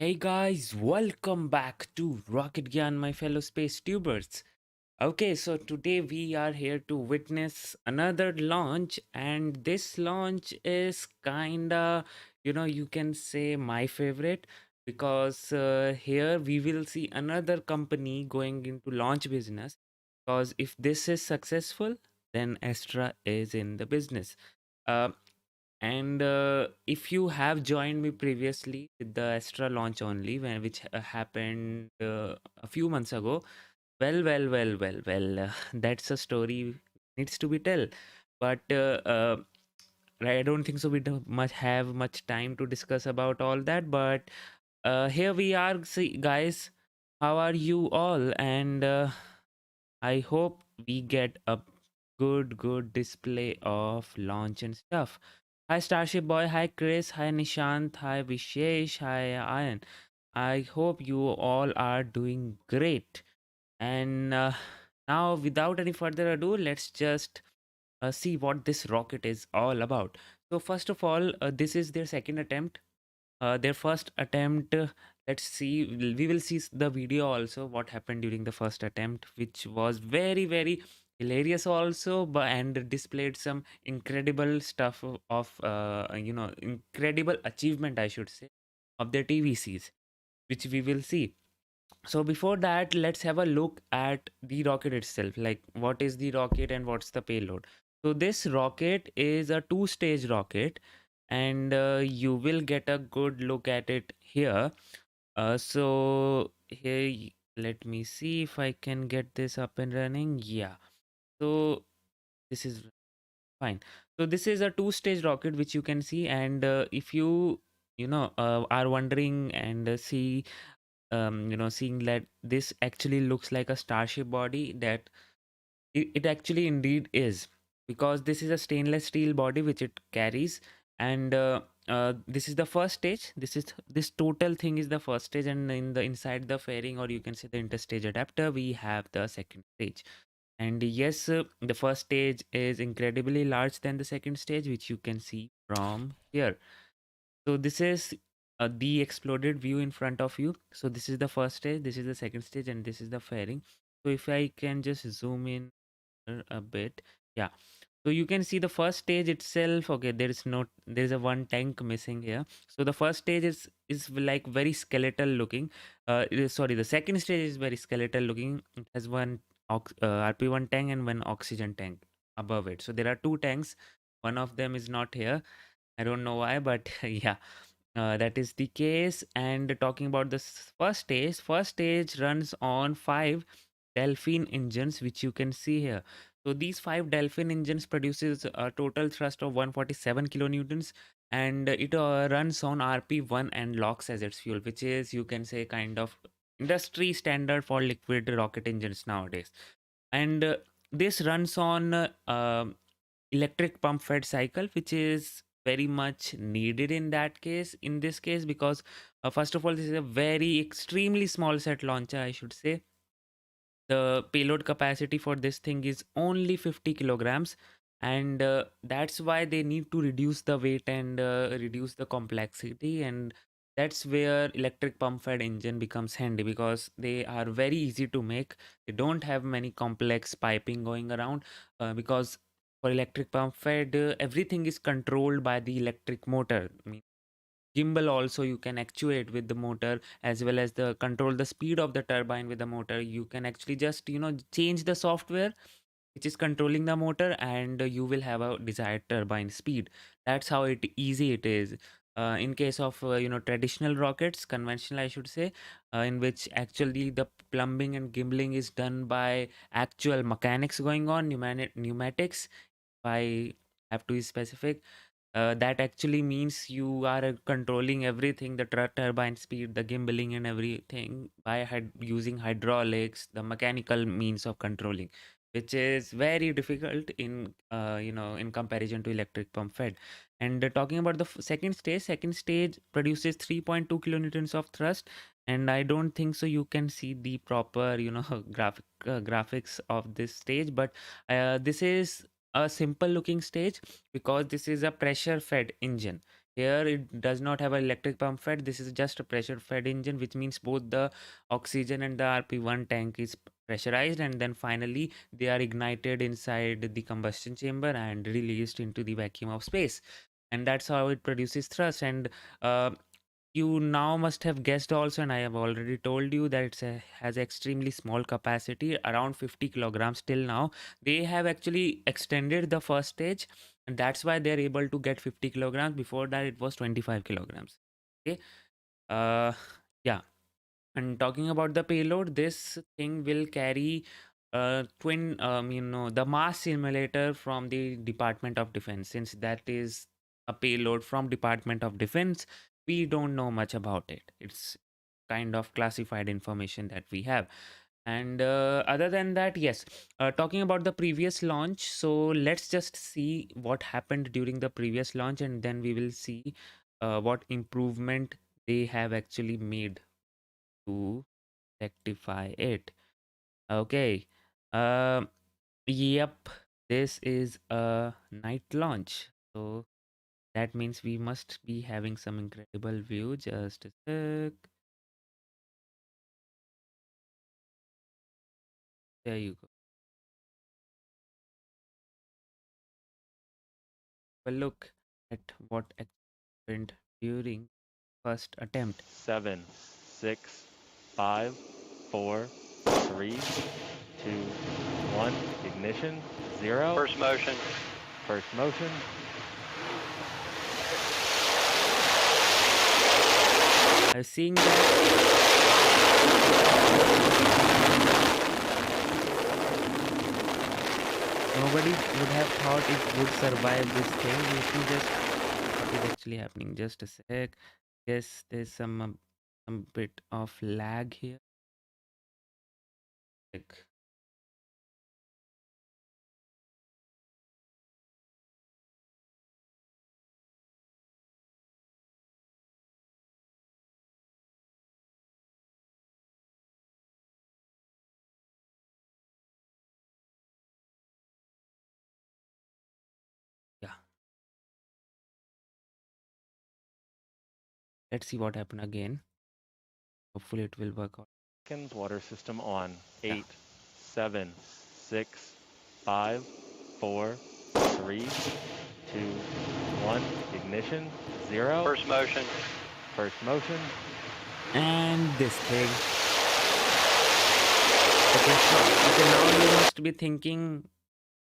Hey guys, welcome back to Rocket Gyan, my fellow space tubers. Okay, so today we are here to witness another launch, and this launch is kinda, you can say my favorite because here we will see another company going into launch business. Because if this is successful, then Astra is in the business. Uh, and if you have joined me previously with the Astra launch only, which happened a few months ago, that's a story needs to be tell. But I don't think so. We don't much have much time to discuss about all that. But here we are, see, guys. How are you all? And I hope we get a good display of launch and stuff. Hi Starship Boy, hi Chris, hi Nishant, hi Vishesh, hi Ayan. I hope you all are doing great. And now, without any further ado, let's just see what this rocket is all about. So, first of all, this is their second attempt. Their first attempt, let's see, we will see the video also what happened during the first attempt, which was very hilarious also, but and displayed some incredible stuff of incredible achievement, I should say, of their TVCs, which we will see. So before that, let's have a look at the rocket itself, like what is the rocket and what's the payload. So this rocket is a two-stage rocket, and you will get a good look at it here. So here, let me see if I can get this up and running. Yeah. So this is fine. So this is a two-stage rocket, which you can see, and if you are wondering and see seeing that this actually looks like a starship body, that it actually indeed is, because this is a stainless steel body which it carries. And this is the first stage. This total thing is the first stage, and in the inside the fairing, or you can say the interstage adapter, we have the second stage. And yes, the first stage is incredibly large than the second stage, which you can see from here. So this is the exploded view in front of you. So this is the first stage, this is the second stage, and this is the fairing. So if I can just zoom in a bit, yeah. So you can see the first stage itself. Okay, there is a one tank missing here. So the first stage is like very skeletal looking. Sorry, the second stage is very skeletal looking. It has one RP1 tank and one oxygen tank above it. So there are two tanks. One of them is not here. I don't know why, but yeah, that is the case. And talking about the first stage runs on five Delphin engines, which you can see here. So these five Delphin engines produces a total thrust of 147 kilonewtons, and it runs on RP1 and LOX as its fuel, which is, you can say, kind of industry standard for liquid rocket engines nowadays. And this runs on electric pump fed cycle, which is very much needed in that case, in this case, because first of all, this is a very extremely small set launcher, I should say. The payload capacity for this thing is only 50 kilograms, and that's why they need to reduce the weight and reduce the complexity. And that's where electric pump fed engine becomes handy, because they are very easy to make. They don't have many complex piping going around, because for electric pump fed, everything is controlled by the electric motor. Gimbal also you can actuate with the motor, as well as the control the speed of the turbine with the motor. You can actually just change the software which is controlling the motor, and you will have a desired turbine speed. That's how easy it is. In case of traditional rockets, conventional I should say, in which actually the plumbing and gimbling is done by actual mechanics going on, pneumatics. I have to be specific. That actually means you are controlling everything, the turbine speed, the gimbaling and everything, by using hydraulics, the mechanical means of controlling, which is very difficult in in comparison to electric pump fed. And talking about the second stage produces 3.2 kilonewtons of thrust. And I don't think so you can see the proper graphics of this stage, but this is a simple looking stage, because this is a pressure fed engine. Here it does not have an electric pump fed. This is just a pressure fed engine, which means both the oxygen and the RP1 tank is pressurized, and then finally they are ignited inside the combustion chamber and released into the vacuum of space. And that's how it produces thrust. And uh, you now must have guessed also, and I have already told you that it has extremely small capacity, around 50 kilograms till now. They have actually extended the first stage, and that's why they're able to get 50 kilograms. Before that, it was 25 kilograms. Okay. Uh, yeah. And talking about the payload, this thing will carry the mass simulator from the Department of Defense. Since that is a payload from Department of Defense, we don't know much about it. It's kind of classified information that we have. And other than that, yes, talking about the previous launch, so let's just see what happened during the previous launch, and then we will see what improvement they have actually made to rectify it. Okay. Um. Yep. This is a night launch, so that means we must be having some incredible view. Just a sec. There you go. Well, look at what happened during first attempt. 7, 6, 5, 4, 3, 2, 1. Ignition. 0. First motion. First motion. I was seeing that. Nobody would have thought it would survive this thing. Let me just what is actually happening. Just a sec. Yes, there's some bit of lag here. Like, yeah. Let's see what happened again. Hopefully it will work out. Seconds. Water system on. Yeah. 8, 7, 6, 5, 4, 3, 2, 1. Ignition. 0. First motion. First motion. And this thing. Okay, now you must be thinking,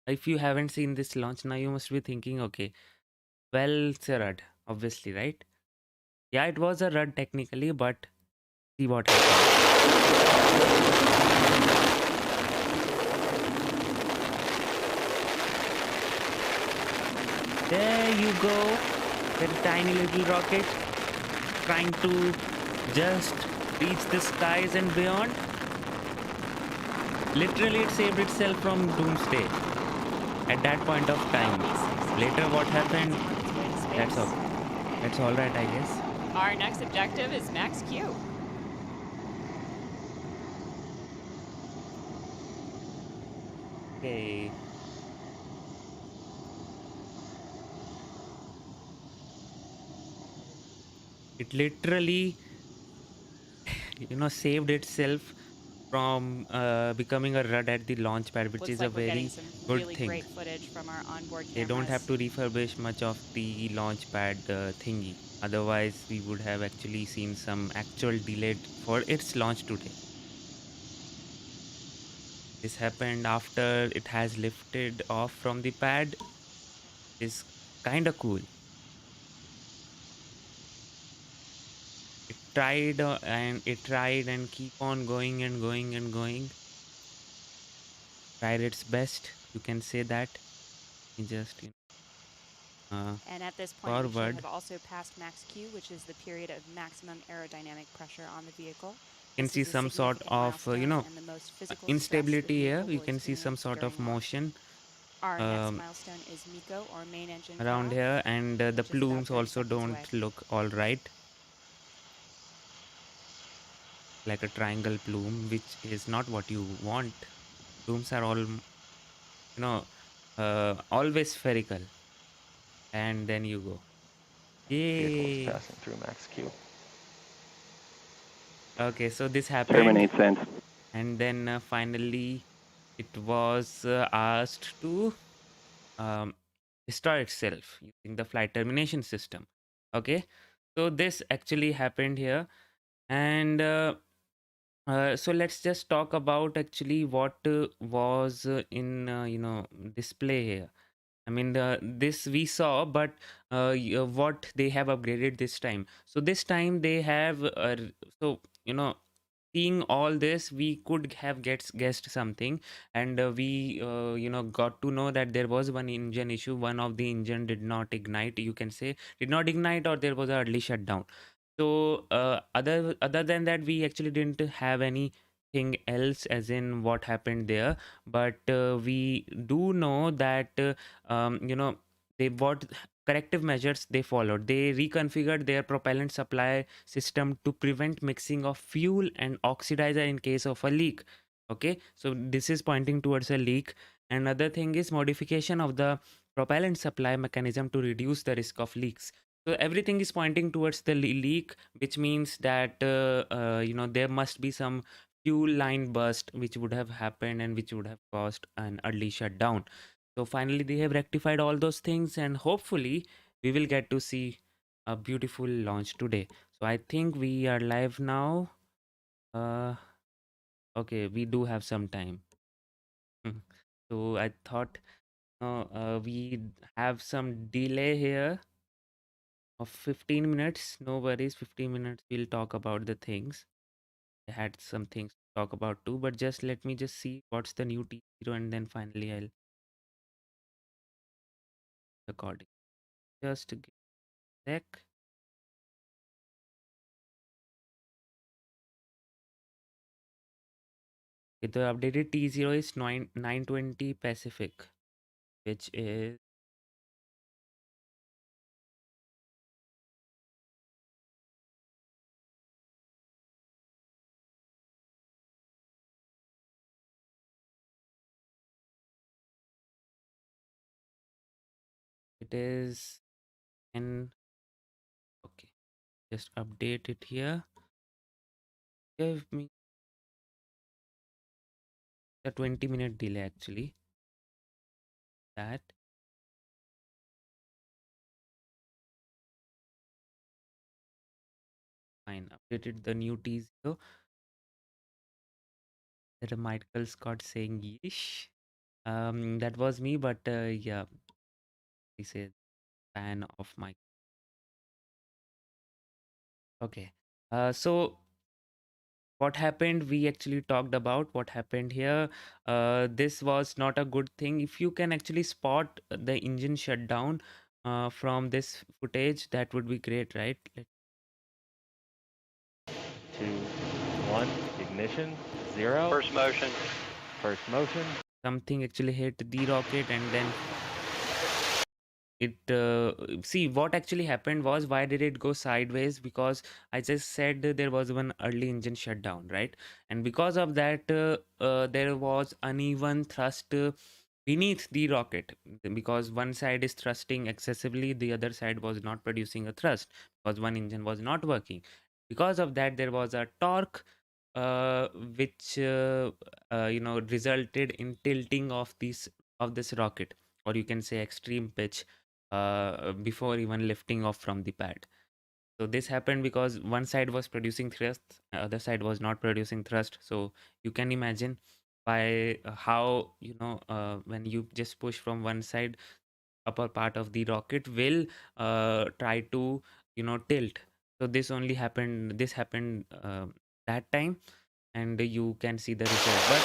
if you haven't seen this launch, now you must be thinking, okay, well, it's a RUD, obviously, right? Yeah, it was a RUD technically, but see what happens. There you go, that tiny little rocket trying to just reach the skies and beyond. Literally, it saved itself from doomsday at that point of time. Later, what happened? That's all right, I guess. Our next objective is Max Q. Okay. It literally, saved itself from becoming a RUD at the launch pad, which Looks is like a we're getting very some good really thing. great footage from our onboard cameras. They don't have to refurbish much of the launch pad thingy. Otherwise, we would have actually seen some actual delay for its launch today. This happened after it has lifted off from the pad. Is kind of cool. It tried and keep on going and going and going. Tried its best. You can say that. You just and at this point, we should forward. have also passed Max Q, which is the period of maximum aerodynamic pressure on the vehicle. You can see some sort of instability here. You can see some sort of motion. Our next milestone is MECO, or main engine Around cutoff, here, and the plumes also don't away. look all right. Like a triangle plume, which is not what you want. Plumes are all, always spherical. And then you go. Vehicle is Yay. passing through max Q. Okay, so this happened. Terminate send. And then finally it was asked to um, destroy itself using the flight termination system. Okay, so this actually happened here. And so let's just talk about actually what was in display here. I mean, this we saw, but what they have upgraded this time. So this time they have, so seeing all this, we could have guessed something, and we got to know that there was one engine issue. One of the engine did not ignite. You can say did not ignite, or there was an early shutdown. So other than that, we actually didn't have anything else, as in what happened there. But we do know that they what corrective measures they followed. They reconfigured their propellant supply system to prevent mixing of fuel and oxidizer in case of a leak. Okay, so this is pointing towards a leak. Another thing is modification of the propellant supply mechanism to reduce the risk of leaks. So everything is pointing towards the leak, which means that there must be some fuel line burst which would have happened and which would have caused an early shutdown. So finally they have rectified all those things, and hopefully we will get to see a beautiful launch today. So I think we are live now. Okay, we do have some time. So I thought we have some delay here of 15 minutes. No worries, 15 minutes we'll talk about the things. I had some things to talk about too, but just let me just see what's the new T0, and then finally I'll record it. Just give a sec. Okay, the updated T0 is 920 Pacific, which is it is in okay. Just update it here. Give me a 20-minute delay actually. That fine. Updated the new T0. That Michael Scott saying yeesh. That was me, but yeah, he said fan of Mike. Okay. So what happened? We actually talked about what happened here. This was not a good thing. If you can actually spot the engine shutdown from this footage, that would be great, right? 2, 1, ignition, 0. First motion. First motion. Something actually hit the rocket, and then it see what actually happened was, why did it go sideways? Because I just said that there was one early engine shutdown, right? And because of that there was uneven thrust beneath the rocket, because one side is thrusting excessively, the other side was not producing a thrust because one engine was not working. Because of that there was a torque uh, which resulted in tilting of this rocket, or you can say extreme pitch, before even lifting off from the pad. So this happened because one side was producing thrust, other side was not producing thrust. So you can imagine by how when you just push from one side, upper part of the rocket will try to tilt. So this happened that time, and you can see the result. But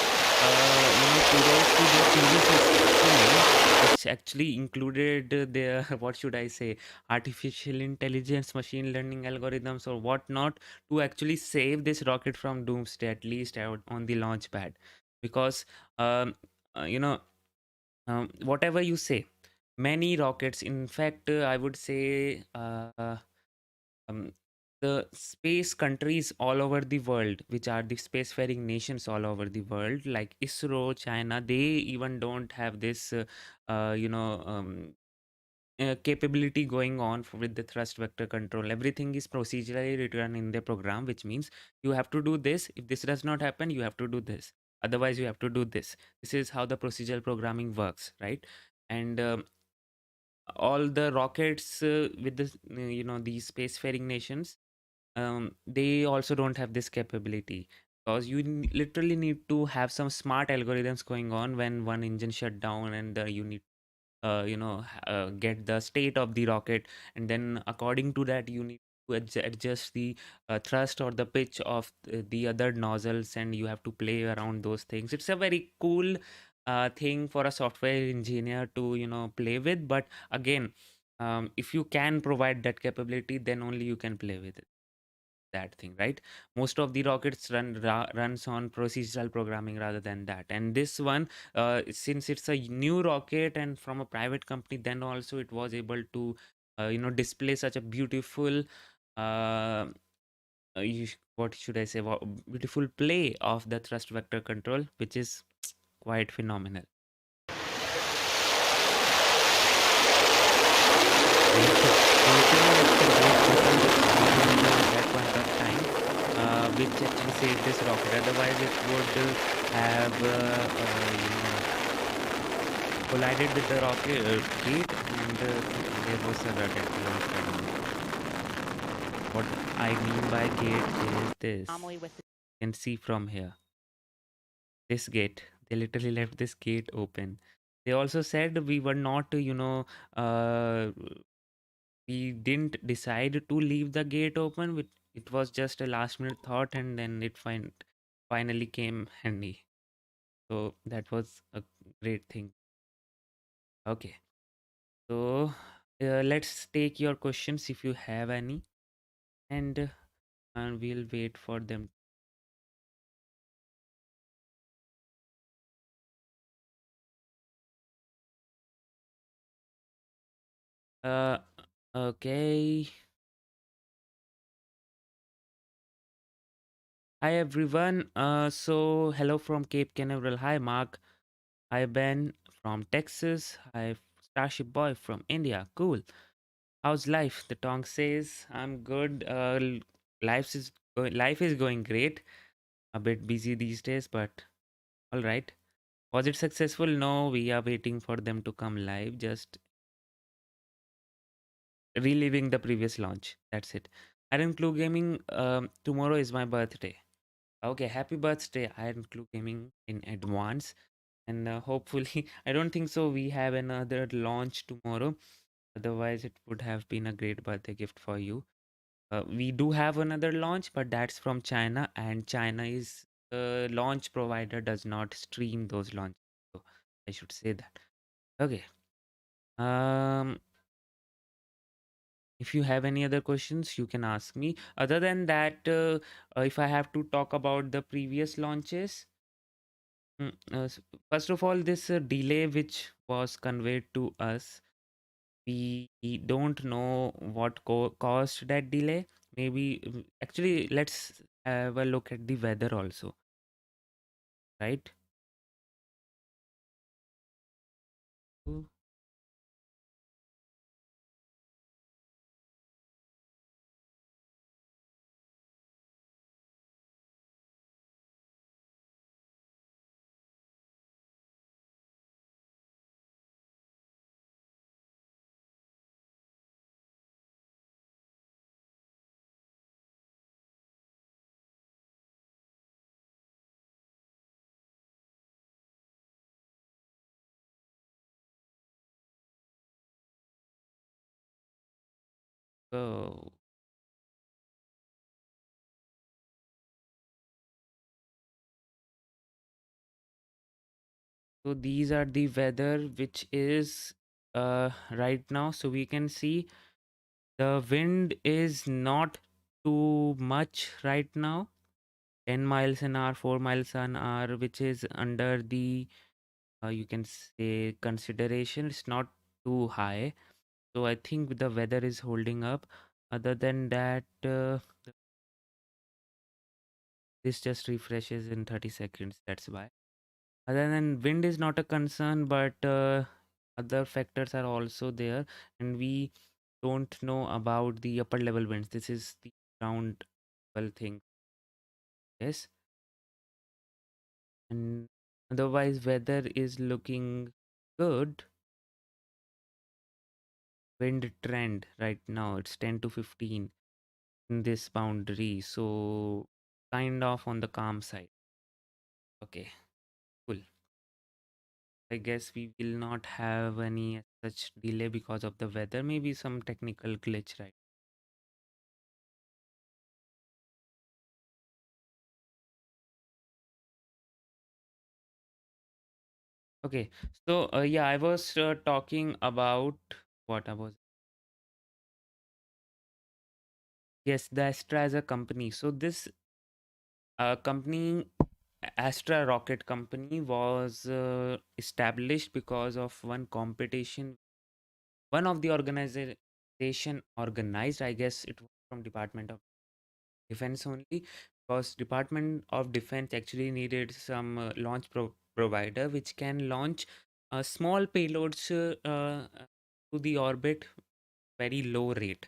kudos to the physics team, which actually included their what should I say, artificial intelligence, machine learning algorithms or whatnot, to actually save this rocket from doomsday, at least out on the launch pad. Because um, uh, you know whatever you say, many rockets, in fact I would say um, the space countries all over the world, which are the spacefaring nations all over the world, like ISRO, China, they even don't have this capability going on with the thrust vector control. Everything is procedurally written in the program, which means you have to do this. If this does not happen, you have to do this. Otherwise, you have to do this. This is how the procedural programming works, right? And all the rockets with the these spacefaring nations, they also don't have this capability, because you literally need to have some smart algorithms going on when one engine shut down, and you need get the state of the rocket, and then according to that you need to adjust the thrust or the pitch of the other nozzles, and you have to play around those things. It's a very cool thing for a software engineer to play with, but again, if you can provide that capability, then only you can play with it, that thing, right? Most of the rockets runs on procedural programming rather than that. And this one, since it's a new rocket and from a private company, then also it was able to display such a beautiful what should I say, beautiful play of the thrust vector control, which is quite phenomenal. Right. So literally, it's a great button which got injured at that point of time, which actually saved this rocket. Otherwise, it would have collided with the rocket gate, and there was a death loss. I don't know. What I mean by gate is this. Anomaly with the You can see from here. This gate. They literally left this gate open. They also said we were not, we didn't decide to leave the gate open. It was just a last minute thought, and then it finally came handy. So that was a great thing. Okay, so let's take your questions if you have any, and we'll wait for them. Uh, okay. Hi everyone. So hello from Cape Canaveral. Hi Mark. Hi Ben from Texas. Hi Starship Boy from India. Cool. How's life? The Tong says, I'm good. Life is going great. A bit busy these days, but all right. Was it successful? No, we are waiting for them to come live. Just reliving the previous launch. That's it. Iron Clue Gaming, tomorrow is my birthday. Okay, happy birthday, Iron Clue Gaming, in advance. And hopefully, I don't think so. We have another launch tomorrow. Otherwise, it would have been a great birthday gift for you. We do have another launch, but that's from China, and China is launch provider does not stream those launches. So I should say that. Okay. Um, if you have any other questions, you can ask me. Other than that, if I have to talk about the previous launches, first of all, this delay which was conveyed to us, we don't know what caused that delay. Maybe actually, let's have a look at the weather also, right? So so these are the weather which is right now. So we can see the wind is not too much right now. 10 miles an hour, 4 miles an hour, which is under the you can say consideration. It's not too high. So I think the weather is holding up. Other than that, this just refreshes in 30 seconds. That's why. Other than wind is not a concern, but other factors are also there, and we don't know about the upper level winds. This is the ground level thing. Yes, and otherwise weather is looking good. Wind trend right now, it's 10 to 15 in this boundary, so kind of on the calm side. Okay, cool. I guess we will not have any such delay because of the weather, maybe some technical glitch, right? Okay, so yeah, I was talking about what I was. Yes, the Astra as a company. So this company, Astra Rocket Company, was established because of one competition. One of the organization organized, I guess it was from Department of Defense only, because Department of Defense actually needed some launch provider which can launch small payloads to the orbit very low rate.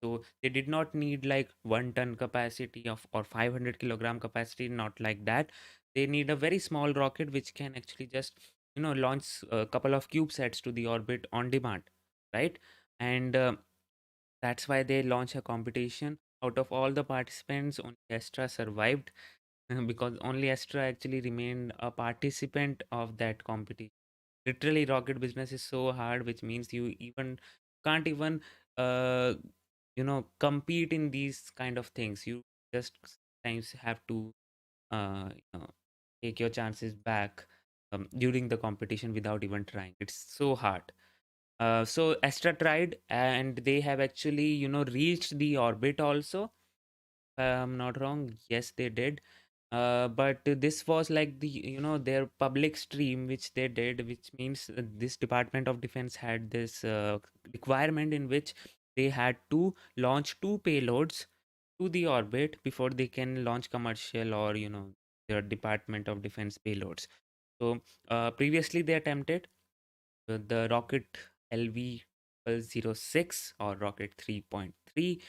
So they did not need like 1 ton capacity of or 500 kilogram capacity, not like that. They need a very small rocket which can actually just launch a couple of CubeSats to the orbit on demand, right? And that's why they launch a competition. Out of all the participants, only Astra survived because only Astra actually remained a participant of that competition. Literally, rocket business is so hard, which means you even can't even uh, compete in these kind of things. You just sometimes have to take your chances back during the competition without even trying. It's so hard. So Astra tried, and they have actually reached the orbit also. I'm not wrong. Yes, they did. But this was like the their public stream which they did, which means this Department of Defense had this requirement in which they had to launch 2 payloads to the orbit before they can launch commercial or their Department of Defense payloads. So previously they attempted the rocket LV0006 or rocket 3.3,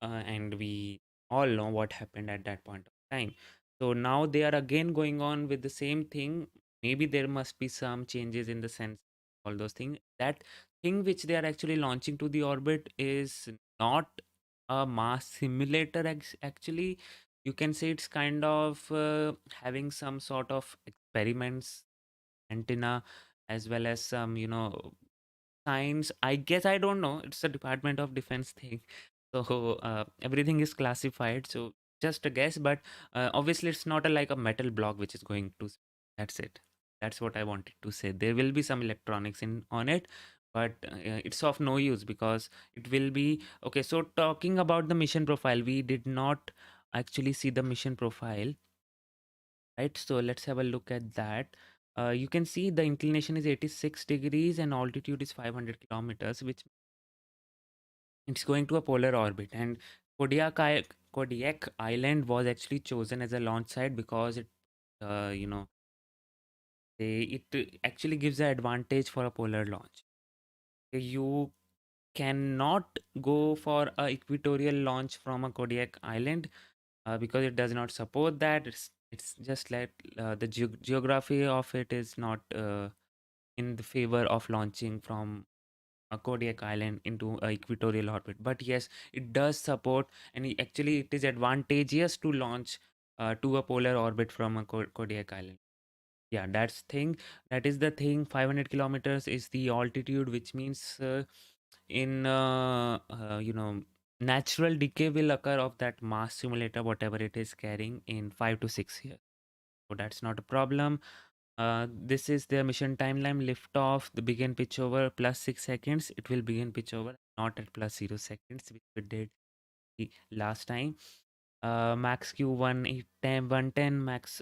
and we all know what happened at that point of time. So now they are again going on with the same thing. Maybe there must be some changes in the sense, all those things. That thing which they are actually launching to the orbit is not a mass simulator. Actually, you can say it's kind of having some sort of experiments antenna, as well as some science, I guess. I don't know, it's a Department of Defense thing. So everything is classified, so just a guess. But obviously it's not like a metal block which is going to that's it. That's what I wanted to say. There will be some electronics in on it, but it's of no use because it will be okay. So talking about the mission profile, we did not actually see the mission profile, right? So let's have a look at that. You can see the inclination is 86 degrees and altitude is 500 kilometers, which it's going to a polar orbit. And Kodiak Island was actually chosen as a launch site because it, it actually gives an advantage for a polar launch. You cannot go for a equatorial launch from a Kodiak Island because it does not support that. It's just like the geography of it is not in the favor of launching from a Kodiak Island into a equatorial orbit. But yes, it does support, and actually it is advantageous to launch to a polar orbit from a Kodiak Island. Yeah, that is the thing. 500 kilometers is the altitude, which means in natural decay will occur of that mass simulator, whatever it is carrying, in 5 to 6 years. So that's not a problem. This is the mission timeline. Lift off, the begin pitch over plus 6 seconds. It will begin pitch over, not at plus 0 seconds, which we did the last time. Max Q 110, max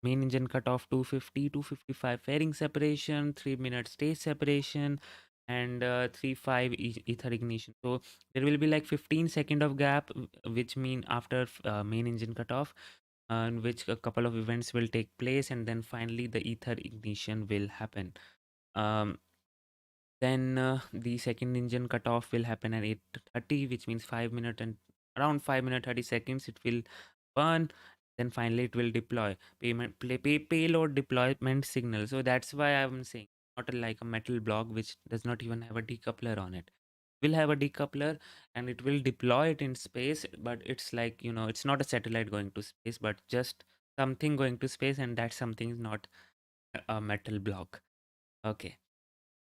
main engine cutoff 250, 255 fairing separation, 3 minute stage separation, and 3.5 ether ignition. So there will be like 15 second of gap, which mean after main engine cutoff, in which a couple of events will take place, and then finally the ether ignition will happen. Um, Then the second engine cutoff will happen at 8:30, which means 5 minutes and around 5 minutes 30 seconds it will burn. Then finally it will deploy payload deployment signal. So that's why I'm saying not like a metal block which does not even have a decoupler on it. Will have a decoupler and it will deploy it in space, but it's like, it's not a satellite going to space, but just something going to space, and that something is not a metal block. Okay.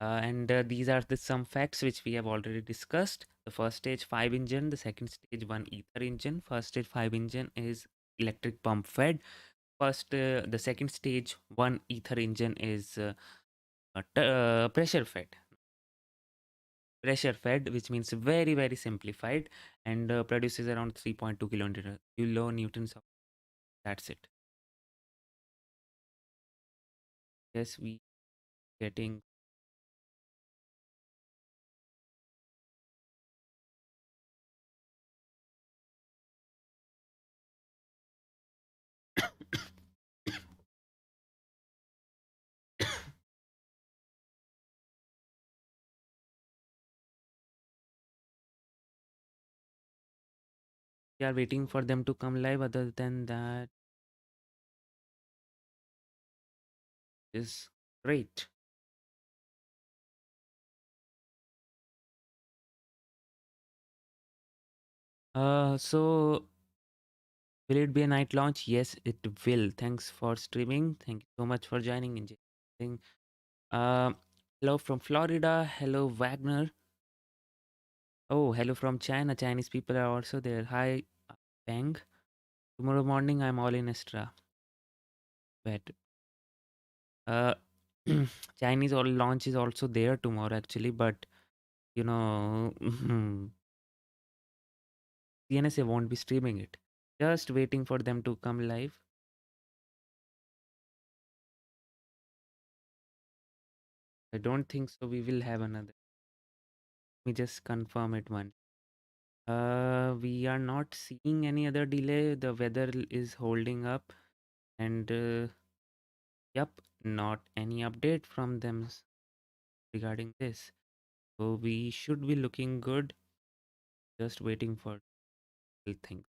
And these are the some facts which we have already discussed. The first stage 5 engine, the second stage 1 ether engine. First stage 5 engine is electric pump fed. The second stage 1 ether engine is pressure fed. Pressure fed, which means very very simplified, and produces around 3.2 kilonewtons of. That's it. Yes, we getting. We are waiting for them to come live. Other than that is great. So will it be a night launch? Yes, it will. Thanks for streaming. Thank you so much for joining in. Uh, Hello from Florida. Hello Wagner. Oh, hello from China. Chinese people are also there. Hi, Peng. Tomorrow morning I'm all in Astra. But uh, Chinese all launch is also there tomorrow actually, but you know, CNSA won't be streaming it. Just waiting for them to come live. I don't think so. We will have another. Let me just confirm it once. We are not seeing any other delay. The weather is holding up, and yep, not any update from them regarding this. So we should be looking good. Just waiting for things.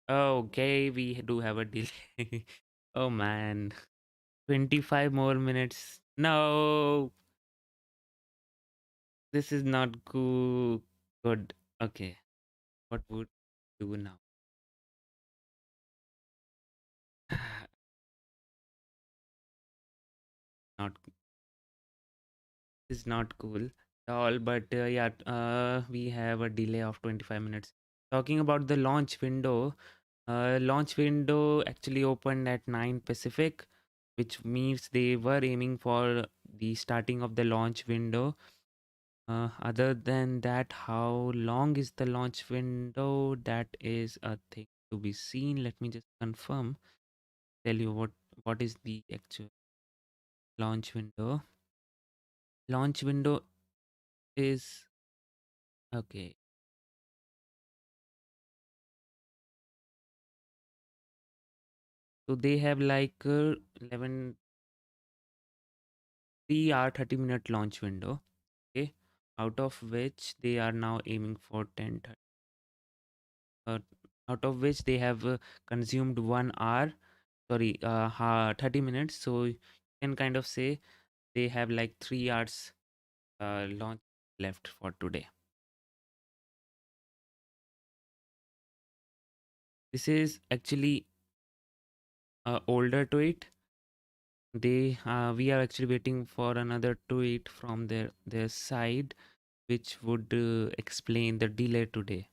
Okay, we do have a delay. Oh man, 25 more minutes. No, this is not good. Okay, what would we do now? Not is not cool at all, but yeah, we have a delay of 25 minutes. Talking about the launch window actually opened at 9 Pacific, which means they were aiming for the starting of the launch window. Other than that, how long is the launch window? That is a thing to be seen. Let me just confirm, tell you what is the actual launch window. Launch window is okay. So they have like 11 3 hour 30-minute launch window. Okay, out of which they are now aiming for 10 30, out of which they have consumed 1 hour, sorry, 30 minutes. So you can kind of say they have like 3 hours launch left for today. This is actually older tweet. We are actually waiting for another tweet from their side which would explain the delay today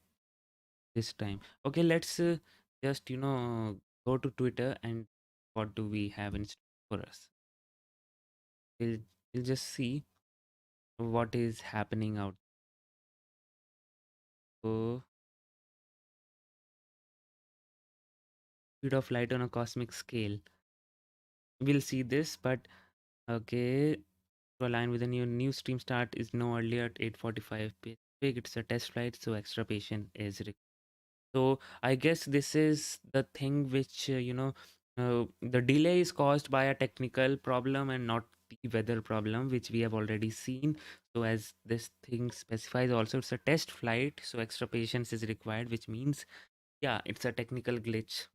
this time. Okay, let's just go to Twitter and what do we have in store for us. We'll, we'll just see what is happening out. So speed of light on a cosmic scale. We'll see this, but okay. To align with the new stream start is no earlier at 8:45 p.m. It's a test flight, so extra patience is required. So I guess this is the thing which the delay is caused by a technical problem and not the weather problem, which we have already seen. So as this thing specifies, also it's a test flight, so extra patience is required, which means yeah, it's a technical glitch,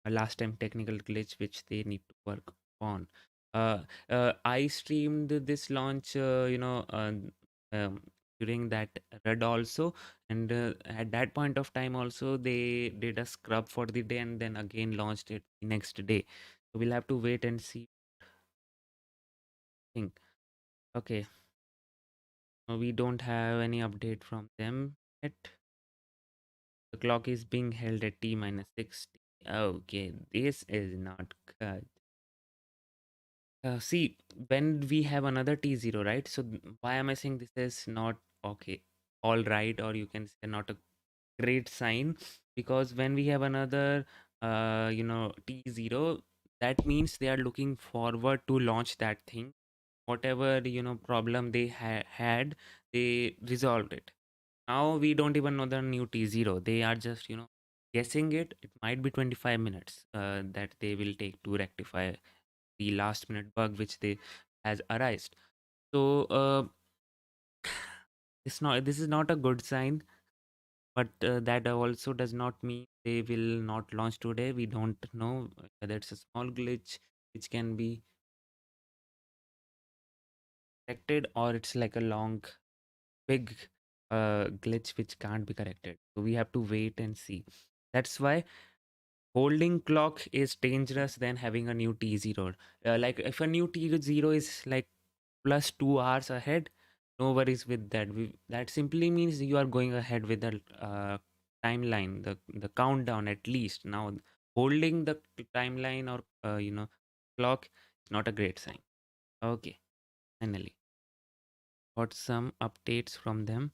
a last time technical glitch which they need to work on. uh, I streamed this launch um, during that red also, and at that point of time also they did a scrub for the day and then again launched it the next day. So we'll have to wait and see. Think okay, we don't have any update from them yet. The clock is being held at T minus 60. Okay, this is not good. See, when we have another T0, right? So why am I saying this is not okay, all right, or you can say not a great sign? Because when we have another, T0, that means they are looking forward to launch that thing. Whatever, problem they had, they resolved it. Now we don't even know the new T0. They are just, guessing it. It might be 25 minutes that they will take to rectify the last minute bug which they has arisen. So this is not a good sign, but that also does not mean they will not launch today. We don't know whether it's a small glitch which can be corrected, or it's like a long big glitch which can't be corrected. So we have to wait and see. That's why holding clock is dangerous than having a new T0. Like if a new T0 is like plus 2 hours ahead, no worries with that. That simply means you are going ahead with the timeline, the countdown at least. Now holding the timeline or clock is not a great sign. Okay, finally got some updates from them.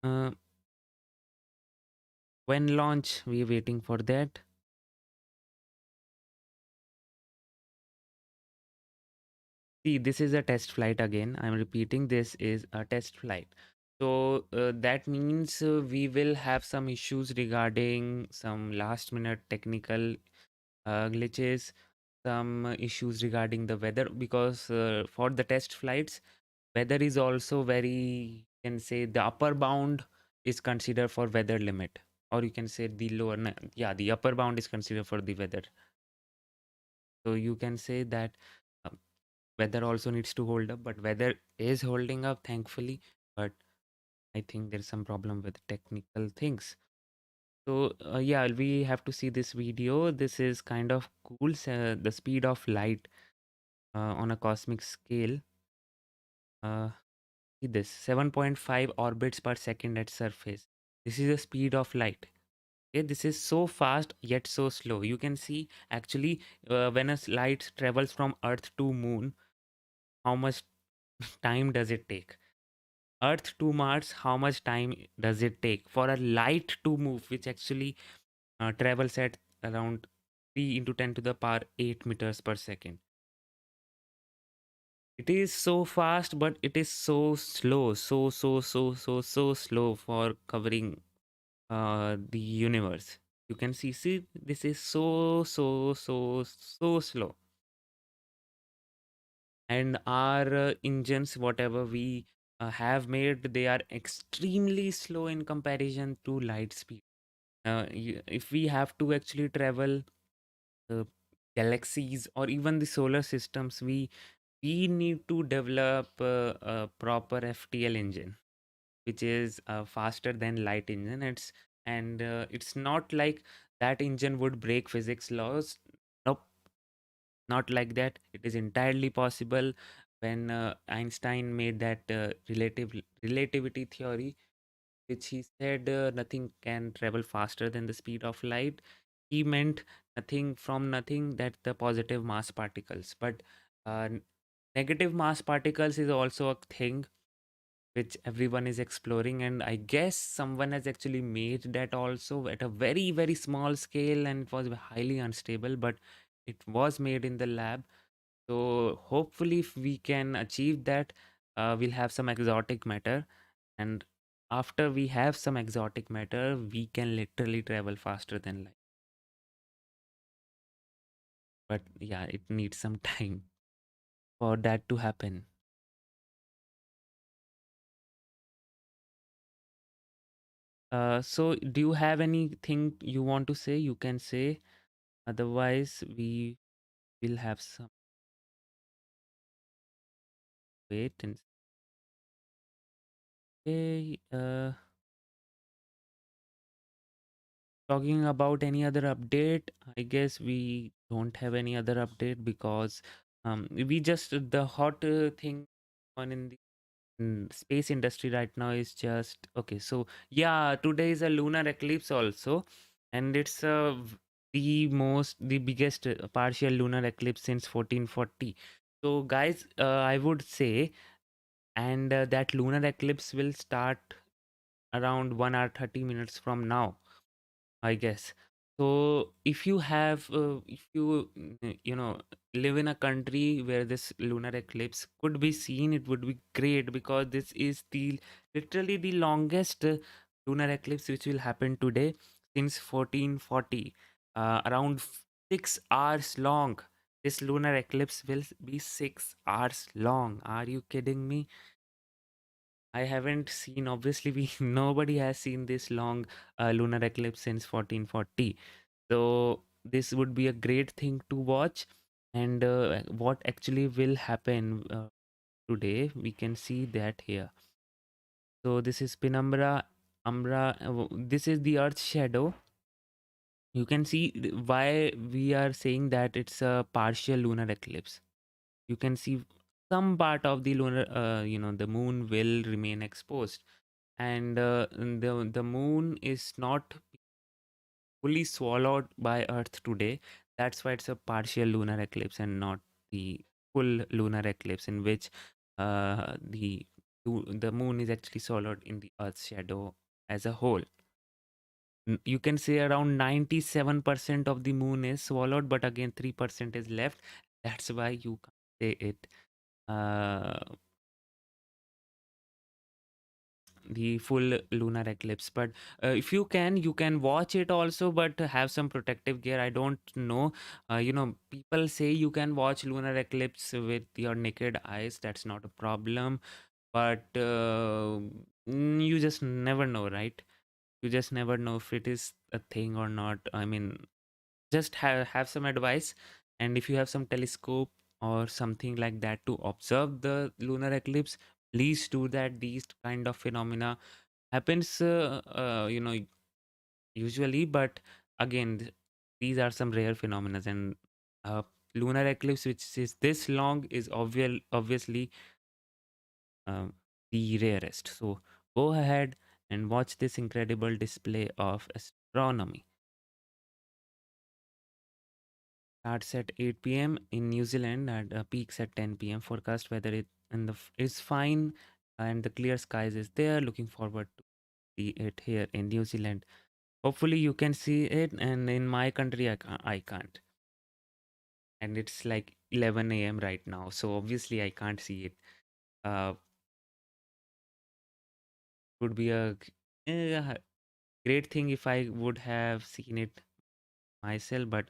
uh, when launch, we waiting for that. See, this is a test flight again. I'm repeating, this is a test flight. So that means we will have some issues regarding some last minute technical glitches, some issues regarding the weather, because for the test flights, weather is also very, you can say the upper bound is considered for weather limit, or you can say the lower, yeah, the upper bound is considered for the weather. So you can say that weather also needs to hold up, but weather is holding up thankfully. But I think there's some problem with technical things. So yeah, we have to see this video. This is kind of cool. The speed of light on a cosmic scale. Uh, See this, 7.5 orbits per second at surface. This is the speed of light. Okay, this is so fast yet so slow. You can see actually when a light travels from Earth to Moon, how much time does it take? Earth to Mars, how much time does it take for a light to move, which actually travels at around 3 into 10 to the power 8 meters per second. It is so fast, but it is so slow, so slow for covering the universe. You can see, this is so slow. And our engines, whatever we have made, they are extremely slow in comparison to light speed. If we have to actually travel uh, galaxies or even the solar systems, we need to develop a proper FTL engine, which is faster than light engine. It's not like that engine would break physics laws. Nope, not like that. It is entirely possible. When Einstein made that relativity theory, which he said nothing can travel faster than the speed of light, he meant nothing from nothing, that the positive mass particles. But negative mass particles is also a thing which everyone is exploring, and I guess someone has actually made that also at a very very small scale, and it was highly unstable, but it was made in the lab. So hopefully if we can achieve that, we'll have some exotic matter, and after we have some exotic matter, we can literally travel faster than light. But yeah, it needs some time. for that to happen? So do you have anything you want to say? You can say. Otherwise, we will have some wait and say. Talking about any other update, I guess we don't have any other update because we just the hot thing on in the space industry right now is just okay. So yeah, today is a lunar eclipse also, and it's the biggest partial lunar eclipse since 1440. So guys, I would say, and that lunar eclipse will start around 1 hour 30 minutes from now, I guess. So if you have, if you, live in a country where this lunar eclipse could be seen, it would be great because this is the literally the longest lunar eclipse which will happen today since 1440. Around 6 hours long. This lunar eclipse will be 6 hours long. Are you kidding me? I haven't seen, obviously, we nobody has seen this long lunar eclipse since 1440. So this would be a great thing to watch. And what actually will happen today, we can see that here. So this is penumbra, umbra. This is the Earth's shadow. You can see why we are saying that it's a partial lunar eclipse. You can see some part of the lunar, the moon will remain exposed, and the moon is not fully swallowed by Earth today. That's why it's a partial lunar eclipse and not the full lunar eclipse in which the moon is actually swallowed in the Earth's shadow as a whole. You can say around 97% of the moon is swallowed, but again 3% is left. That's why you can't say it. Uh, the full lunar eclipse, but if you can, you can watch it also, but have some protective gear. I don't know, people say you can watch lunar eclipse with your naked eyes. That's not a problem, but you just never know, right? You just never know if it is a thing or not. I mean, just have some advice, and if you have some telescope or something like that to observe the lunar eclipse, please do that. These kind of phenomena happens usually, but again, these are some rare phenomena, and lunar eclipse which is this long is obviously um, the rarest. So go ahead and watch this incredible display of astronomy. Starts at 8 p.m. in New Zealand and peaks at 10 p.m. Forecast weather is fine, and the clear skies is there. Looking forward to see it here in New Zealand. Hopefully you can see it, and in my country I can't. And it's like 11 a.m. right now, so obviously I can't see it. Uh, would be a great thing if I would have seen it myself, but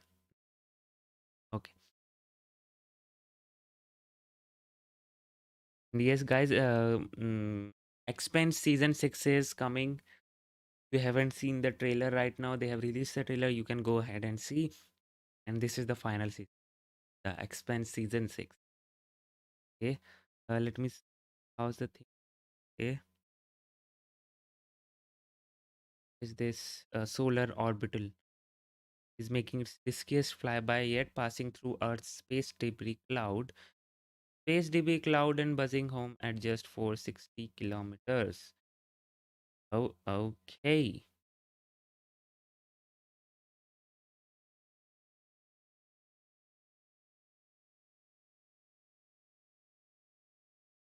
okay. And yes, guys, Expense season 6 is coming. If you haven't seen the trailer right now, they have released the trailer. You can go ahead and see. And this is the final season, the Expense season 6. Okay. Let me see how's the thing. Okay. Is this solar orbital is making its riskiest flyby yet, passing through Earth's space debris cloud. Space debris cloud and buzzing home at just 460 kilometers. Oh, okay.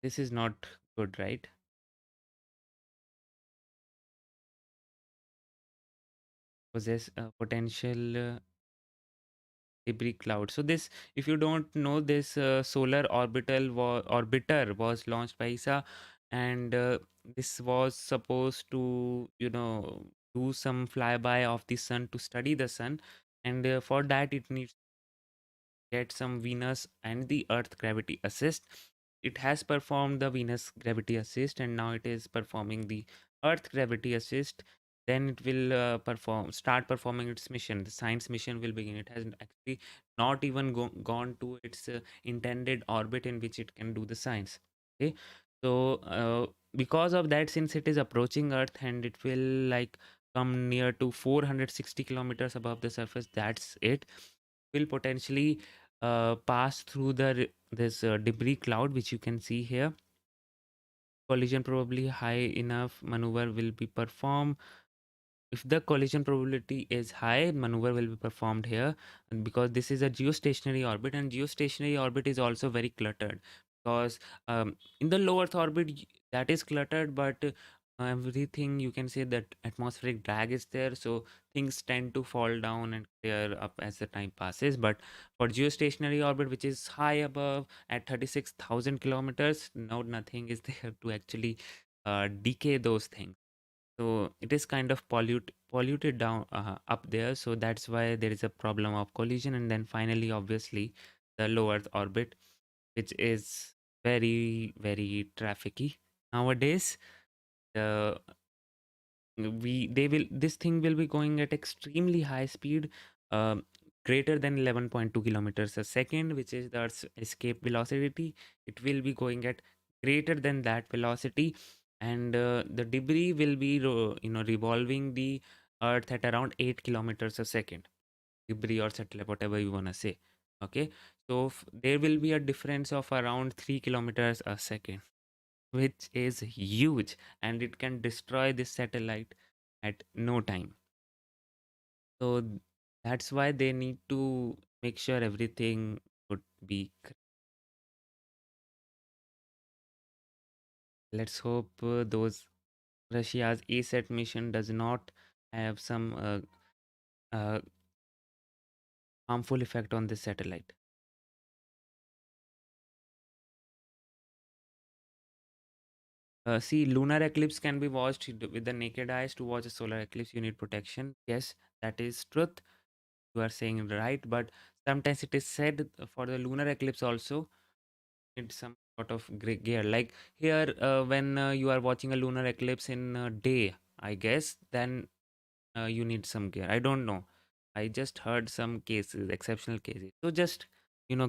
This is not good, right? Possess a potential debris cloud. So this, if you don't know, this solar orbiter was launched by ESA, and this was supposed to, do some flyby of the sun to study the sun, and for that it needs get some Venus and the Earth gravity assist. It has performed the Venus gravity assist, and now it is performing the Earth gravity assist. Then it will start performing its mission. The science mission will begin. It has actually not even gone to its intended orbit in which it can do the science. Okay, so because of that, since it is approaching Earth and it will like come near to 460 kilometers above the surface, that's it, will potentially pass through this debris cloud which you can see here. Collision probably high enough, maneuver will be performed. If the collision probability is high, maneuver will be performed here, and because this is a geostationary orbit, and geostationary orbit is also very cluttered, because in the low Earth orbit that is cluttered, but everything, you can say that atmospheric drag is there, so things tend to fall down and clear up as the time passes. But for geostationary orbit, which is high above at 36,000 kilometers, no, nothing is there to actually decay those things. So it is kind of polluted down up there, so that's why there is a problem of collision. And then finally, obviously, the low Earth orbit, which is very trafficy nowadays. uh, they will this thing will be going at extremely high speed, um, greater than 11.2 kilometers a second, which is the Earth's escape velocity. It will be going at greater than that velocity, and the debris will be revolving the Earth at around 8 kilometers a second. Debris or satellite, whatever you want to say. Okay, so there will be a difference of around 3 kilometers a second, which is huge, and it can destroy this satellite at no time. So that's why they need to make sure everything would be Let's hope those Russia's ASAT mission does not have some uh, harmful effect on this satellite. See, lunar eclipse can be watched with the naked eyes. To watch a solar eclipse, you need protection. Yes, that is truth. You are saying right, but sometimes it is said for the lunar eclipse also need some sort of gear. Like here, when you are watching a lunar eclipse in day, I guess, then you need some gear. I don't know. I just heard some cases, exceptional cases. So just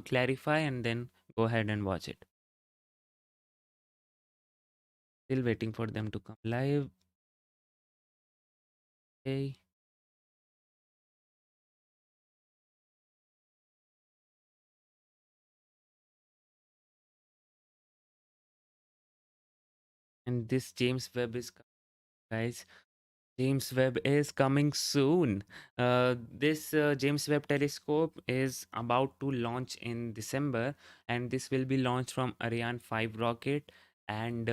clarify and then go ahead and watch it. Still waiting for them to come live. Okay. And this James Webb is guys. James Webb is coming soon. This James Webb telescope is about to launch in December, and this will be launched from Ariane 5 rocket. And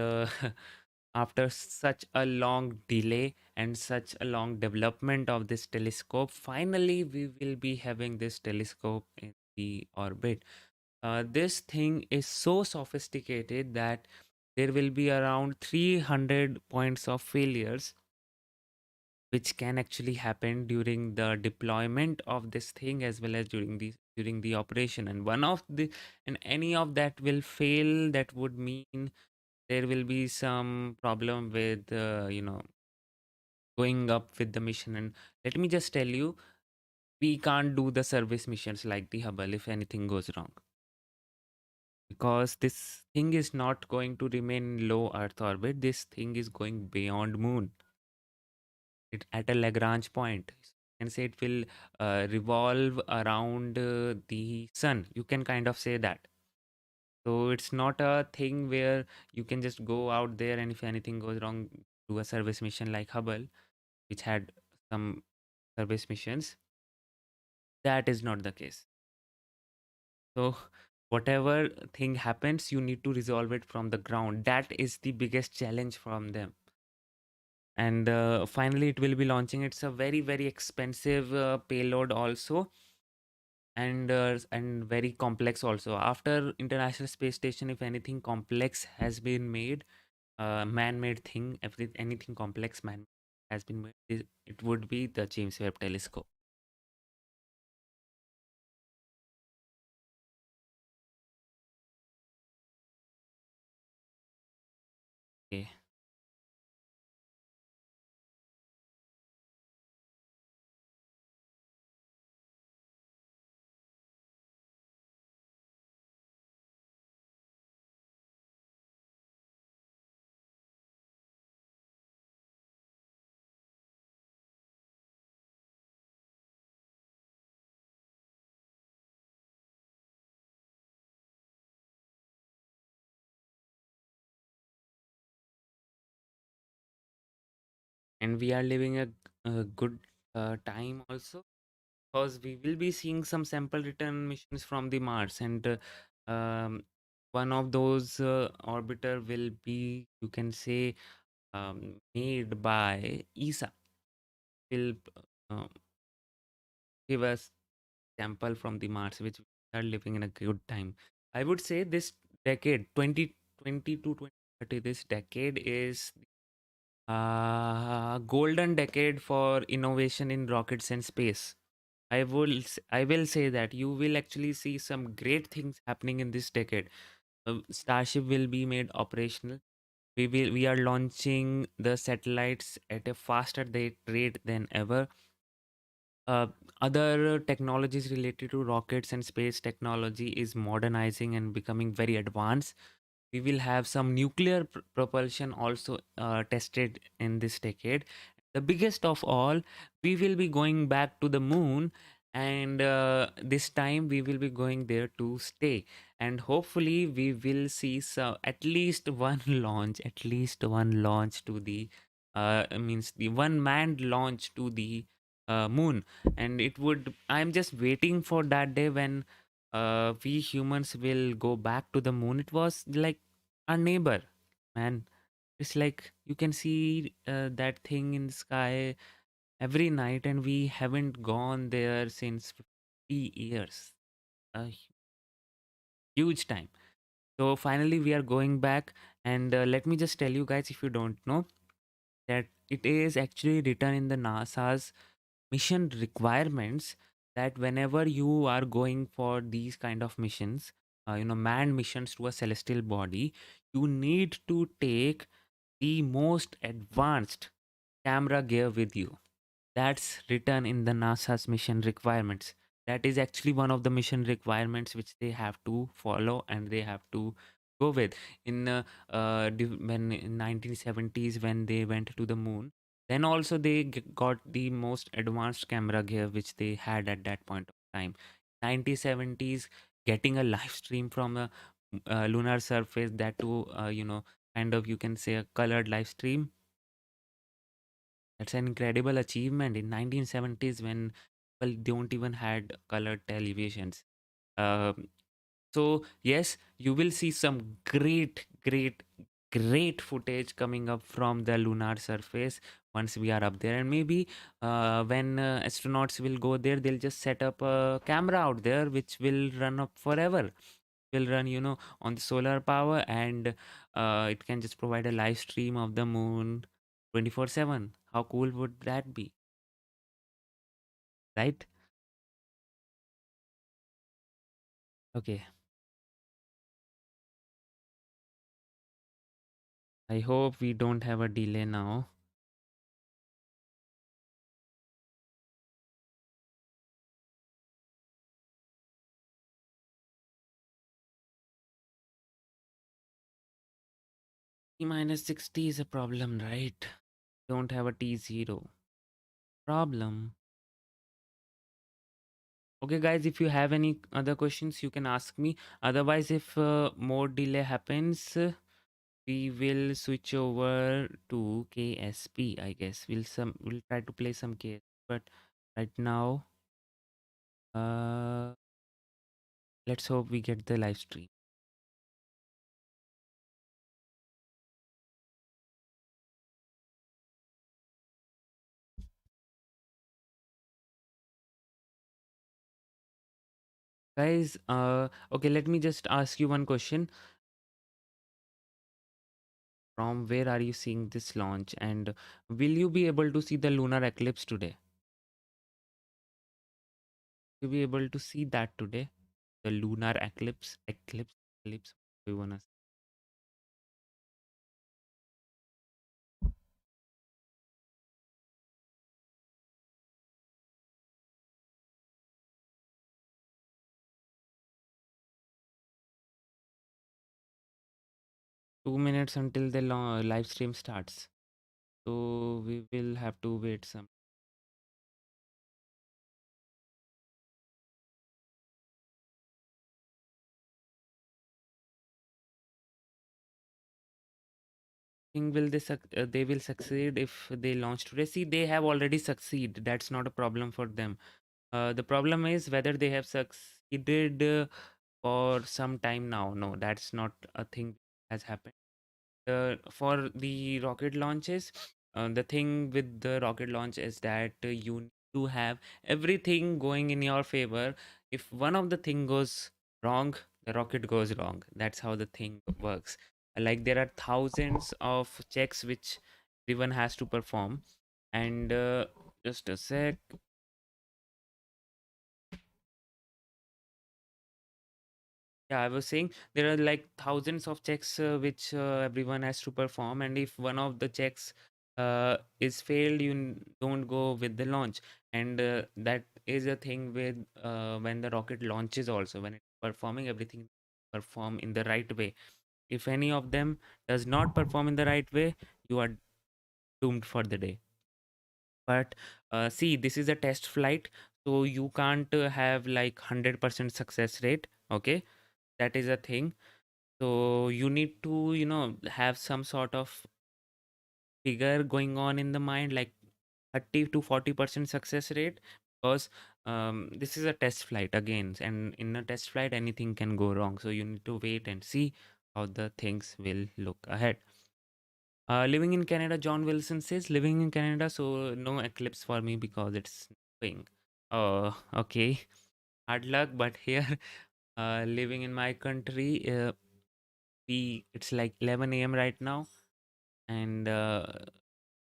after such a long delay and such a long development of this telescope, finally we will be having this telescope in the orbit. This thing is so sophisticated that there will be around 300 points of failures which can actually happen during the deployment of this thing as well as during the operation. And any of that will fail, that would mean there will be some problem with going up with the mission. And let me just tell you, we can't do the service missions like the Hubble if anything goes wrong, because this thing is not going to remain in low Earth orbit. This thing is going beyond moon, at a Lagrange point. You can say it will revolve around the sun. You can kind of say that. So it's not a thing where you can just go out there and if anything goes wrong, do a service mission like Hubble, which had some service missions. That is not the case. So whatever thing happens, you need to resolve it from the ground. That is the biggest challenge from them. And finally, it will be launching. It's a very expensive payload also, and very complex also. After International Space Station, if anything complex has been made, man-made thing, anything complex man has been made, it would be the James Webb Telescope. and we are living a good time also, because we will be seeing some sample return missions from the Mars, and one of those orbiter will be, you can say, made by ESA. Will uh, give us sample from the Mars, which we are living in a good time. I would say this decade, 2020 to 2030, this decade is golden decade for innovation in rockets and space. I will say that you will actually see some great things happening in this decade. Starship will be made operational. We are launching the satellites at a faster rate than ever. uh, Other technologies related to rockets and space technology is modernizing and becoming very advanced. We will have some nuclear propulsion also tested in this decade. The biggest of all, we will be going back to the moon, and this time we will be going there to stay. And hopefully, we will see at least one launch, to the means the one manned launch to the moon. And I'm just waiting for that day when we humans will go back to the moon. It was like our neighbor, man. It's like you can see that thing in the sky every night, and we haven't gone there since 50 years. A huge time. So finally, we are going back, and let me just tell you guys, if you don't know, that it is actually written in the NASA's mission requirements that whenever you are going for these kind of missions, manned missions to a celestial body, you need to take the most advanced camera gear with you. That's written in the NASA's mission requirements. That is actually one of the mission requirements which they have to follow and they have to go with. When in 1970s, when they went to the moon, then also they got the most advanced camera gear which they had at that point of time. 1970s, getting a live stream from a lunar surface, that too, kind of, you can say, a colored live stream. That's an incredible achievement in 1970s, when people don't even had colored televisions. Um, so yes, you will see some great footage coming up from the lunar surface once we are up there. And maybe when astronauts will go there, they'll just set up a camera out there which will run up forever. Will run, on the solar power, and it can just provide a live stream of the moon 24/7. How cool would that be, right? Okay, I hope we don't have a delay now. T minus 60 is a problem, right? Don't have a T0. Problem. Okay, guys, if you have any other questions, you can ask me. Otherwise, if more delay happens, we will switch over to KSP, I guess. We'll try to play some KSP, but right now, uh, let's hope we get the live stream. Guys, okay, let me just ask you one question. From where are you seeing this launch, and will you be able to see the lunar eclipse today? Will you be able to see that today? The lunar eclipse. We wanna 2 minutes until the live stream starts. So we will have to wait some. think will they will succeed if they launch today? See, they have already succeed. That's not a problem for them. The problem is whether they have succeeded for some time now. No, that's not a thing has happened. For the rocket launches, the thing with the rocket launch is that you need to have everything going in your favor. If one of the thing goes wrong, the rocket goes wrong. That's how the thing works. Like there are thousands of checks which everyone has to perform, and just a sec. Yeah, I was saying there are like thousands of checks which everyone has to perform, and if one of the checks is failed, you don't go with the launch, and that is a thing with when the rocket launches also when it's performing everything perform in the right way. If any of them does not perform in the right way, you are doomed for the day. But see, this is a test flight, so you can't have like 100% success rate. Okay, that is a thing. So you need to, have some sort of figure going on in the mind, like 30 to 40% success rate, because this is a test flight again, and in a test flight, anything can go wrong. So you need to wait and see how the things will look ahead. Living in Canada, John Wilson says, living in Canada, so no eclipse for me because it's snowing. Oh, okay. Hard luck, but here, living in my country, it's like 11 a.m. right now, and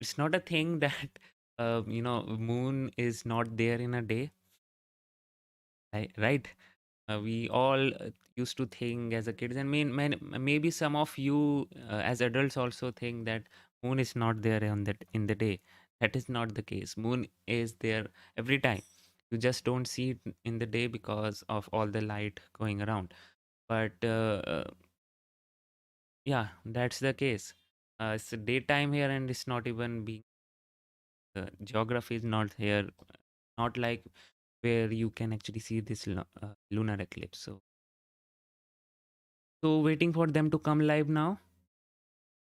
it's not a thing that moon is not there in a day, right? We all used to think as a kids, and maybe some of you as adults also think that moon is not there on that in the day. That is not the case. Moon is there every time. You just don't see it in the day because of all the light going around. But yeah, that's the case. It's daytime here, and it's not even being geography is not here, not like where you can actually see this lunar eclipse. So waiting for them to come live now.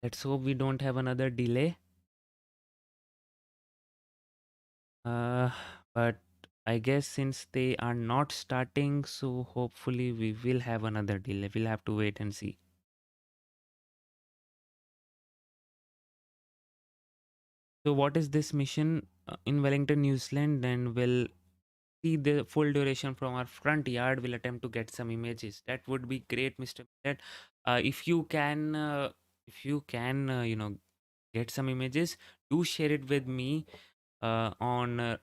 Let's hope we don't have another delay. Uh, but I guess since they are not starting, so hopefully we will have another delay. We'll have to wait and see. So what is this mission in Wellington, New Zealand? Then we'll see the full duration from our front yard. We'll attempt to get some images. That would be great, Mr. Millet. If you can, get some images, do share it with me on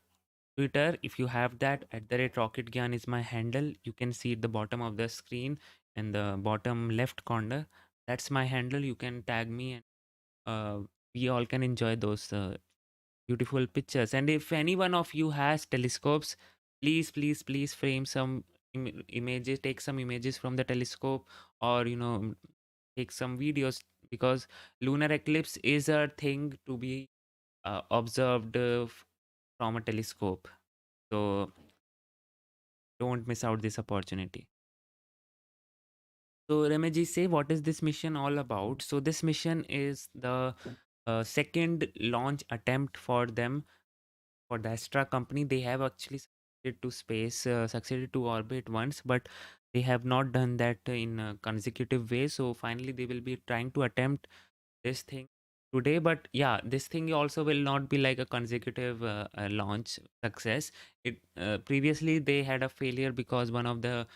Twitter. If you have that, @RocketGyan is my handle. You can see at the bottom of the screen in the bottom left corner. That's my handle. You can tag me, and we all can enjoy those beautiful pictures. And if any one of you has telescopes, please, please, please frame some images, take some images from the telescope, or take some videos, because lunar eclipse is a thing to be observed from a telescope. So don't miss out this opportunity. So Remeji, say, what is this mission all about? So this mission is the second launch attempt for them, for the Astra company. They have actually succeeded to space, succeeded to orbit once, but they have not done that in a consecutive way. So finally, they will be trying to attempt this thing today. But yeah, this thing also will not be like a consecutive launch success. It previously they had a failure because one of the,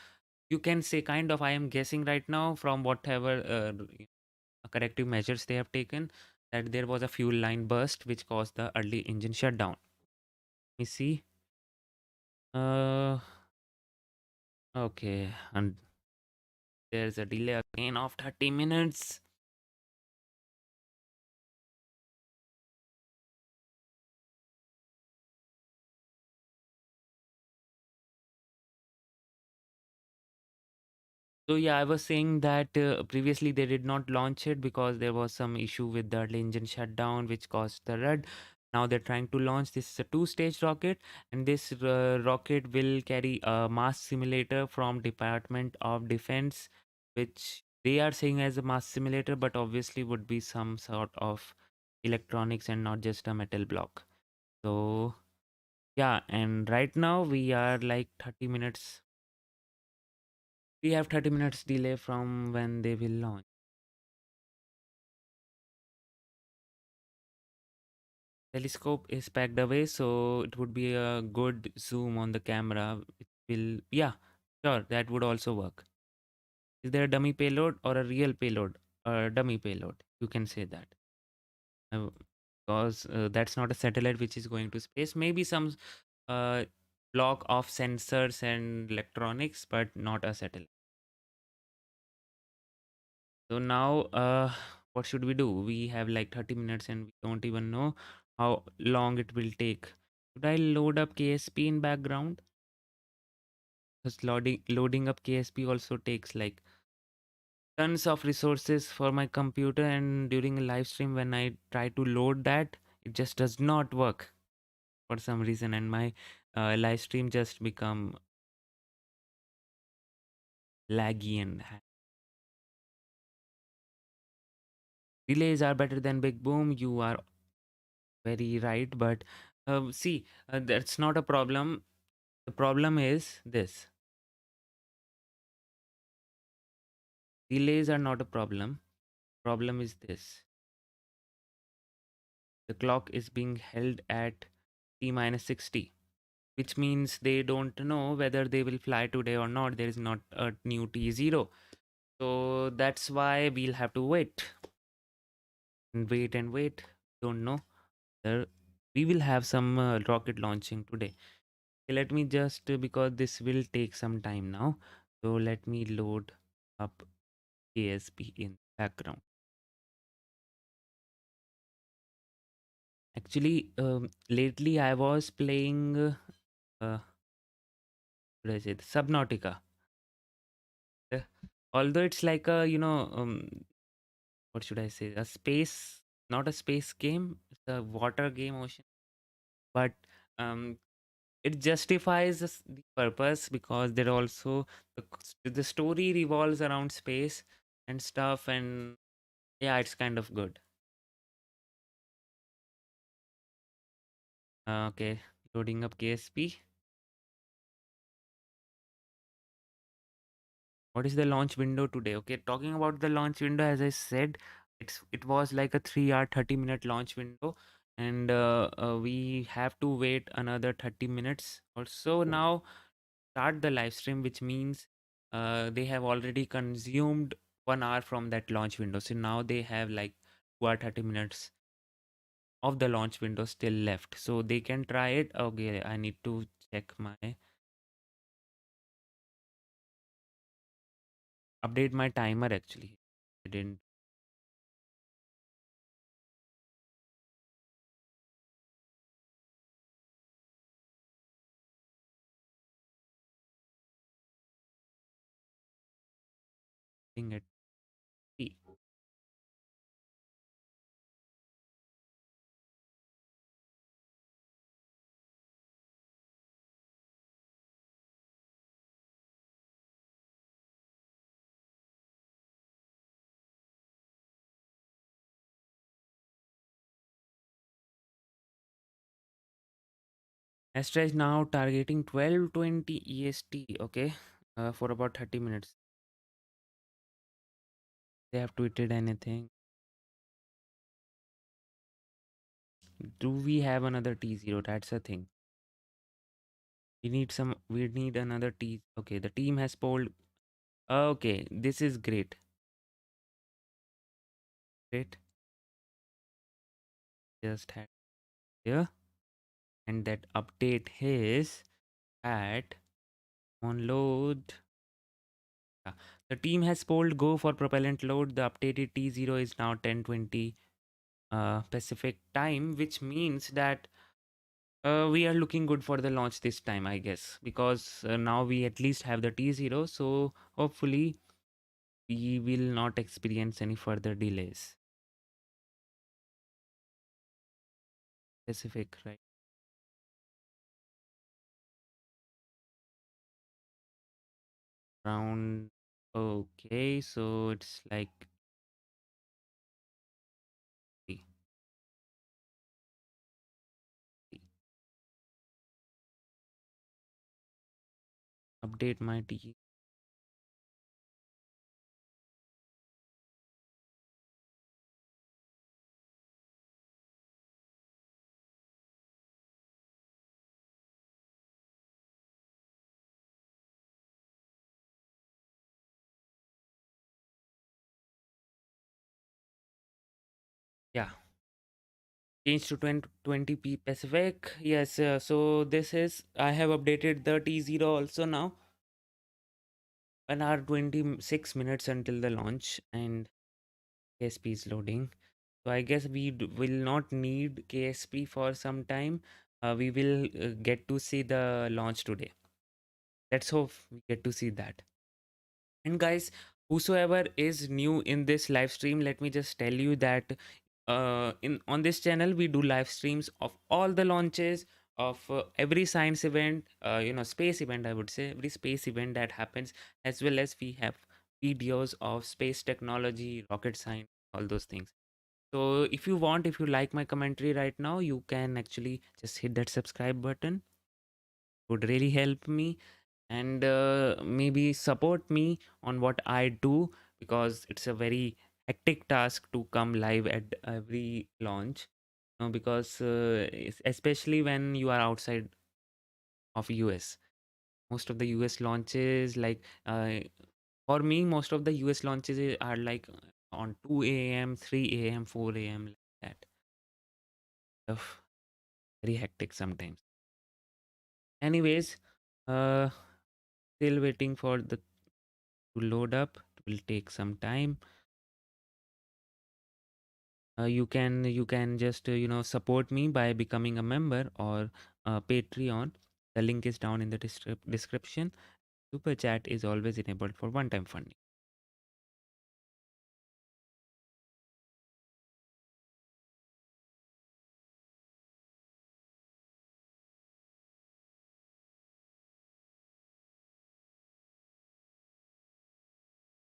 you can say, kind of, I am guessing right now from whatever corrective measures they have taken, that there was a fuel line burst which caused the early engine shutdown. Let me see. Uh, okay, and there's a delay again of 30 minutes. So yeah, I was saying that previously they did not launch it because there was some issue with the early engine shutdown, which caused the red. Now they're trying to launch. This is a two-stage rocket, and this rocket will carry a mass simulator from Department of Defense, which they are saying as a mass simulator, but obviously would be some sort of electronics and not just a metal block. So yeah, and right now we are like 30 minutes. We have 30 minutes delay from when they will launch. Telescope is packed away, so it would be a good zoom on the camera. It will, yeah, sure, that would also work. Is there a dummy payload or a real payload? A dummy payload, you can say that. Uh, because that's not a satellite which is going to space. Maybe some uh, block of sensors and electronics, but not a satellite. So now, what should we do? We have like 30 minutes and we don't even know how long it will take. Should I load up KSP in background? Because loading up KSP also takes like tons of resources for my computer, and during a live stream when I try to load that, it just does not work for some reason, and my live stream just become laggy and delays are better than big boom. You are very right, but see, that's not a problem. The problem is this: delays are not a problem. Problem is this: the clock is being held at T minus 60, which means they don't know whether they will fly today or not. There is not a new T0. So that's why we'll have to wait and wait and wait. Don't know. We will have some rocket launching today. Okay, let me just, because this will take some time now. So let me load up KSP in background. Actually, lately I was playing, what did I say, Subnautica. Uh, Although it's like a, what should I say, a space, not a space game, it's a water game, ocean. But um, it justifies the purpose because there also the story revolves around space and stuff, and yeah, it's kind of good. Okay, loading up KSP. What is the launch window today? Okay, talking about the launch window, as I said, it was like a 3 hour 30-minute launch window, and we have to wait another 30 minutes or so now start the live stream, which means they have already consumed 1 hour from that launch window. So now they have like 2 hour 30 minutes of the launch window still left, so they can try it. Okay, I need to check my update my timer. Actually, I didn't think it. Astra is now targeting 12:20 EST. Okay, for about 30 minutes. They have tweeted anything. Do we have another T0? That's a thing. We need some. We need another T. Okay, the team has polled. Okay, this is great. Great. Just had here, and that update is at on load. Yeah. The team has polled go for propellant load. The updated T0 is now 10:20 Pacific time, which means that we are looking good for the launch this time, I guess, because now we at least have the T0. So hopefully we will not experience any further delays. Pacific, right? Around. Okay, so it's like the- the update my T. Yeah, change to 20p Pacific. Yes, so this is I have updated the T0 also now. 1 hour 26 minutes until the launch, and KSP is loading. So I guess we will not need KSP for some time. We will get to see the launch today. Let's hope we get to see that. And guys, whosoever is new in this live stream, let me just tell you that in on this channel we do live streams of all the launches of every science event, space event, I would say every space event that happens, as well as we have videos of space technology, rocket science, all those things. So if you like my commentary right now, you can actually just hit that subscribe button. Would really help me, and maybe support me on what I do, because it's a very hectic task to come live at every launch. Because especially when you are outside of US, most of the US launches, like for me, most of the US launches are like on 2 a.m., 3 a.m., 4 a.m. like that. Ugh, very hectic sometimes. Anyways, uh, still waiting for the to load up. It will take some time. You can just support me by becoming a member or Patreon. The link is down in the description. Super chat is always enabled for one-time funding.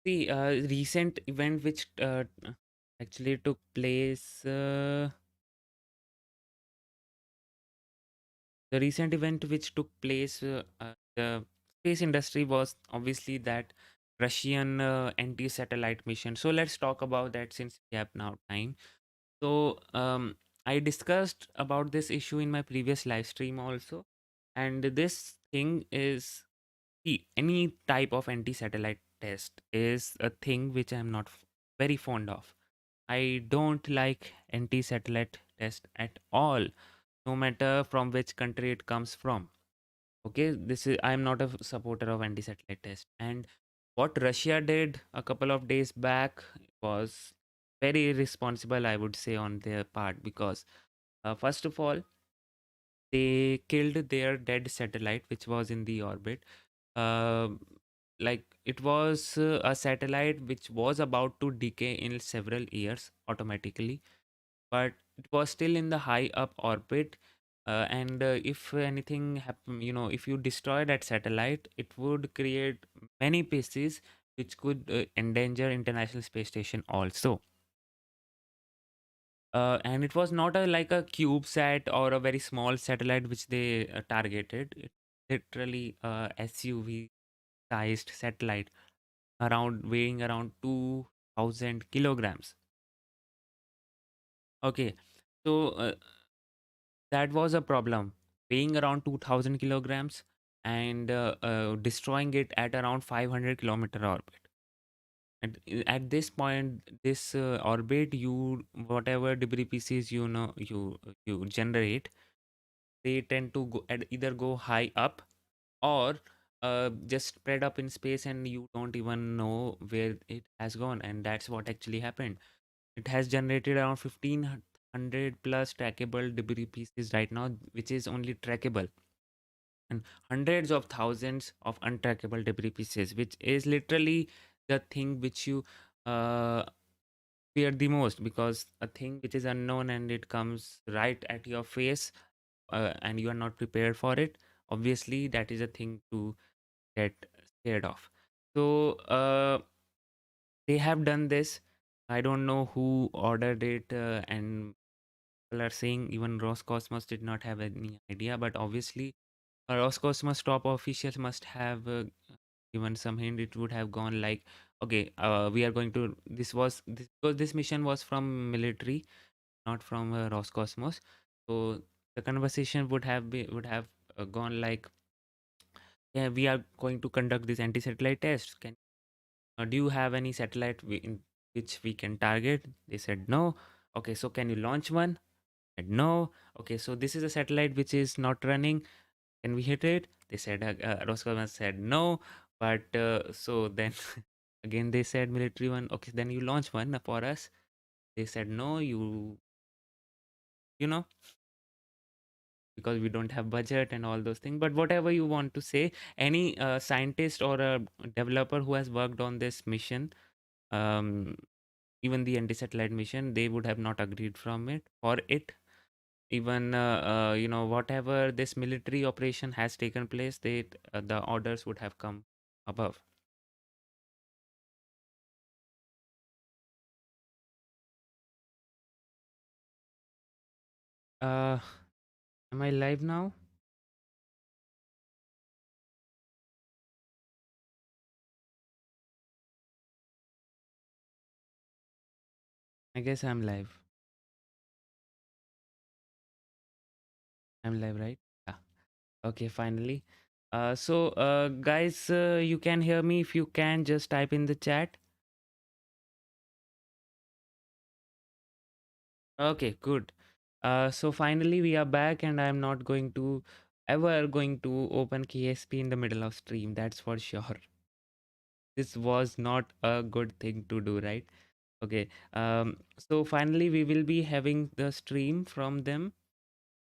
The recent event which actually took place. The recent event which took place, the space industry, was obviously that Russian anti-satellite mission. So let's talk about that since we have now time. So I discussed about this issue in my previous live stream also, and this thing is, see, any type of anti-satellite test is a thing which I'm not very fond of. I don't like anti-satellite test at all, no matter from which country it comes from. Okay, this is I'm not a supporter of anti-satellite test. And what Russia did a couple of days back was very irresponsible, I would say, on their part, because first of all, they killed their dead satellite which was in the orbit. uh, like it was a satellite which was about to decay in several years automatically, but it was still in the high up orbit. And if anything happen, if you destroy that satellite, it would create many pieces which could endanger International Space Station also. And it was not a like a CubeSat or a very small satellite which they targeted. It literally SUV sized satellite, around weighing around 2000 kilograms. Okay, so that was a problem, weighing around 2000 kilograms, and destroying it at around 500-kilometer orbit. And at this point, this orbit, you whatever debris pieces you generate, they tend to either go high up, or just spread up in space, and you don't even know where it has gone. And that's what actually happened. It has generated around 1500 plus trackable debris pieces right now, which is only trackable, and hundreds of thousands of untrackable debris pieces, which is literally the thing which you uh, fear the most, because a thing which is unknown and it comes right at your face, and you are not prepared for it, obviously that is a thing to get scared of. So they have done this. I don't know who ordered it, and people are saying even Roscosmos did not have any idea. But obviously, Roscosmos top officials must have given some hint. It would have gone like, okay, we are going to. Because this mission was from military, not from Roscosmos. So the conversation would have gone like, yeah, we are going to conduct this anti-satellite test. Do you have any satellite in which we can target? They said no. Okay, so can you launch one? Said no. Okay, so this is a satellite which is not running. Can we hit it? They said Roscosmos said no. But so then again they said military one. Okay, then you launch one for us. They said no. You know, because we don't have budget and all those things. But whatever you want to say, any scientist or a developer who has worked on this mission, um, even the anti-satellite mission, they would have not agreed from it for it. Even whatever this military operation has taken place, the orders would have come above. uh am I live now? I guess I'm live, right? Yeah. Okay, finally. Guys, you can hear me. If you can, just type in the chat. Okay, good. So finally we are back, and I'm not going to ever going to open KSP in the middle of stream. That's for sure. This was not a good thing to do, right? Okay. So finally we will be having the stream from them.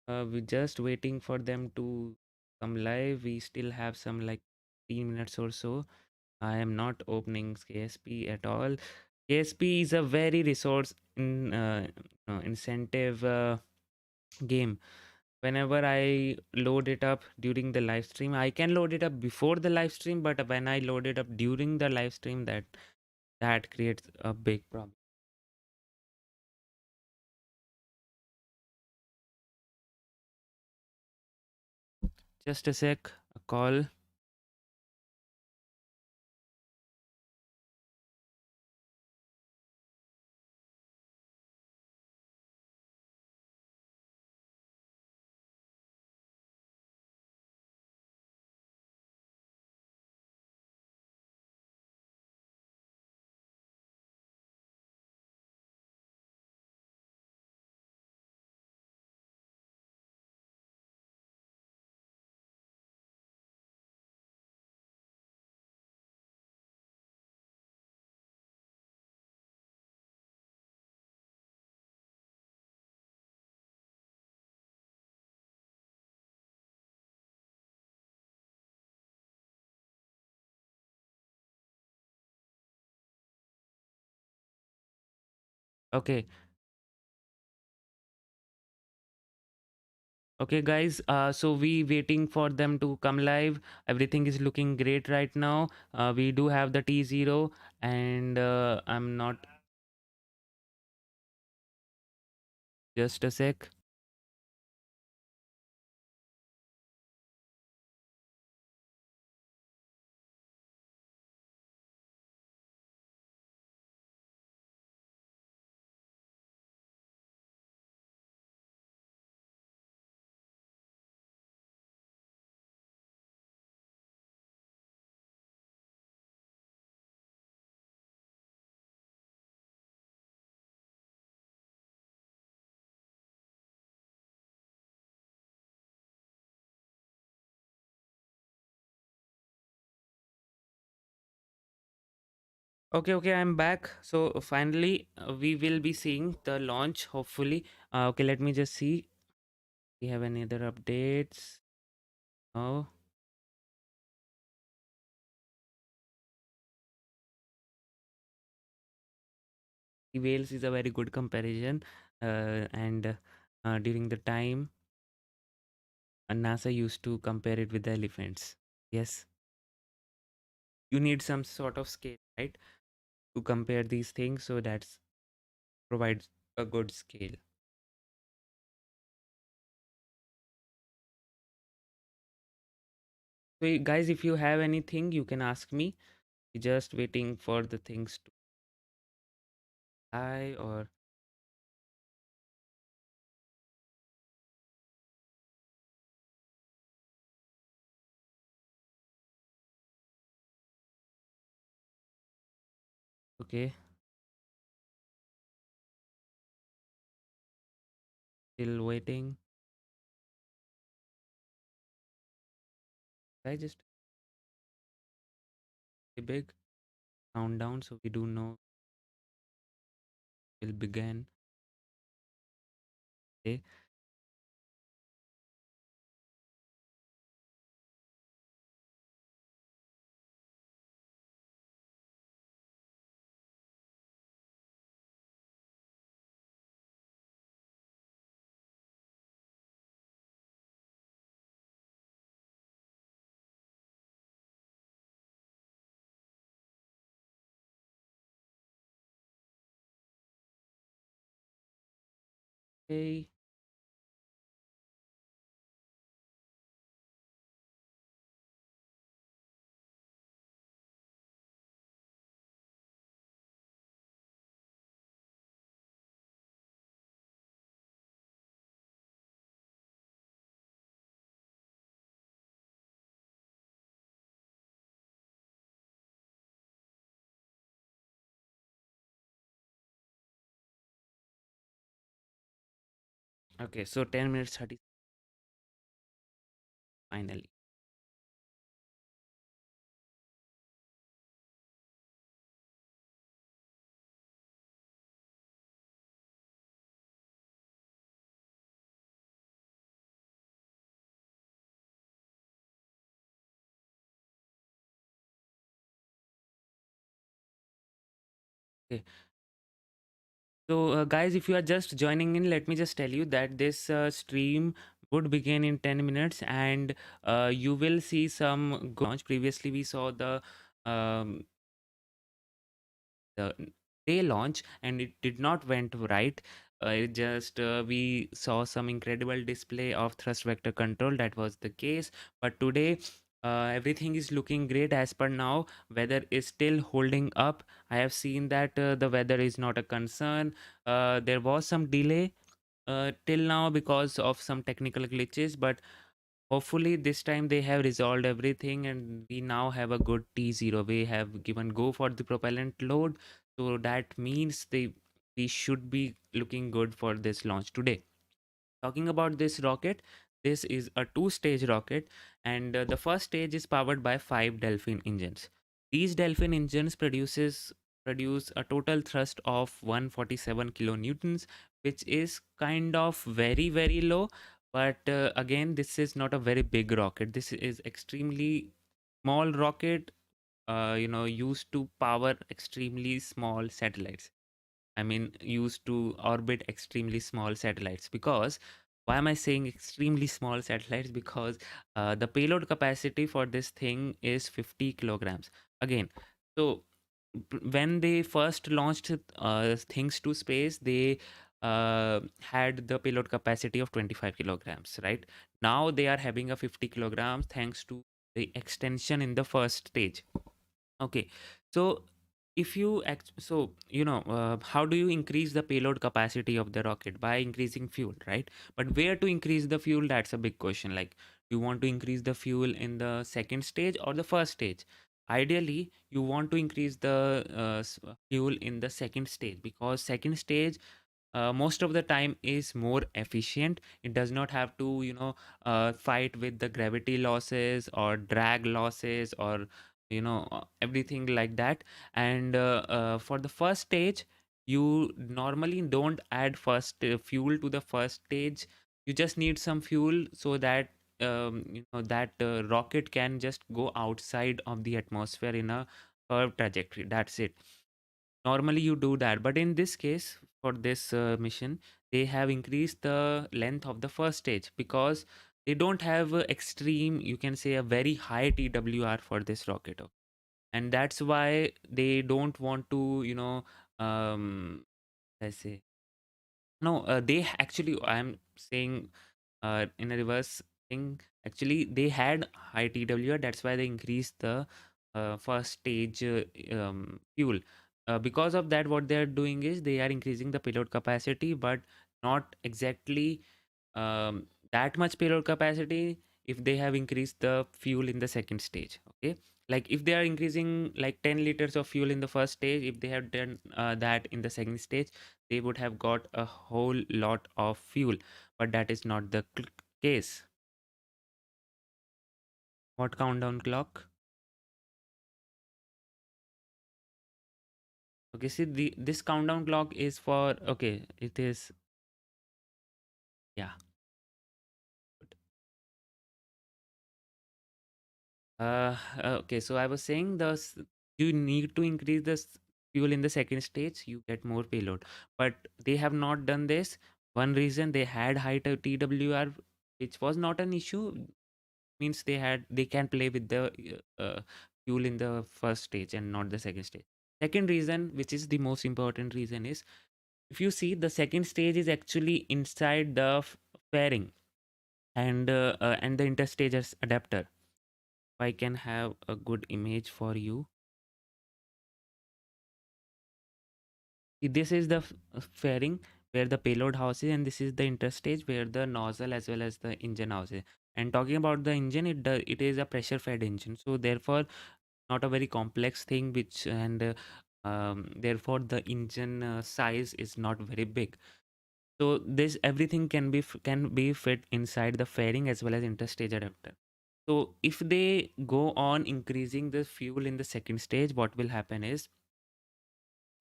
We're just waiting for them to come live. We still have some like 3 minutes or so. I am not opening KSP at all. KSP is a very incentive game. Whenever I load it up during the live stream, I can load it up before the live stream, but when I load it up during the live stream, that creates a big problem. Just a sec, a call. Okay. Okay, guys. So we waiting for them to come live. Everything is looking great right now. We do have the T0, and I'm not. Just a sec. Okay, okay, I'm back. So finally, we will be seeing the launch. Hopefully. Okay, let me just see. We have any other updates? No. Whales is a very good comparison. And during the time, NASA used to compare it with the elephants. Yes. you need some sort of scale, right, to compare these things. So that's provides a good scale. So guys, if you have anything, you can ask me. Just waiting for the things to die or okay. Still waiting. I just a big countdown so we do know will begin. Okay. Okay. Okay. So 10 minutes 30 finally. Okay. So, guys, if you are just joining in, let me just tell you that this stream would begin in 10 minutes and you will see some launch. Previously, we saw um, the day launch and it did not went right. It just we saw some incredible display of thrust vector control. That was the case. But today, everything is looking great as per now. Weather is still holding up. I have seen that the weather is not a concern. There was some delay till now because of some technical glitches, but hopefully this time they have resolved everything and we now have a good T0. We have given go for the propellant load, so that means we should be looking good for this launch today. Talking about this rocket, this is a two-stage rocket, and the first stage is powered by 5 Delphin engines. These Delphin engines produce a total thrust of 147 kilonewtons, which is kind of very low. But again, this is not a very big rocket. This is extremely small rocket, used to power extremely small satellites. I mean, used to orbit extremely small satellites. Because why am I saying extremely small satellites? Because the payload capacity for this thing is 50 kilograms. Again, so when they first launched things to space, they had the payload capacity of 25 kilograms, right? Now they are having a 50 kilograms thanks to the extension in the first stage. Okay, so if you so how do you increase the payload capacity of the rocket? By increasing fuel, right? But where to increase the fuel, that's a big question. Like, you want to increase the fuel in the second stage or the first stage? Ideally you want to increase the fuel in the second stage, because second stage most of the time is more efficient. It does not have to fight with the gravity losses or drag losses or everything like that. And for the first stage, you normally don't add first fuel to the first stage. You just need some fuel so that that rocket can just go outside of the atmosphere in a curved trajectory. That's it. Normally you do that, but in this case, for this mission, they have increased the length of the first stage because they don't have extreme, you can say, a very high TWR for this rocket. and that's why they don't want to, um, let's say, no, they actually, I'm saying in a reverse thing, actually they had high TWR, that's why they increased the first stage fuel. Because of that, what they are doing is they are increasing the payload capacity, but not exactly that much payload capacity if they have increased the fuel in the second stage. Okay, like if they are increasing like 10 liters of fuel in the first stage, if they have done that in the second stage, they would have got a whole lot of fuel, but that is not the case. What countdown clock? Okay, see, this countdown clock is for, okay, it is, yeah. Okay, so I was saying you need to increase the fuel in the second stage, you get more payload. But they have not done this. One reason, they had high TWR, which was not an issue. Means they can play with the fuel in the first stage and not the second stage. Second reason, which is the most important reason, is if you see, the second stage is actually inside the fairing and the interstages adapter. I can have a good image for you. This is the fairing where the payload house is, and this is the interstage where the nozzle as well as the engine house is. And talking about the engine, it is a pressure fed engine, so therefore not a very complex thing, which and therefore the engine size is not very big. So this everything can be fit inside the fairing as well as interstage adapter. So if they go on increasing the fuel in the second stage, what will happen is,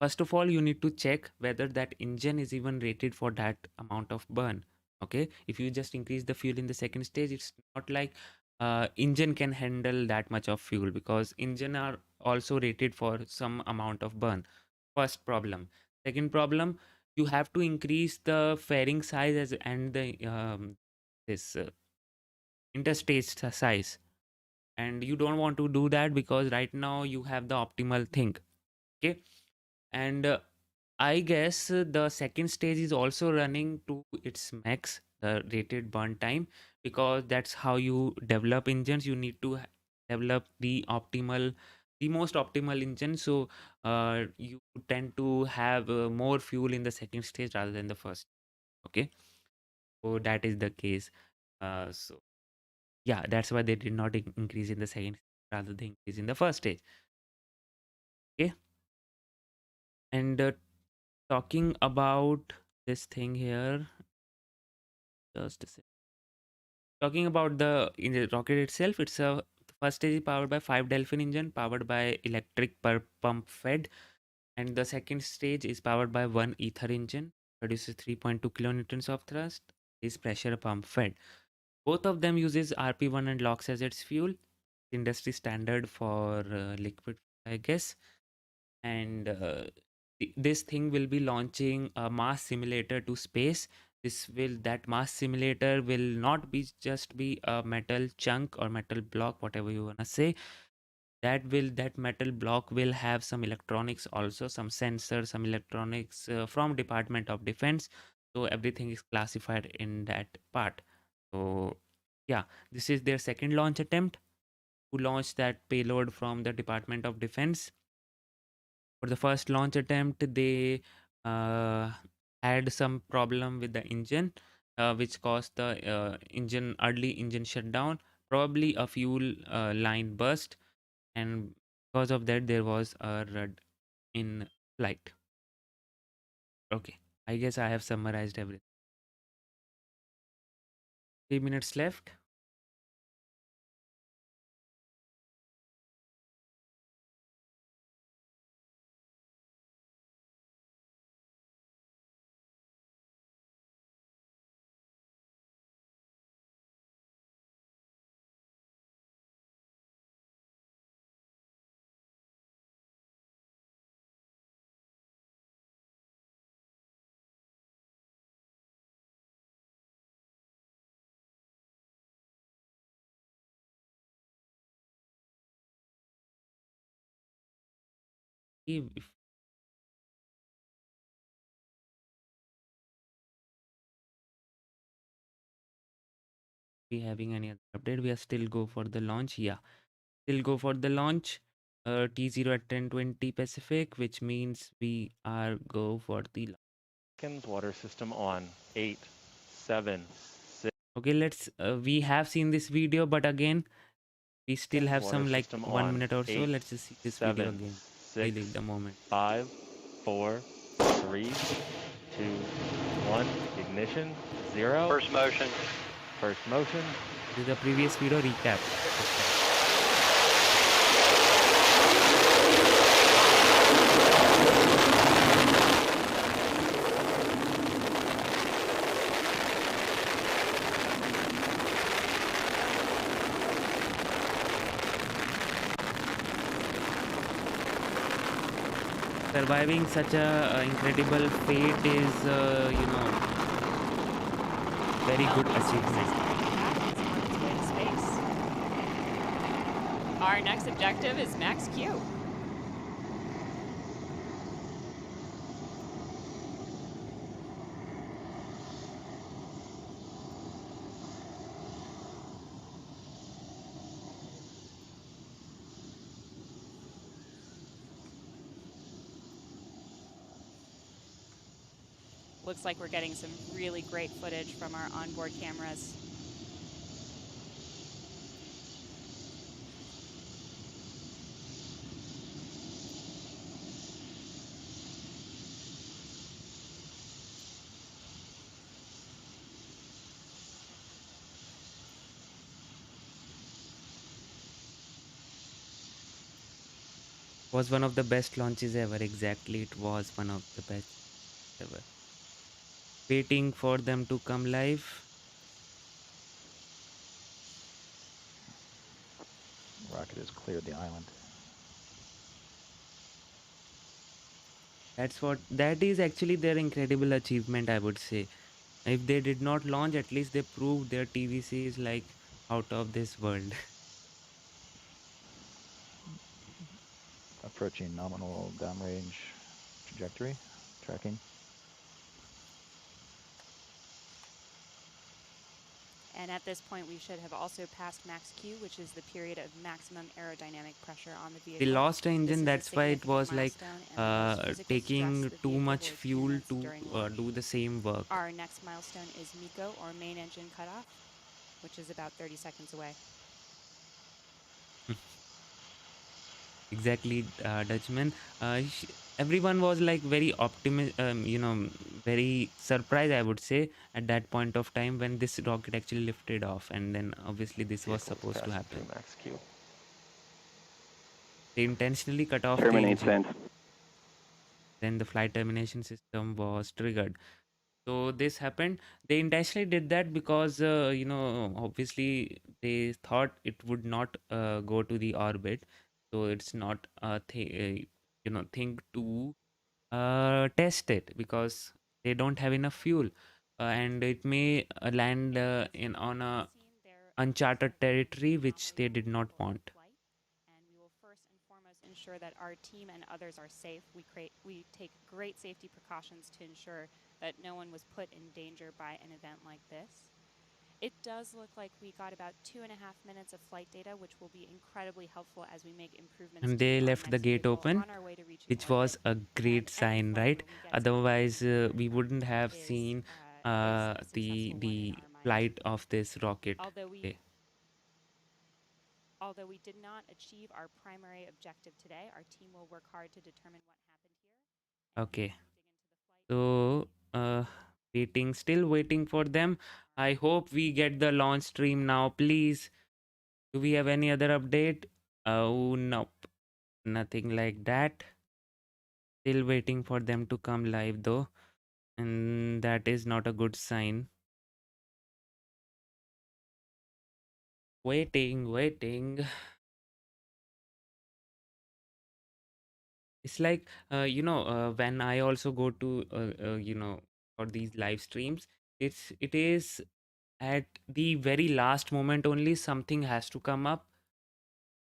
first of all, you need to check whether that engine is even rated for that amount of burn. Okay, if you just increase the fuel in the second stage, it's not like engine can handle that much of fuel, because engine are also rated for some amount of burn. First problem. Second problem, you have to increase the fairing size and the this interstage size, and you don't want to do that because right now you have the optimal thing. Okay, and I guess the second stage is also running to its max, the rated burn time, because that's how you develop engines. You need to develop the most optimal engine. So you tend to have more fuel in the second stage rather than the first. Okay, so that is the case. So yeah, that's why they did not increase in the second, rather than increase in the first stage. Okay, and talking about this thing here, just a talking about in the rocket itself, it's a the first stage is powered by 5 Delphin engine powered by electric per pump fed, and the second stage is powered by one ether engine, produces 3.2 kilonewtons of thrust, is pressure pump fed. Both of them uses RP1 and LOX as its fuel, industry standard for liquid, I guess. And this thing will be launching a mass simulator to space. That mass simulator will not be just be a metal chunk or metal block, whatever you want to say. That metal block will have some electronics, also some sensors, some electronics from Department of Defense. So everything is classified in that part. So yeah, this is their second launch attempt to launch that payload from the Department of Defense. For the first launch attempt, they uh, had some problem with the engine, which caused the early engine shutdown, probably a fuel line burst, and because of that there was a rud in flight. Okay, I guess I have summarized everything. 3 minutes left. if we having any other update, we are still go for the launch. Yeah, still go for the launch. T0 at 10:20 Pacific, which means we are go for the launch. Seconds, water system on. 8, 7, 6. Okay, let's we have seen this video, but again we still have Water some like system 1 on. minute or so. 8, Let's just see this video 7, again. 6, Really the moment. 5, 4, 3, 2, 1. Ignition. 0. First motion. First motion. This is the previous video recap. Surviving such a incredible fate is, very good achievement. Our next objective is Max Q. Looks like we're getting some really great footage from our onboard cameras. Was one of the best launches ever. Exactly, it was one of the best ever. Waiting for them to come live. Rocket has cleared the island. That is actually their incredible achievement, I would say. If they did not launch, at least they proved their TVC is like out of this world. Approaching nominal downrange trajectory. Tracking. And at this point, we should have also passed max Q, which is the period of maximum aerodynamic pressure on the vehicle. They lost an This engine, is a that's why it was like significant milestone and the most physical taking stress the too vehicle much will fuel experience to during launch. do the same work. Our next milestone is MECO, or main engine cutoff, which is about 30 seconds away. Exactly, Dutchman. Everyone was like very very surprised, I would say, at that point of time when this rocket actually lifted off, and then obviously this was Vehicle's supposed to passing happen. through max Q. They intentionally cut off the Terminate engine. send. Then the flight termination system was triggered. So this happened. They intentionally did that because obviously they thought it would not go to the orbit, so it's not a thing to test it, because they don't have enough fuel, and it may land in on a uncharted territory which they did not want. And we will first and foremost ensure that our team and others are safe. We take great safety precautions to ensure that no one was put in danger by an event like this. It does look like we got about 2.5 minutes of flight data, which will be incredibly helpful as we make improvements And to they our left the next gate vehicle open, on our way to reaching which orbit. was a great Any sign, flight right? where we get some Otherwise information we wouldn't have is, seen is a successful one in the our mind. flight of this rocket. Although we did not achieve our primary objective today, our team will work hard to determine what happened here. Okay. So still waiting for them. I hope we get the launch stream now, please. Do we have any other update? Oh, nope. Nothing like that. Still waiting for them to come live though. And that is not a good sign. Waiting. It's like, when I also go to, for these live streams, it is at the very last moment only something has to come up,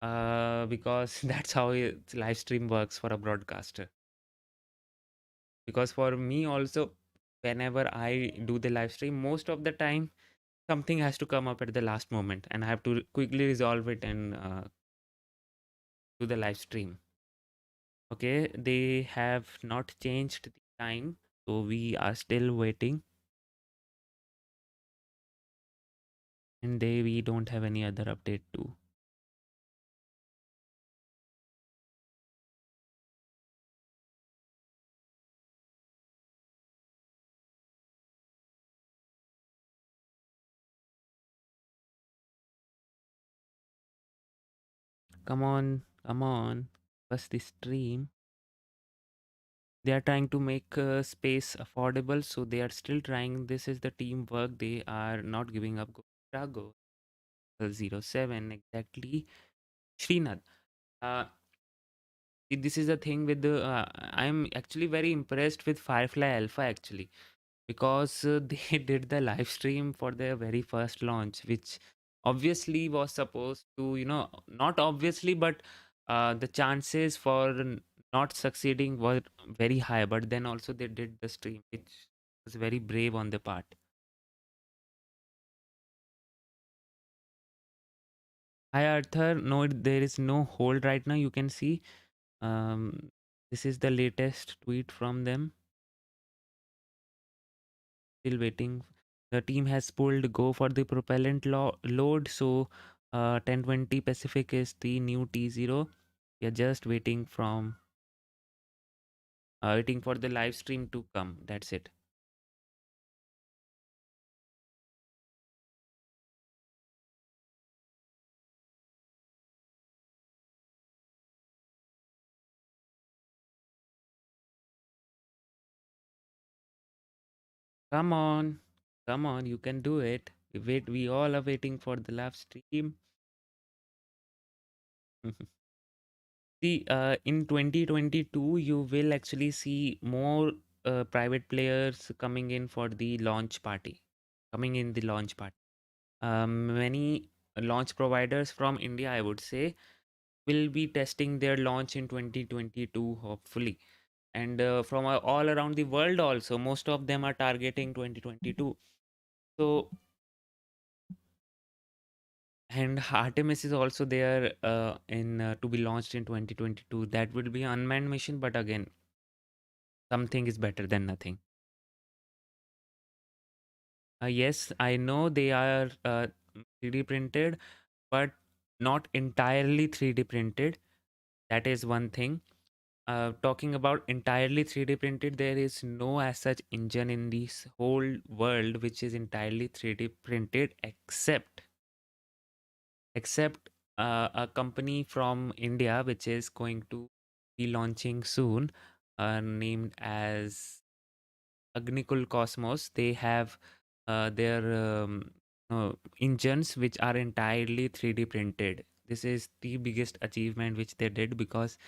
because that's how live stream works for a broadcaster. Because for me also, whenever I do the live stream, most of the time something has to come up at the last moment, and I have to quickly resolve it and do the live stream. Okay, they have not changed the time, so we are still waiting, and we don't have any other update too. Come on, come on, bust the stream. They are trying to make space affordable, so they are still trying. This is the teamwork. They are not giving up. Go Chicago L07 exactly. Srinath. Uh, this is the thing with the. I'm actually very impressed with Firefly Alpha actually, because they did the live stream for their very first launch, which obviously was supposed to, not obviously, but the chances for not succeeding were very high. But then also they did the stream, which was very brave on the part. Hi Arthur, no, there is no hold right now. You can see. Um, this is the latest tweet from them. Still waiting. The team has pulled go for the propellant load. So 1020 Pacific is the new T0. We are just waiting for the live stream to come. That's it. Come on. Come on. You can do it. We all are waiting for the live stream. See, in 2022, you will actually see more private players coming in for the launch party. Coming in the launch party. Many launch providers from India, I would say, will be testing their launch in 2022, hopefully. And from all around the world also, most of them are targeting 2022. So, and Artemis is also there in to be launched in 2022. That will be unmanned mission, but again, something is better than nothing. Yes, I know they are 3D printed, but not entirely 3D printed. That is one thing. Talking about entirely 3D printed, there is no as such engine in this whole world which is entirely 3D printed except a company from India which is going to be launching soon, named as Agnikul Cosmos. They have their engines which are entirely 3D printed. This is the biggest achievement which they did, because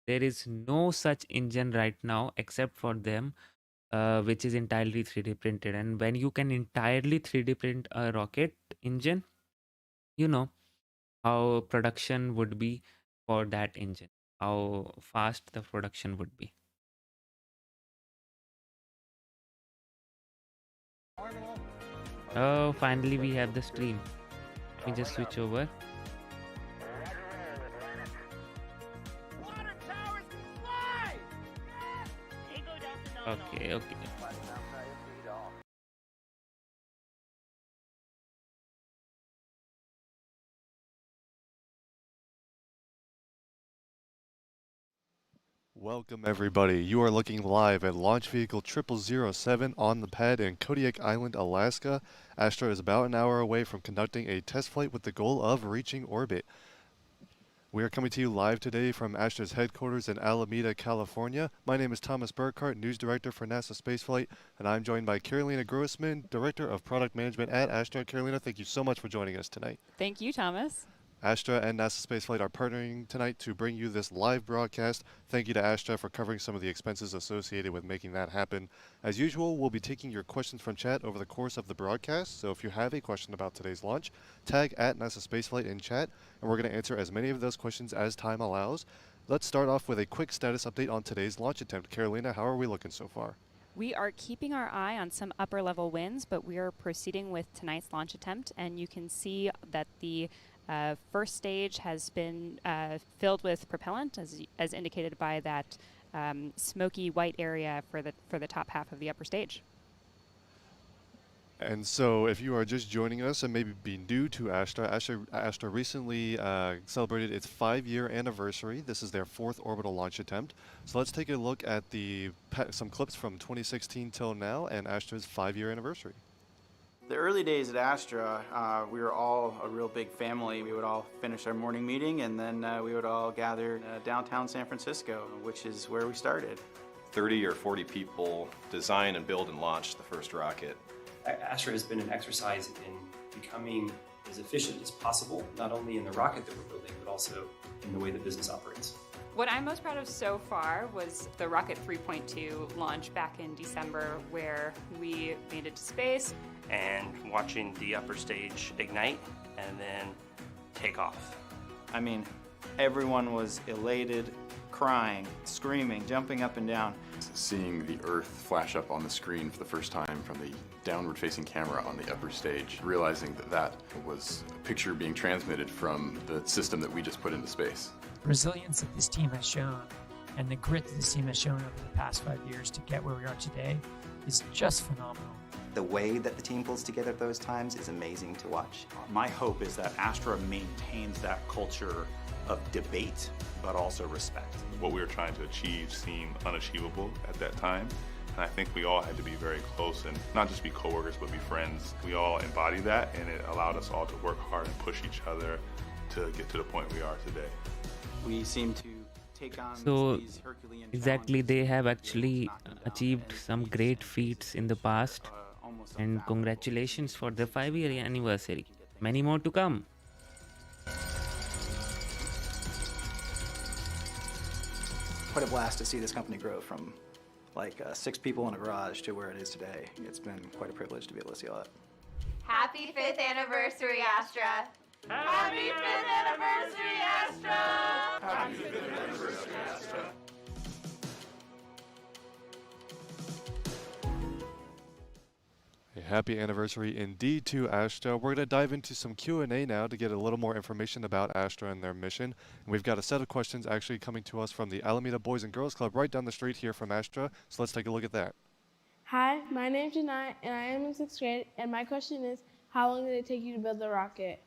there is no such engine right now except for them, which is entirely 3D printed. And when you can entirely 3D print a rocket engine, you know how production would be for that engine, how fast the production would be. Oh, finally we have the stream. Let me just switch over. Okay, okay. Welcome everybody. You are looking live at Launch Vehicle 0007 on the pad in Kodiak Island, Alaska. Astra is about an hour away from conducting a test flight with the goal of reaching orbit. We are coming to you live today from Astra's headquarters in Alameda, California. My name is Thomas Burkhart, News Director for NASASpaceflight, and I'm joined by Carolina Grossman, Director of Product Management at Astra. Carolina, thank you so much for joining us tonight. Thank you, Thomas. Astra and NASA Spaceflight are partnering tonight to bring you this live broadcast. Thank you to Astra for covering some of the expenses associated with making that happen. As usual, we'll be taking your questions from chat over the course of the broadcast, so if you have a question about today's launch, tag at NASA Spaceflight in chat, and we're going to answer as many of those questions as time allows. Let's start off with a quick status update on today's launch attempt. Carolina, how are we looking so far? We are keeping our eye on some upper level winds, but we are proceeding with tonight's launch attempt, and you can see that the first stage has been filled with propellant, as indicated by that smoky white area for the top half of the upper stage. And so if you are just joining us and maybe be new to Astra recently celebrated its 5-year anniversary. This is their 4th orbital launch attempt. So let's take a look at some clips from 2016 till now and Astra's 5-year anniversary. The early days at Astra, we were all a real big family. We would all finish our morning meeting and then we would all gather downtown San Francisco, which is where we started. 30 or 40 people design and build and launch the first rocket. Astra has been an exercise in becoming as efficient as possible, not only in the rocket that we're building, but also in the way the business operates. What I'm most proud of so far was the Rocket 3.2 launch back in December, where we made it to space. And watching the upper stage ignite and then take off. I mean, everyone was elated, crying, screaming, jumping up and down. Seeing the Earth flash up on the screen for the first time from the downward-facing camera on the upper stage, realizing that that was a picture being transmitted from the system that we just put into space. The resilience that this team has shown and the grit that this team has shown over the past 5 years to get where we are today is just phenomenal. The way that the team pulls together at those times is amazing to watch. My hope is that Astra maintains that culture of debate, but also respect. What we were trying to achieve seemed unachievable at that time. And I think we all had to be very close and not just be coworkers, but be friends. We all embodied that, and it allowed us all to work hard and push each other to get to the point we are today. We seem to take on So these Herculean exactly, challenges they have and actually knock them down achieved every some single great day. feats in the past, Almost and unfathomable. congratulations for the 5-year anniversary. Many more to come. Quite a blast to see this company grow from like 6 people in a garage to where it is today. It's been quite a privilege to be able to see all that. Happy 5th anniversary, Astra! Happy 5th anniversary, Astra! Happy 5th anniversary, Astra. A happy anniversary indeed to Astra. We're going to dive into some Q&A now to get a little more information about Astra and their mission. And we've got a set of questions actually coming to us from the Alameda Boys and Girls Club right down the street here from Astra. So let's take a look at that. Hi, my name's Janai, and I am in 6th grade, and my question is, how long did it take you to build the rocket?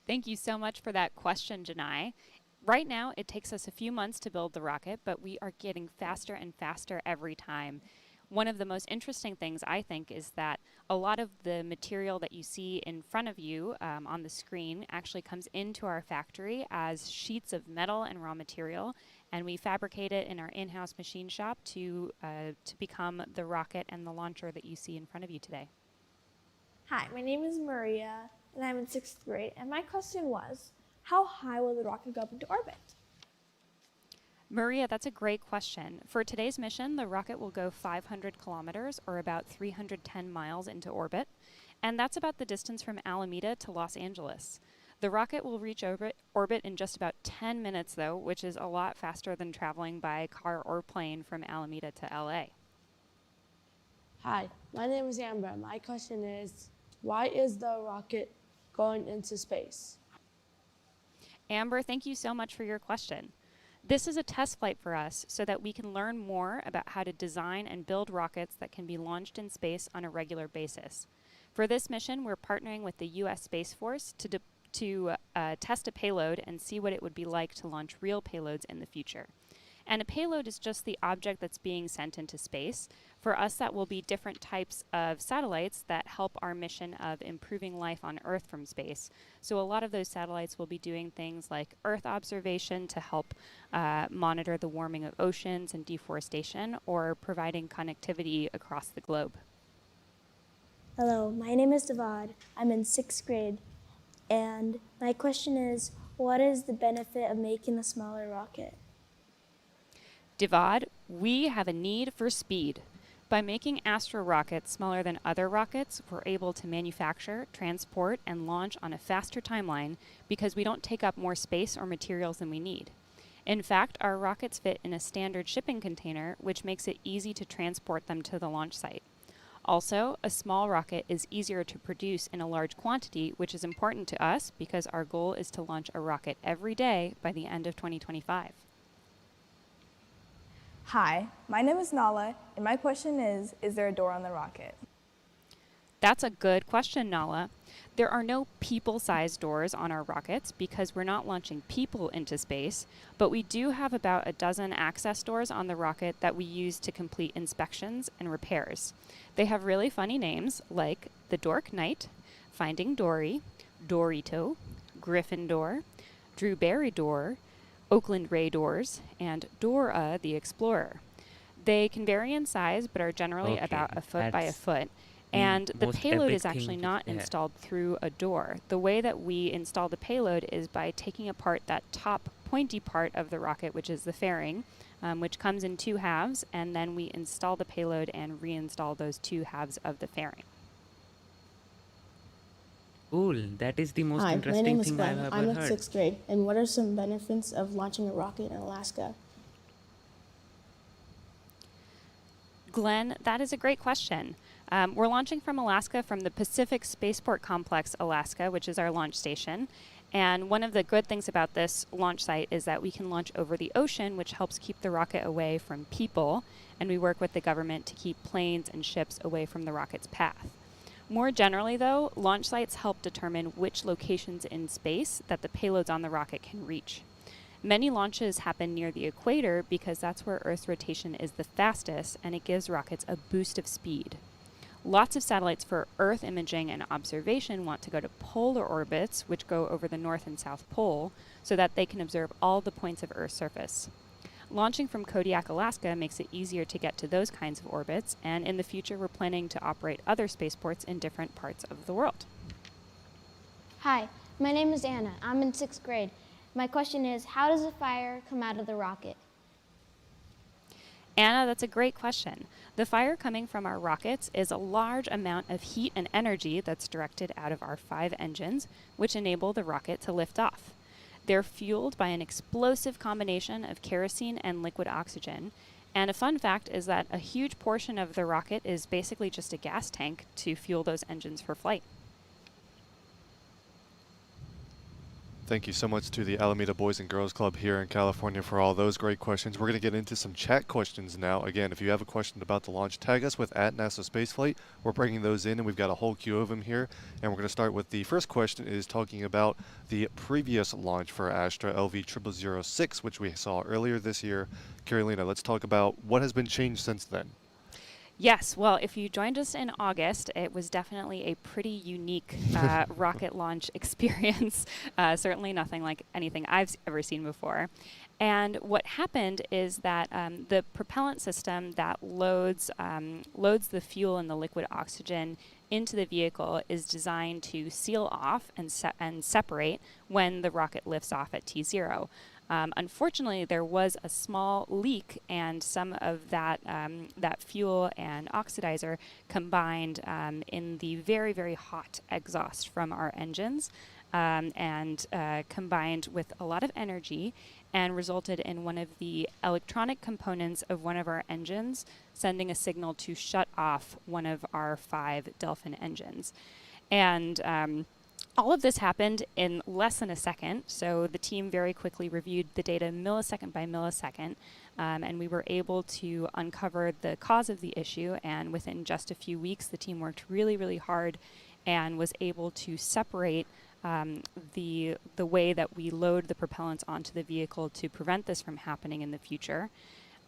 Thank you so much for that question, Janai. Right now, it takes us a few months to build the rocket, but we are getting faster and faster every time. One of the most interesting things, I think, is that a lot of the material that you see in front of you on the screen actually comes into our factory as sheets of metal and raw material, and we fabricate it in our in-house machine shop to become the rocket and the launcher that you see in front of you today. Hi, my name is Maria, and I'm in 6th grade, and my question was, how high will the rocket go up into orbit? Maria, that's a great question. For today's mission, the rocket will go 500 kilometers, or about 310 miles into orbit, and that's about the distance from Alameda to Los Angeles. The rocket will reach orbit in just about 10 minutes, though, which is a lot faster than traveling by car or plane from Alameda to LA. Hi, my name is Amber. My question is, why is the rocket going into space? Amber, thank you so much for your question. This is a test flight for us so that we can learn more about how to design and build rockets that can be launched in space on a regular basis. For this mission, we're partnering with the U.S. Space Force to test a payload and see what it would be like to launch real payloads in the future. And a payload is just the object that's being sent into space. For us, that will be different types of satellites that help our mission of improving life on Earth from space. So a lot of those satellites will be doing things like Earth observation to help monitor the warming of oceans and deforestation, or providing connectivity across the globe. Hello, my name is Devad. I'm in 6th grade, And my question is, what is the benefit of making a smaller rocket? Divad, we have a need for speed. By making Astra rockets smaller than other rockets, we're able to manufacture, transport, and launch on a faster timeline because we don't take up more space or materials than we need. In fact, our rockets fit in a standard shipping container, which makes it easy to transport them to the launch site. Also, a small rocket is easier to produce in a large quantity, which is important to us because our goal is to launch a rocket every day by the end of 2025. Hi, my name is Nala, and my question is there a door on the rocket? That's a good question, Nala. There are no people-sized doors on our rockets because we're not launching people into space, but we do have about a dozen access doors on the rocket that we use to complete inspections and repairs. They have really funny names like the Dork Knight, Finding Dory, Dorito, Gryffindor, Drewberry Door, Oakland Ray Doors, and Dora the Explorer. They can vary in size but are generally about a foot by a foot. And the payload is actually not installed through a door. The way that we install the payload is by taking apart that top pointy part of the rocket, which is the fairing, which comes in two halves, and then we install the payload and reinstall those two halves of the fairing. Cool. That is the most Hi, my interesting name is thing Glenn. I've I'm ever in heard. 6th grade. And what are some benefits of launching a rocket in Alaska? Glenn, that is a great question. We're launching from Alaska from the Pacific Spaceport Complex, Alaska, which is our launch station. And one of the good things about this launch site is that we can launch over the ocean, which helps keep the rocket away from people. And we work with the government to keep planes and ships away from the rocket's path. More generally, though, launch sites help determine which locations in space that the payloads on the rocket can reach. Many launches happen near the equator because that's where Earth's rotation is the fastest, and it gives rockets a boost of speed. Lots of satellites for Earth imaging and observation want to go to polar orbits, which go over the North and South Pole, so that they can observe all the points of Earth's surface. Launching from Kodiak, Alaska makes it easier to get to those kinds of orbits, and in the future we're planning to operate other spaceports in different parts of the world. Hi, my name is Anna. I'm in 6th grade. My question is, how does a fire come out of the rocket? Anna, that's a great question. The fire coming from our rockets is a large amount of heat and energy that's directed out of our 5 engines, which enable the rocket to lift off. They're fueled by an explosive combination of kerosene and liquid oxygen. And a fun fact is that a huge portion of the rocket is basically just a gas tank to fuel those engines for flight. Thank you so much to the Alameda Boys and Girls Club here in California for all those great questions. We're going to get into some chat questions now. Again, if you have a question about the launch, tag us with @NASASpaceflight. We're bringing those in, and we've got a whole queue of them here. And we're going to start with the first question is talking about the previous launch for Astra, LV0006, which we saw earlier this year. Carolina, let's talk about what has been changed since then. Yes, well, if you joined us in August, it was definitely a pretty unique rocket launch experience. Certainly nothing like anything I've ever seen before. And what happened is that the propellant system that loads the fuel and the liquid oxygen into the vehicle is designed to seal off and separate when the rocket lifts off at T0. Unfortunately, there was a small leak, and some of that fuel and oxidizer combined in the very, very hot exhaust from our engines, and combined with a lot of energy, and resulted in one of the electronic components of one of our engines sending a signal to shut off one of our 5 Delphin engines. And all of this happened in less than a second, so the team very quickly reviewed the data millisecond by millisecond, and we were able to uncover the cause of the issue, and within just a few weeks the team worked really, really hard and was able to separate the way that we load the propellants onto the vehicle to prevent this from happening in the future.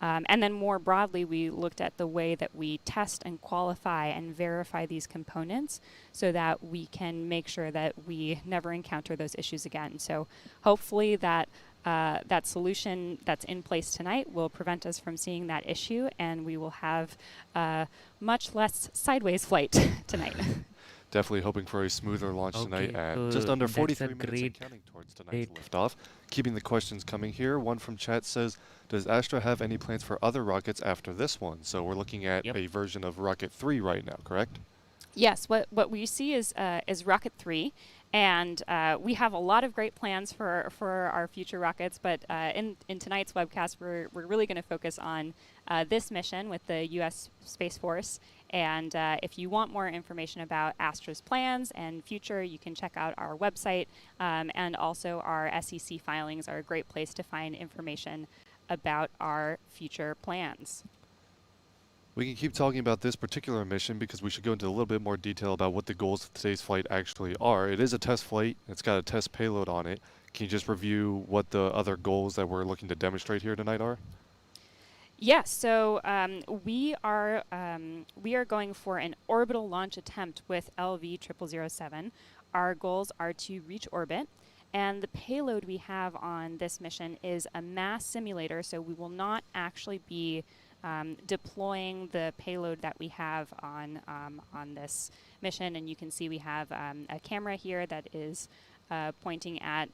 And then more broadly, we looked at the way that we test and qualify and verify these components so that we can make sure that we never encounter those issues again. So hopefully that that solution that's in place tonight will prevent us from seeing that issue, and we will have much less sideways flight tonight. Definitely hoping for a smoother launch tonight Okay, at so just under that's a 43 minutes and great counting towards tonight's great. liftoff. Keeping the questions coming here. One from chat says, does Astra have any plans for other rockets after this one? So we're looking at a version of Rocket 3 right now, correct? Yes, what we see is Rocket 3, and we have a lot of great plans for our future rockets. But in tonight's webcast, we're really going to focus on this mission with the U.S. Space Force. And if you want more information about Astra's plans and future, you can check out our website, and also our SEC filings are a great place to find information about our future plans. We can keep talking about this particular mission because we should go into a little bit more detail about what the goals of today's flight actually are. It is a test flight. It's got a test payload on it. Can you just review what the other goals that we're looking to demonstrate here tonight are? Yes, so we are going for an orbital launch attempt with LV0007. Our goals are to reach orbit, and the payload we have on this mission is a mass simulator, so we will not actually be deploying the payload that we have on this mission. And you can see we have a camera here that is pointing at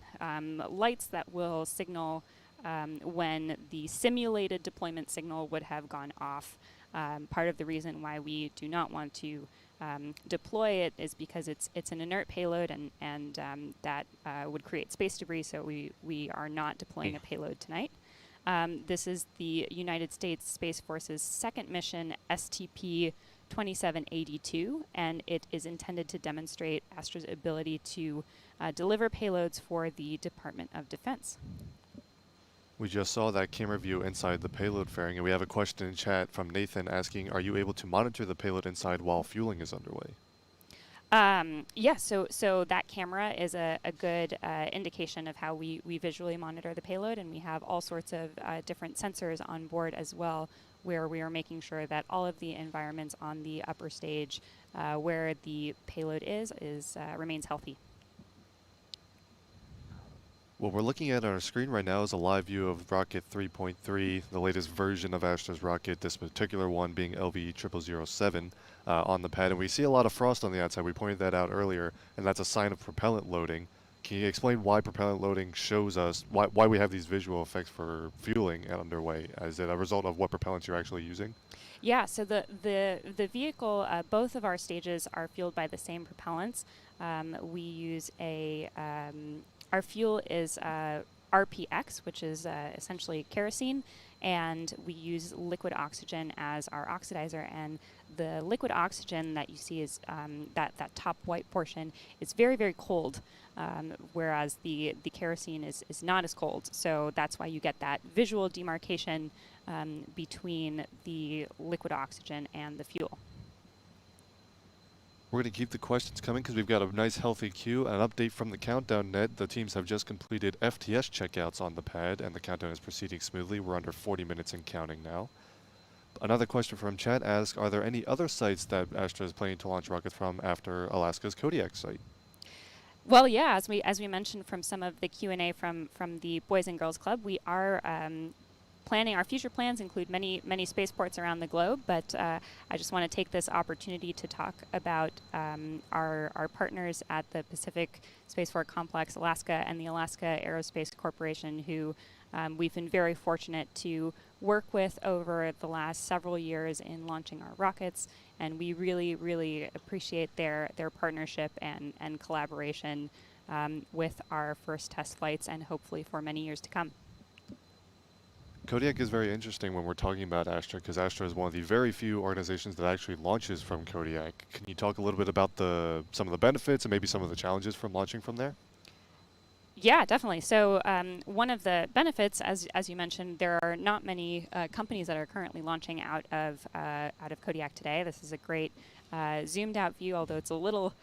lights that will signal when the simulated deployment signal would have gone off. Part of the reason why we do not want to deploy it is because it's an inert payload, and that would create space debris, so we are not deploying a payload tonight. This is the United States Space Force's second mission, STP-2782, and it is intended to demonstrate Astra's ability to deliver payloads for the Department of Defense. We just saw that camera view inside the payload fairing, and we have a question in chat from Nathan asking, are you able to monitor the payload inside while fueling is underway? Yes, so that camera is a good indication of how we visually monitor the payload, and we have all sorts of different sensors on board as well, where we are making sure that all of the environments on the upper stage where the payload is remains healthy. What we're looking at on our screen right now is a live view of Rocket 3.3, the latest version of Astra's rocket, this particular one being LV0007 on the pad. And we see a lot of frost on the outside. We pointed that out earlier, and that's a sign of propellant loading. Can you explain why propellant loading shows us, why we have these visual effects for fueling underway? Is it a result of what propellants you're actually using? Yeah, so the vehicle, both of our stages are fueled by the same propellants. We use our fuel is RPX, which is essentially kerosene, and we use liquid oxygen as our oxidizer. And the liquid oxygen that you see is that top white portion is very, very cold, whereas the kerosene is not as cold. So that's why you get that visual demarcation between the liquid oxygen and the fuel. We're going to keep the questions coming because we've got a nice healthy queue. An update from the countdown net. The teams have just completed FTS checkouts on the pad, and the countdown is proceeding smoothly. We're under 40 minutes and counting now. Another question from chat asks, are there any other sites that Astra is planning to launch rockets from after Alaska's Kodiak site? Well, yeah, as we mentioned from some of the Q&A from the Boys and Girls Club, we are planning. Our future plans include many spaceports around the globe, but I just want to take this opportunity to talk about our partners at the Pacific Spaceport Complex, Alaska, and the Alaska Aerospace Corporation, who we've been very fortunate to work with over the last several years in launching our rockets, and we really, really appreciate their partnership and collaboration with our first test flights, and hopefully for many years to come. Kodiak is very interesting when we're talking about Astra, because Astra is one of the very few organizations that actually launches from Kodiak. Can you talk a little bit about some of the benefits and maybe some of the challenges from launching from there? Yeah, definitely. So one of the benefits, as you mentioned, there are not many companies that are currently launching out of Kodiak today. This is a great zoomed out view, although it's a little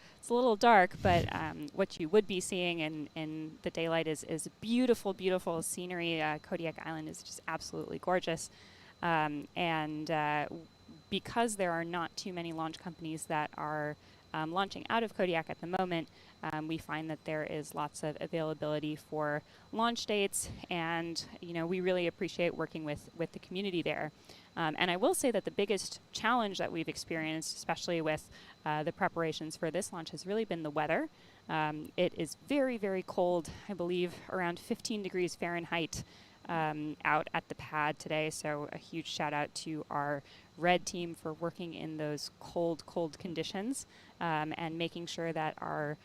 dark. But what you would be seeing in the daylight is beautiful, beautiful scenery. Kodiak Island is just absolutely gorgeous, and because there are not too many launch companies that are launching out of Kodiak at the moment, we find that there is lots of availability for launch dates, and we really appreciate working with the community there. And I will say that the biggest challenge that we've experienced, especially with the preparations for this launch, has really been the weather. It is very, very cold, I believe around 15 degrees Fahrenheit out at the pad today. So a huge shout out to our red team for working in those cold conditions and making sure that our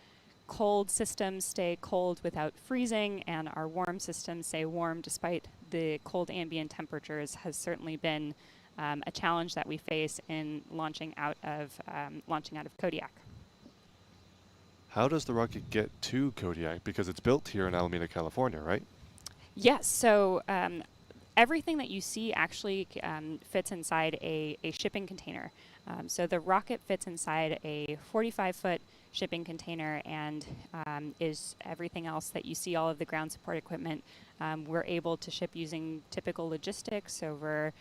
cold systems stay cold without freezing and our warm systems stay warm despite the cold ambient temperatures has certainly been a challenge that we face in launching out of Kodiak. How does the rocket get to Kodiak? Because it's built here in Alameda, California, right? Yes, so everything that you see actually fits inside a shipping container. So the rocket fits inside a 45-foot shipping container and is everything else that you see, all of the ground support equipment. We're able to ship using typical logistics over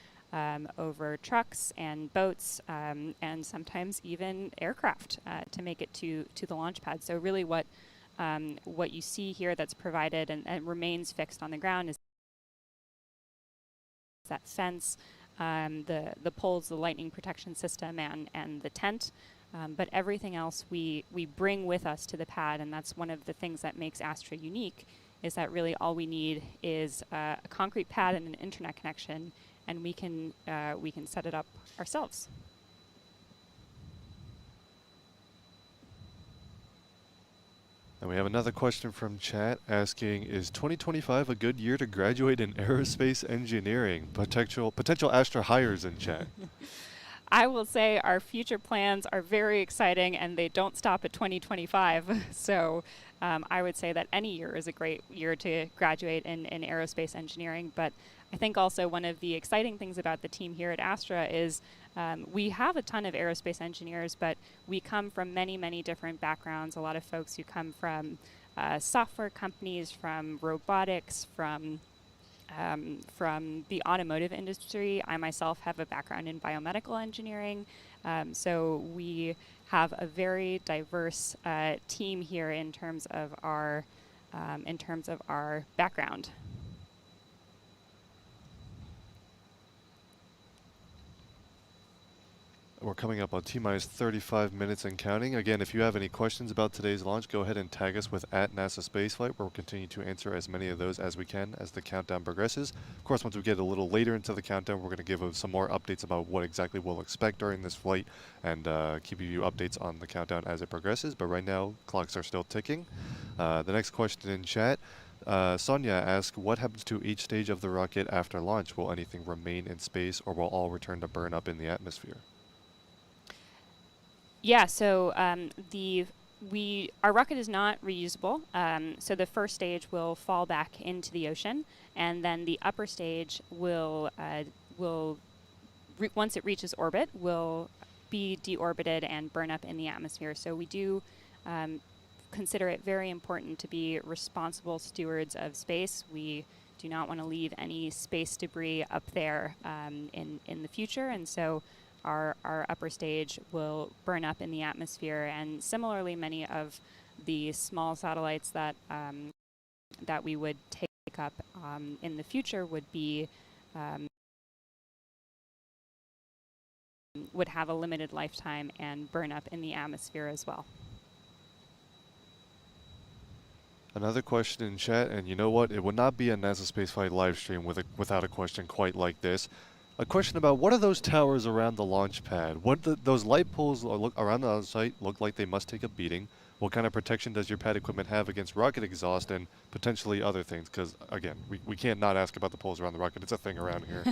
trucks and boats and sometimes even aircraft to make it to the launch pad. So really what you see here that's provided and remains fixed on the ground is that fence, the poles, the lightning protection system, and the tent. But everything else we bring with us to the pad, and that's one of the things that makes Astra unique, is that really all we need is a concrete pad and an internet connection, and we can set it up ourselves. And we have another question from chat asking, is 2025 a good year to graduate in aerospace engineering? Potential Astra hires in chat. I will say our future plans are very exciting and they don't stop at 2025. So I would say that any year is a great year to graduate in aerospace engineering. But I think also one of the exciting things about the team here at Astra is we have a ton of aerospace engineers, but we come from many, many different backgrounds. A lot of folks who come from software companies, from robotics, from the automotive industry. I myself have a background in biomedical engineering. So we have a very diverse team here in terms of our background. We're coming up on T-minus 35 minutes and counting. Again, if you have any questions about today's launch, go ahead and tag us with @NASASpaceflight, where we'll continue to answer as many of those as we can as the countdown progresses. Of course, once we get a little later into the countdown, we're going to give some more updates about what exactly we'll expect during this flight and keep you updates on the countdown as it progresses. But right now, clocks are still ticking. The next question in chat, Sonia asks, what happens to each stage of the rocket after launch? Will anything remain in space, or will all return to burn up in the atmosphere? Yeah, so our rocket is not reusable. So the first stage will fall back into the ocean, and then the upper stage will once it reaches orbit, will be deorbited and burn up in the atmosphere. So we do consider it very important to be responsible stewards of space. We do not want to leave any space debris up there in the future, and so our upper stage will burn up in the atmosphere. And similarly, many of the small satellites that that we would take up in the future would be would have a limited lifetime and burn up in the atmosphere as well. Another question in chat, and you know what? It would not be a NASA Spaceflight live stream without a question quite like this. A question about, what are those towers around the launch pad? What those light poles around the site look like they must take a beating. What kind of protection does your pad equipment have against rocket exhaust and potentially other things? Because, again, we can't not ask about the poles around the rocket. It's a thing around here.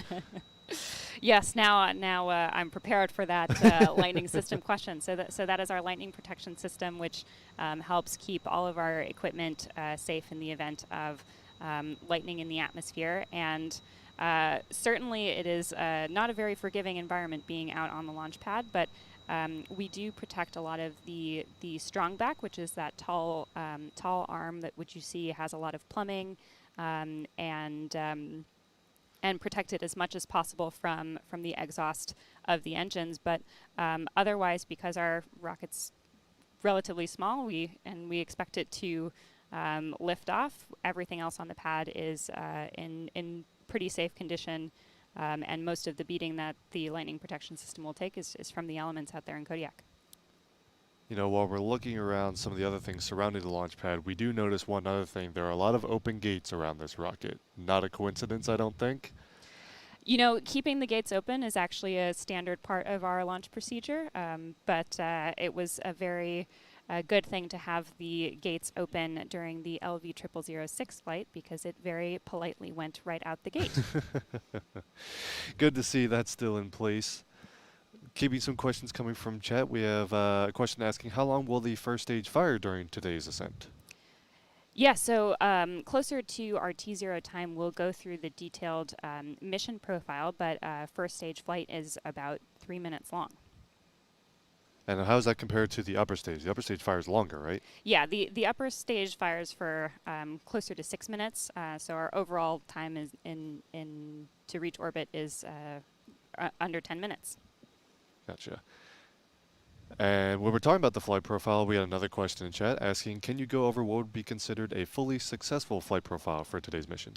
Yes, now I'm prepared for that lightning system question. So that is our lightning protection system, which helps keep all of our equipment safe in the event of lightning in the atmosphere. And certainly it is not a very forgiving environment being out on the launch pad, but we do protect a lot of the strong back, which is that tall arm which you see has a lot of plumbing, and protect it as much as possible from the exhaust of the engines. But otherwise, because our rocket's relatively small. We expect it to lift off. Everything else on the pad is in pretty safe condition, and most of the beating that the lightning protection system will take is from the elements out there in Kodiak. You know, while we're looking around some of the other things surrounding the launch pad, we do notice one other thing. There are a lot of open gates around this rocket. Not a coincidence, I don't think. You know, keeping the gates open is actually a standard part of our launch procedure, but it was a very good thing to have the gates open during the LV0006 flight because it very politely went right out the gate. Good to see that's still in place. Keeping some questions coming from chat, we have a question asking, how long will the first stage fire during today's ascent? Yeah, so closer to our T0 time, we'll go through the detailed mission profile, but first stage flight is about 3 minutes long. And how does that compare to the upper stage? The upper stage fires longer, right? Yeah, the upper stage fires for closer to 6 minutes, so our overall time is to reach orbit is under 10 minutes. Gotcha. And when we're talking about the flight profile, we had another question in chat asking, can you go over what would be considered a fully successful flight profile for today's mission?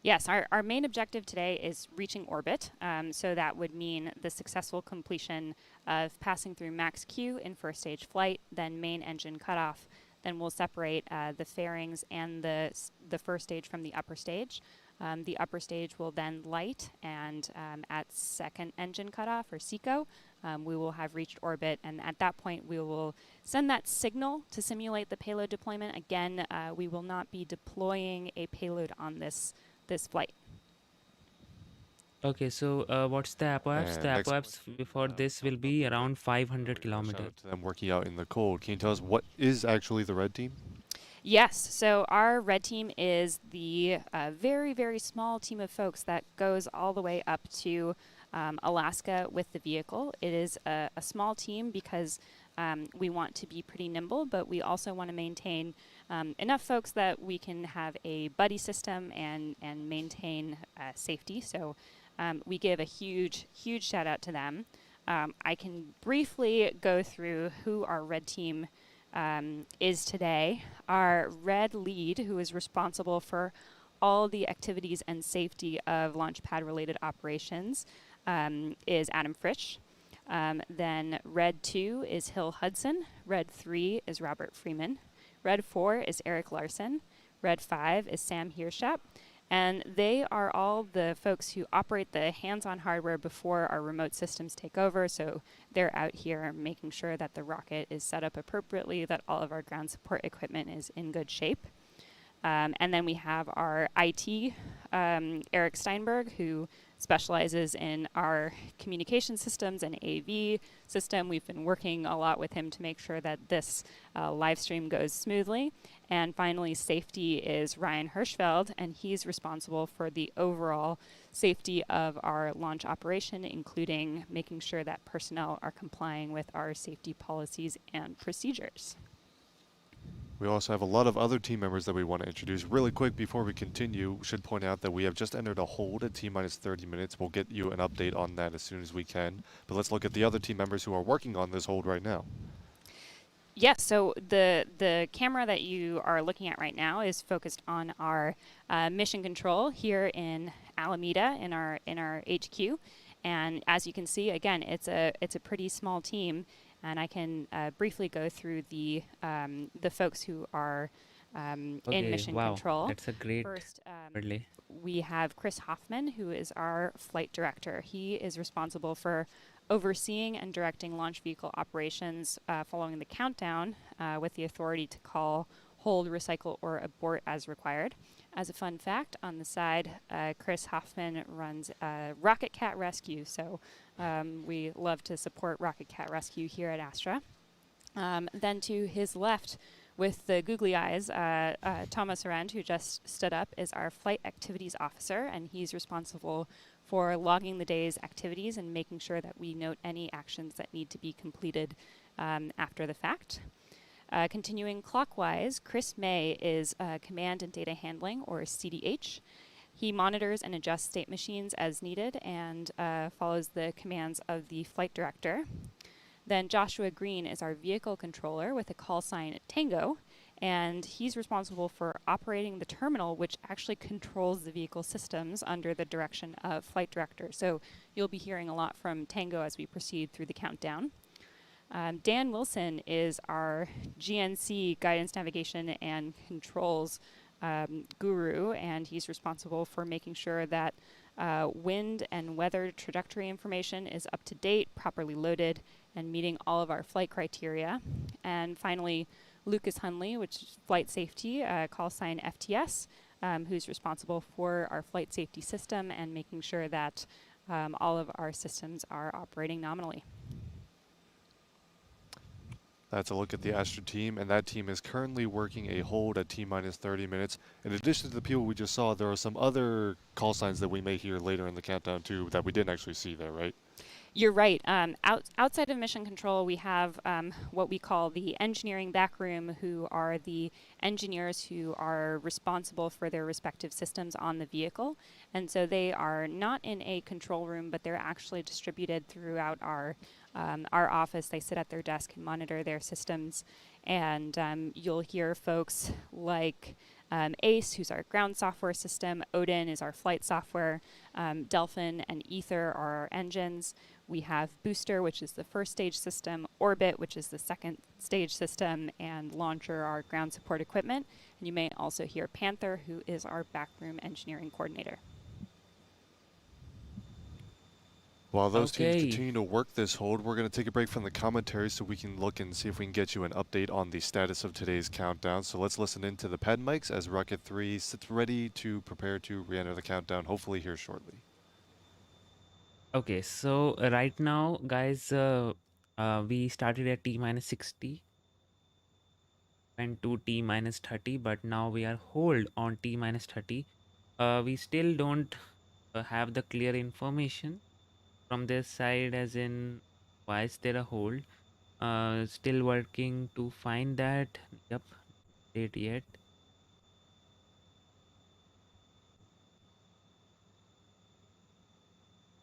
Yes, our main objective today is reaching orbit. So that would mean the successful completion of passing through max Q in first stage flight, then main engine cutoff. Then we'll separate the fairings and the first stage from the upper stage. The upper stage will then light, and at second engine cutoff, or SECO, we will have reached orbit, and at that point we will send that signal to simulate the payload deployment. Again, we will not be deploying a payload on this flight. Okay, so what's the apoapse? The apoapse for this will be around 500 kilometers. To them working out in the cold. Can you tell us what is actually the red team? Yes, so our red team is the very, very small team of folks that goes all the way up to Alaska with the vehicle. It is a small team because we want to be pretty nimble, but we also want to maintain enough folks that we can have a buddy system and maintain safety. So we give a huge, huge shout out to them. I can briefly go through who our red team is today. Our red lead, who is responsible for all the activities and safety of launch pad related operations, is Adam Frisch. Then red 2 is Hill Hudson. Red 3 is Robert Freeman. Red 4 is Eric Larson. Red 5 is Sam Hirschap. And they are all the folks who operate the hands-on hardware before our remote systems take over. So they're out here making sure that the rocket is set up appropriately, that all of our ground support equipment is in good shape. And then we have our IT, Eric Steinberg, who specializes in our communication systems and AV system. We've been working a lot with him to make sure that this live stream goes smoothly. And finally, safety is Ryan Hirschfeld, and he's responsible for the overall safety of our launch operation, including making sure that personnel are complying with our safety policies and procedures. We also have a lot of other team members that we want to introduce. Really quick before we continue, we should point out that we have just entered a hold at T-minus 30 minutes. We'll get you an update on that as soon as we can. But let's look at the other team members who are working on this hold right now. Yes, so the camera that you are looking at right now is focused on our mission control here in Alameda in our HQ. And as you can see, again, it's a pretty small team. And I can briefly go through the folks who are in mission control. That's a great. First, we have Chris Hoffman, who is our flight director. He is responsible for overseeing and directing launch vehicle operations following the countdown with the authority to call, hold, recycle, or abort as required. As a fun fact, on the side, Chris Hoffman runs Rocket Cat Rescue, so we love to support Rocket Cat Rescue here at Astra. Then to his left, with the googly eyes, Thomas Arend, who just stood up, is our flight activities officer, and he's responsible for logging the day's activities and making sure that we note any actions that need to be completed after the fact. Continuing clockwise, Chris May is Command and Data Handling, or CDH. He monitors and adjusts state machines as needed and follows the commands of the flight director. Then Joshua Green is our vehicle controller with a call sign Tango, and he's responsible for operating the terminal, which actually controls the vehicle systems under the direction of flight director. So you'll be hearing a lot from Tango as we proceed through the countdown. Dan Wilson is our GNC guidance, navigation, and controls guru, and he's responsible for making sure that wind and weather trajectory information is up to date, properly loaded, and meeting all of our flight criteria. And finally, Lucas Hunley, which is flight safety, call sign FTS, who's responsible for our flight safety system and making sure that all of our systems are operating nominally. That's a look at the Astra team, and that team is currently working a hold at T-minus 30 minutes. In addition to the people we just saw, there are some other call signs that we may hear later in the countdown too that we didn't actually see there, right? You're right. Outside of mission control, we have what we call the engineering backroom, who are the engineers who are responsible for their respective systems on the vehicle. And so they are not in a control room, but they're actually distributed throughout our office. They sit at their desk and monitor their systems. And you'll hear folks like ACE, who's our ground software system. Odin is our flight software. Delphin and Ether are our engines. We have Booster, which is the first stage system, Orbit, which is the second stage system, and Launcher, our ground support equipment. And you may also hear Panther, who is our backroom engineering coordinator. While those teams continue to work this hold, we're going to take a break from the commentary so we can look and see if we can get you an update on the status of today's countdown. So let's listen into the pad mics as Rocket 3 sits ready to prepare to re-enter the countdown, hopefully here shortly. Okay, so right now, guys, we started at T-minus 60 and to T-minus 30, but now we are hold on T-minus 30. We still don't have the clear information from this side, as in why is there a hold. Still working to find that. Yep, date yet.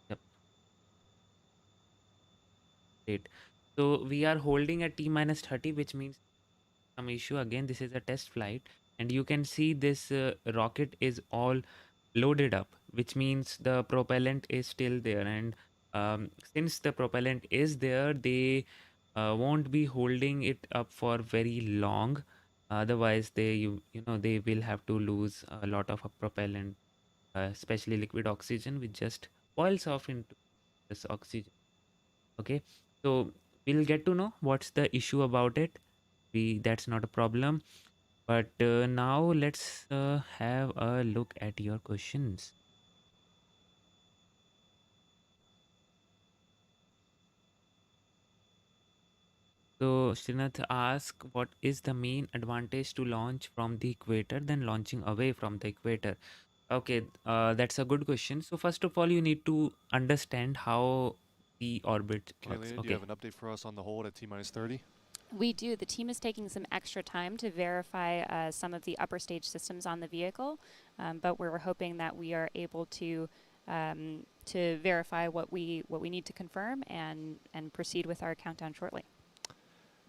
Yep. Date. So we are holding at T-minus 30, which means some issue. Again, this is a test flight, and you can see this rocket is all loaded up, which means the propellant is still there. And since the propellant is there, they won't be holding it up for very long. Otherwise, you know they will have to lose a lot of propellant, especially liquid oxygen, which just boils off into this oxygen. Okay, so we'll get to know what's the issue about it. That's not a problem. But now let's have a look at your questions. So Srinath asked, what is the main advantage to launch from the equator than launching away from the equator? Okay, that's a good question. So first of all, you need to understand how the orbit works. Kaylee, do you have an update for us on the hold at T-minus 30? We do. The team is taking some extra time to verify some of the upper stage systems on the vehicle, but we're hoping that we are able to verify what we need to confirm and proceed with our countdown shortly.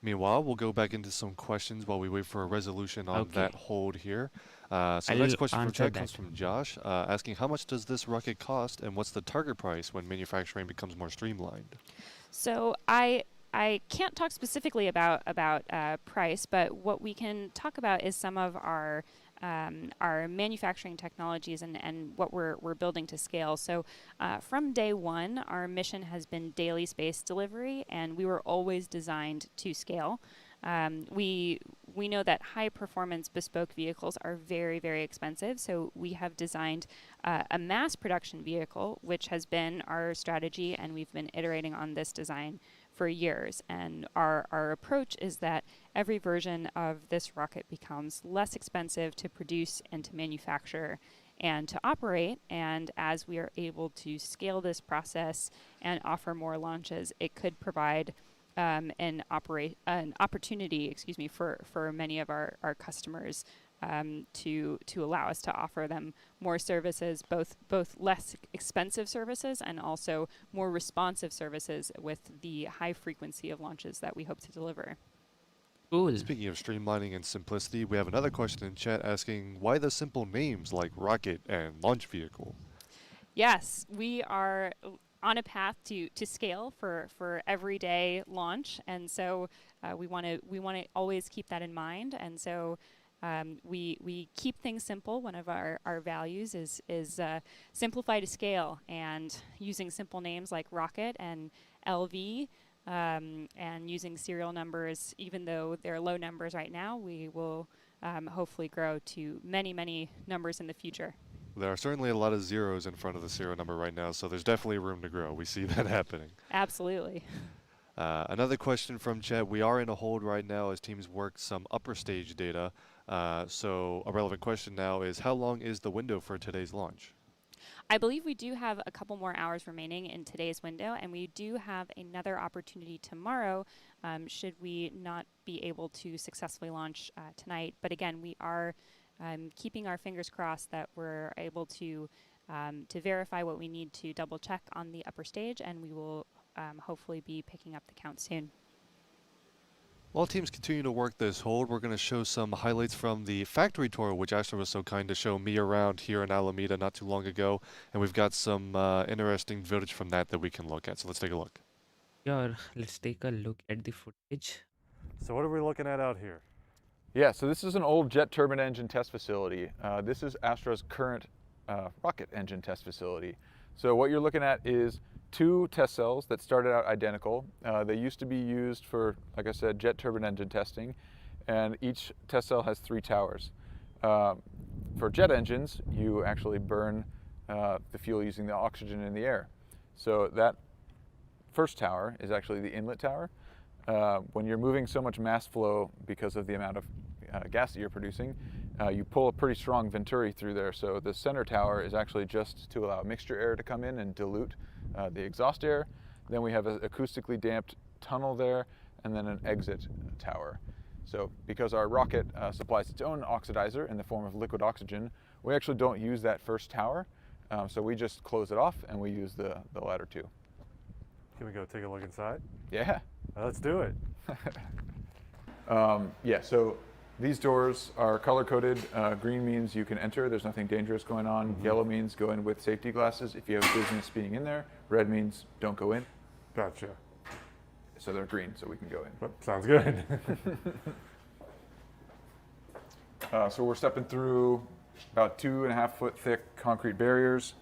Meanwhile, we'll go back into some questions while we wait for a resolution on that hold here. So the next question from chat comes from Josh, asking how much does this rocket cost and what's the target price when manufacturing becomes more streamlined? So I can't talk specifically about price, but what we can talk about is some of our manufacturing technologies and what we're building to scale. So from day one, our mission has been daily space delivery, and we were always designed to scale. We know that high performance bespoke vehicles are very, very expensive, so we have designed a mass production vehicle, which has been our strategy, and we've been iterating on this design for years. And our approach is that every version of this rocket becomes less expensive to produce and to manufacture and to operate. And as we are able to scale this process and offer more launches, it could provide an opportunity, for many of our customers to allow us to offer them more services, both less expensive services and also more responsive services with the high frequency of launches that we hope to deliver. Cool. Speaking of streamlining and simplicity, we have another question in chat asking why the simple names like rocket and launch vehicle? Yes, we are on a path to scale for everyday launch, and so we want to always keep that in mind. And so we keep things simple. One of our values is simplify to scale, and using simple names like rocket and LV. And using serial numbers, even though they're low numbers right now, we will hopefully grow to many, many numbers in the future. There are certainly a lot of zeros in front of the serial number right now, so there's definitely room to grow. We see that happening. Absolutely. Another question from chat. We are in a hold right now as teams work some upper stage data. So a relevant question now is, how long is the window for today's launch? I believe we do have a couple more hours remaining in today's window, and we do have another opportunity tomorrow should we not be able to successfully launch tonight. But again, we are keeping our fingers crossed that we're able to verify what we need to double check on the upper stage, and we will hopefully be picking up the count soon. While teams continue to work this hold, we're going to show some highlights from the factory tour, which Astra was so kind to show me around here in Alameda not too long ago. And we've got some interesting footage from that we can look at. So let's take a look. Yeah, let's take a look at the footage. So what are we looking at out here? Yeah, so this is an old jet turbine engine test facility. This is Astra's current rocket engine test facility. So what you're looking at is 2 test cells that started out identical. They used to be used for, like I said, jet turbine engine testing, and each test cell has 3 towers. For jet engines, you actually burn the fuel using the oxygen in the air. So that first tower is actually the inlet tower. When you're moving so much mass flow because of the amount of gas that you're producing, you pull a pretty strong venturi through there. So the center tower is actually just to allow mixture air to come in and dilute the exhaust air. Then we have an acoustically damped tunnel there, and then an exit tower. So because our rocket supplies its own oxidizer in the form of liquid oxygen, we actually don't use that first tower. So we just close it off and we use the latter 2. Can we go take a look inside? Yeah. Let's do it. Yeah, so these doors are color-coded. Green means you can enter, there's nothing dangerous going on. Yellow means go in with safety glasses if you have business being in there. Red means don't go in. Gotcha. So they're green, so we can go in. Well, sounds good. So we're stepping through about 2.5 foot thick concrete barriers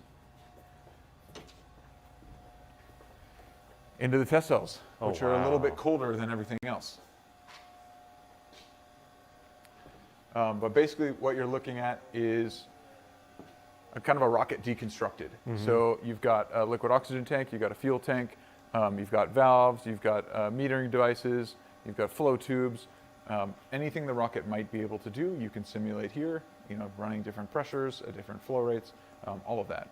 into the test cells, which are a little bit colder than everything else. But basically what you're looking at is kind of a rocket deconstructed. So you've got a liquid oxygen tank, you've got a fuel tank, you've got valves, you've got metering devices, you've got flow tubes. Anything the rocket might be able to do, you can simulate here, running different pressures at different flow rates, all of that.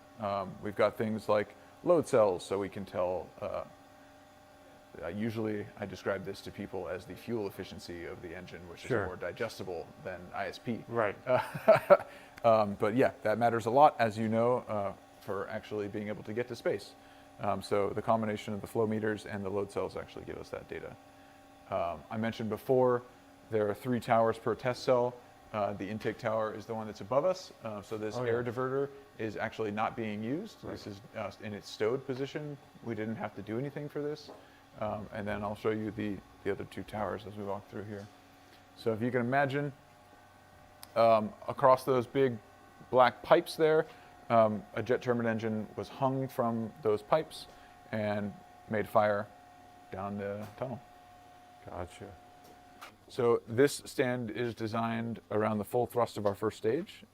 We've got things like load cells, so we can tell usually I describe this to people as the fuel efficiency of the engine, which is more digestible than ISP. Right. But yeah, that matters a lot, as you know, for actually being able to get to space. So the combination of the flow meters and the load cells actually give us that data. I mentioned before, there are 3 towers per test cell. The intake tower is the one that's above us. So this air diverter is actually not being used. Right. This is in its stowed position. We didn't have to do anything for this. And then I'll show you the other 2 towers as we walk through here. So if you can imagine, across those big black pipes there, a jet turbine engine was hung from those pipes and made fire down the tunnel. Gotcha. So this stand is designed around the full thrust of our first stage.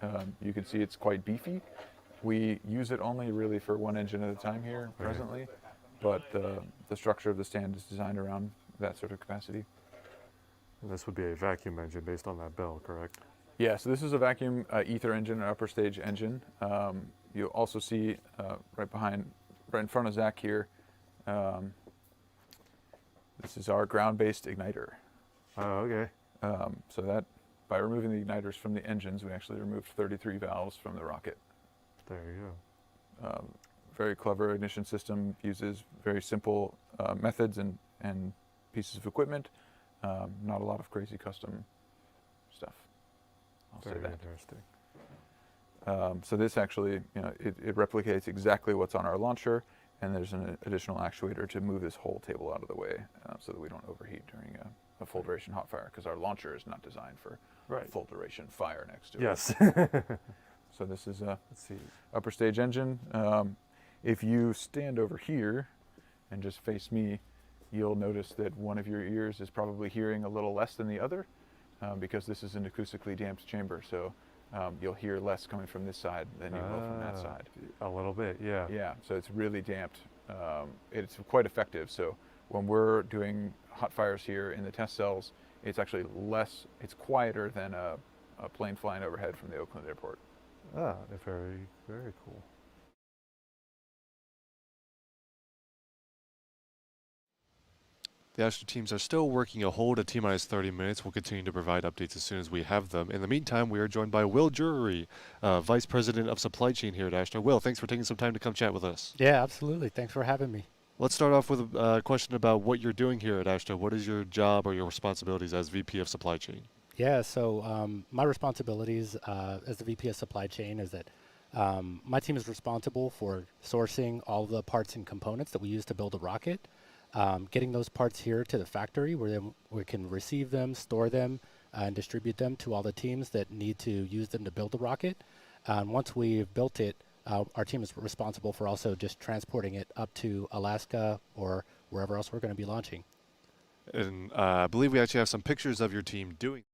You can see it's quite beefy. We use it only really for 1 engine at a time here presently, but the structure of the stand is designed around that sort of capacity. And this would be a vacuum engine based on that bell, correct? Yeah, so this is a vacuum ether engine, an upper stage engine. You'll also see right in front of Zach here, this is our ground-based igniter. Oh, okay. So that by removing the igniters from the engines, we actually removed 33 valves from the rocket. There you go. Very clever ignition system, uses very simple methods and pieces of equipment. Not a lot of crazy custom stuff. I'll say that. Interesting. So this actually, it replicates exactly what's on our launcher, and there's an additional actuator to move this whole table out of the way so that we don't overheat during a full duration hot fire, because our launcher is not designed for full duration fire next to it. Yes. So this is a upper stage engine. If you stand over here and just face me, you'll notice that one of your ears is probably hearing a little less than the other, because this is an acoustically damped chamber. So you'll hear less coming from this side than you will from that side. A little bit, yeah. Yeah, so it's really damped. It's quite effective. So when we're doing hot fires here in the test cells, it's actually less, it's quieter than a plane flying overhead from the Oakland airport. Ah, very, very cool. The Astra teams are still working a hold at T-minus 30 minutes. We'll continue to provide updates as soon as we have them. In the meantime, we are joined by Will Drury, Vice President of Supply Chain here at Astra. Will, thanks for taking some time to come chat with us. Yeah, absolutely. Thanks for having me. Let's start off with a question about what you're doing here at Astra. What is your job or your responsibilities as VP of Supply Chain? Yeah, so my responsibilities as the VP of Supply Chain is that my team is responsible for sourcing all of the parts and components that we use to build a rocket, getting those parts here to the factory where we can receive them, store them, and distribute them to all the teams that need to use them to build the rocket. Once we've built it, our team is responsible for also just transporting it up to Alaska or wherever else we're going to be launching. And I believe we actually have some pictures of your team doing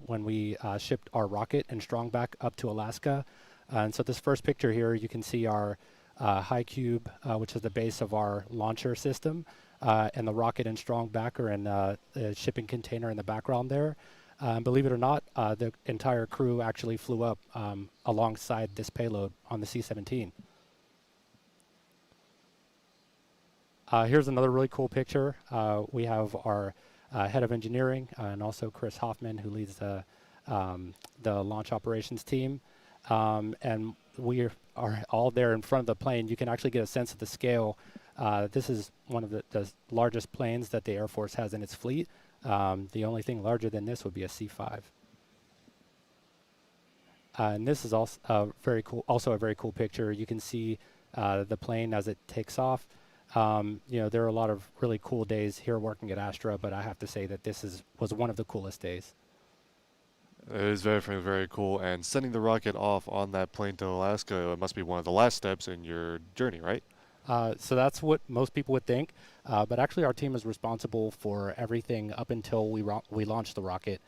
when we shipped our rocket and strong back up to Alaska. And so this first picture here, you can see our high cube, which is the base of our launcher system, and the rocket and strong back are in the shipping container in the background there. Believe it or not, the entire crew actually flew up alongside this payload on the C-17. Here's another really cool picture. We have our head of engineering and also Chris Hoffman, who leads the launch operations team. And we are all there in front of the plane. You can actually get a sense of the scale. This is one of the largest planes that the Air Force has in its fleet. The only thing larger than this would be a C-5. And this is also very cool. Also a very cool picture. You can see the plane as it takes off. There are a lot of really cool days here working at Astra, but I have to say that this was one of the coolest days. It is very, very, very cool. And sending the rocket off on that plane to Alaska must be one of the last steps in your journey, right? So that's what most people would think. But actually, our team is responsible for everything up until we launch the rocket.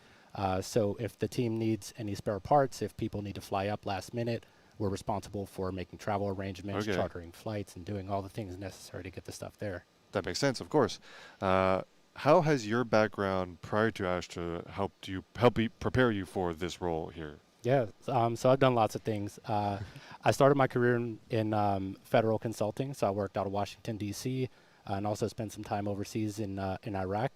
So if the team needs any spare parts, if people need to fly up last minute, we're responsible for making travel arrangements, chartering flights, and doing all the things necessary to get the stuff there. That makes sense, of course. How has your background prior to Astra helped prepare you for this role here? Yeah, so I've done lots of things. I started my career in federal consulting, so I worked out of Washington, D.C., and also spent some time overseas in Iraq,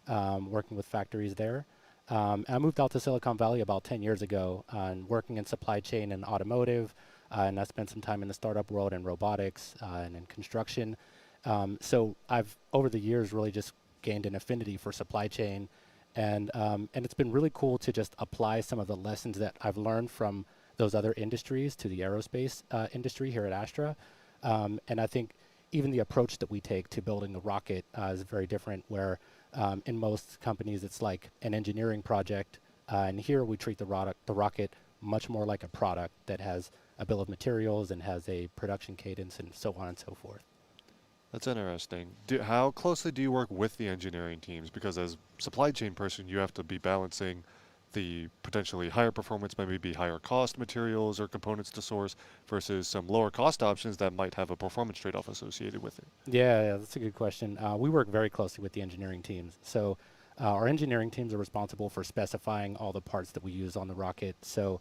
working with factories there. I moved out to Silicon Valley about 10 years ago, and working in supply chain and automotive, and I spent some time in the startup world in robotics and in construction. So I've, over the years, really just gained an affinity for supply chain, and it's been really cool to just apply some of the lessons that I've learned from those other industries to the aerospace industry here at Astra. And I think even the approach that we take to building a rocket is very different, where in most companies it's like an engineering project, and here we treat the rocket much more like a product that has a bill of materials and has a production cadence and so on and so forth. That's interesting. How closely do you work with the engineering teams? Because as supply chain person, you have to be balancing the potentially higher performance, maybe higher cost materials or components to source versus some lower cost options that might have a performance trade-off associated with it. Yeah, that's a good question. We work very closely with the engineering teams. So our engineering teams are responsible for specifying all the parts that we use on the rocket. So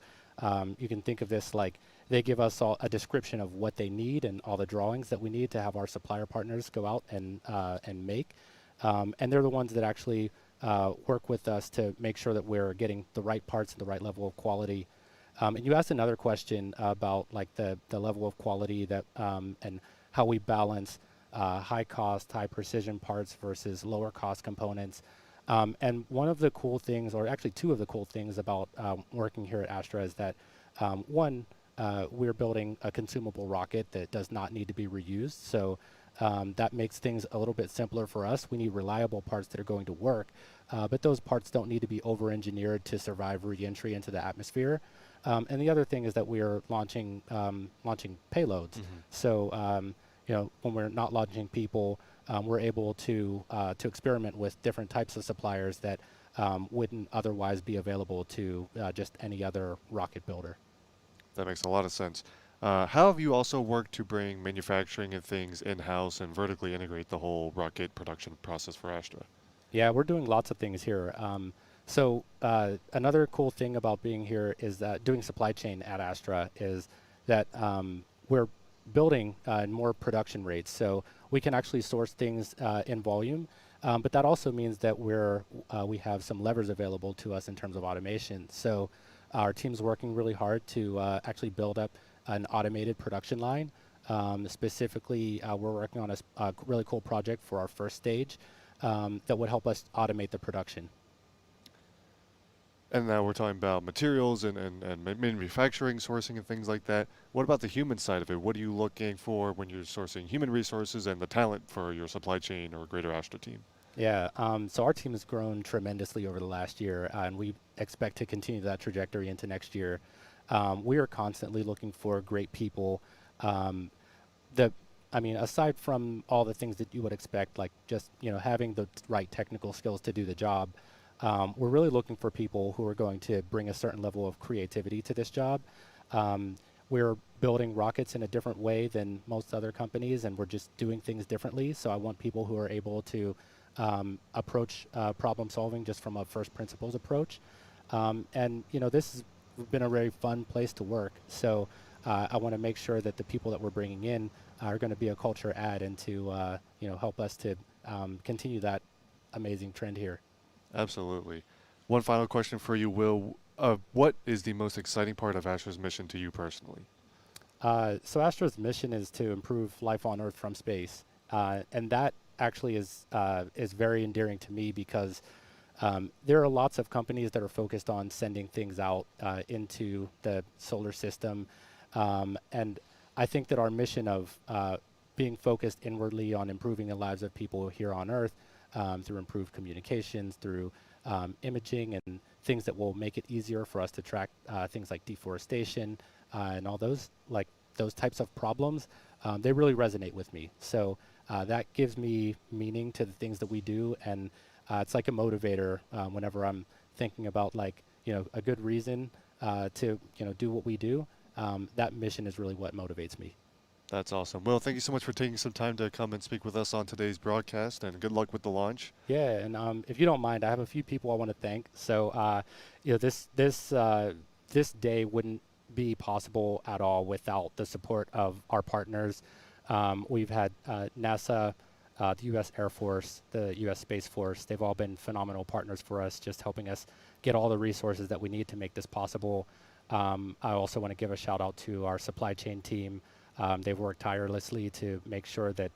you can think of this like they give us a description of what they need and all the drawings that we need to have our supplier partners go out and make. And they're the ones that actually work with us to make sure that we're getting the right parts and the right level of quality. And you asked another question about like the level of quality that and how we balance high cost, high precision parts versus lower cost components. And one of the cool things, or actually two of the cool things about working here at Astra is that one, we're building a consumable rocket that does not need to be reused. So that makes things a little bit simpler for us. We need reliable parts that are going to work, but those parts don't need to be over-engineered to survive re-entry into the atmosphere. And the other thing is that we are launching payloads. So you know, when we're not launching people, we're able to experiment with different types of suppliers that wouldn't otherwise be available to just any other rocket builder. That makes a lot of sense. How have you also worked to bring manufacturing and things in-house and vertically integrate the whole rocket production process for Astra? Yeah, we're doing lots of things here. So another cool thing about being here is that doing supply chain at Astra is that we're building more production rates. So we can actually source things in volume, but that also means that we have some levers available to us in terms of automation. So our team's working really hard to actually build up an automated production line. Specifically, we're working on a really cool project for our first stage that would help us automate the production. And now we're talking about materials and manufacturing, sourcing, and things like that. What about the human side of it? What are you looking for when you're sourcing human resources and the talent for your supply chain or greater Astra team? Yeah, so our team has grown tremendously over the last year, and we expect to continue that trajectory into next year. We are constantly looking for great people. I mean, aside from all the things that you would expect, like just having the right technical skills to do the job, we're really looking for people who are going to bring a certain level of creativity to this job. We're building rockets in a different way than most other companies, and we're just doing things differently. So I want people who are able to approach problem solving just from a first principles approach. And this has been a very fun place to work. So I want to make sure that the people that we're bringing in are going to be a culture add and to help us to continue that amazing trend here. Absolutely. One final question for you, Will. What is the most exciting part of Astra's mission to you personally? So Astra's mission is to improve life on Earth from space, and that actually is very endearing to me because there are lots of companies that are focused on sending things out into the solar system, and I think that our mission of being focused inwardly on improving the lives of people here on Earth through improved communications, through imaging and things that will make it easier for us to track things like deforestation and all those types of problems, they really resonate with me. So that gives me meaning to the things that we do, and it's like a motivator whenever I'm thinking about a good reason to do what we do. That mission is really what motivates me. That's awesome. Well, thank you so much for taking some time to come and speak with us on today's broadcast, and good luck with the launch. Yeah, and if you don't mind, I have a few people I want to thank. So, this day wouldn't be possible at all without the support of our partners. We've had NASA, the U.S. Air Force, the U.S. Space Force. They've all been phenomenal partners for us, just helping us get all the resources that we need to make this possible. I also want to give a shout out to our supply chain team. They've worked tirelessly to make sure that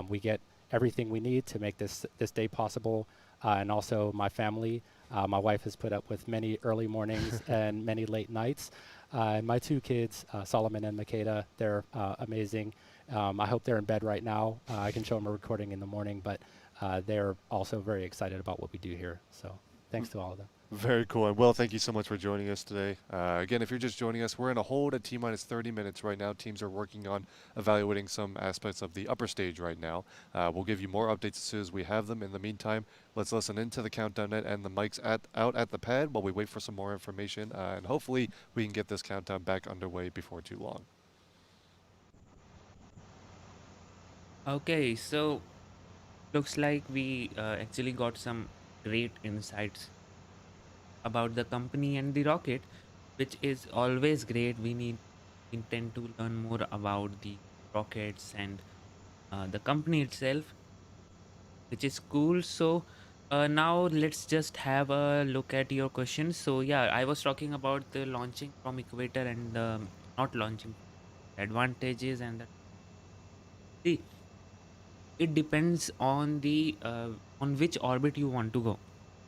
we get everything we need to make this day possible. And also my family. My wife has put up with many early mornings and many late nights. And my two kids, Solomon and Makeda, they're amazing. I hope they're in bed right now. I can show them a recording in the morning, but they're also very excited about what we do here. So thanks to all of them. Very cool. And Will, thank you so much for joining us today. Again, if you're just joining us, we're in a hold at T-minus 30 minutes right now. Teams are working on evaluating some aspects of the upper stage right now. We'll give you more updates as soon as we have them. In the meantime, let's listen into the countdown net and the mics out at the pad while we wait for some more information. And hopefully we can get this countdown back underway before too long. Okay, so looks like we actually got some great insights about the company and the rocket, which is always great. We intend to learn more about the rockets and the company itself. which is cool. So now let's just have a look at your questions. So yeah, I was talking about the launching from equator and not launching, advantages and the see, it depends on the on which orbit you want to go.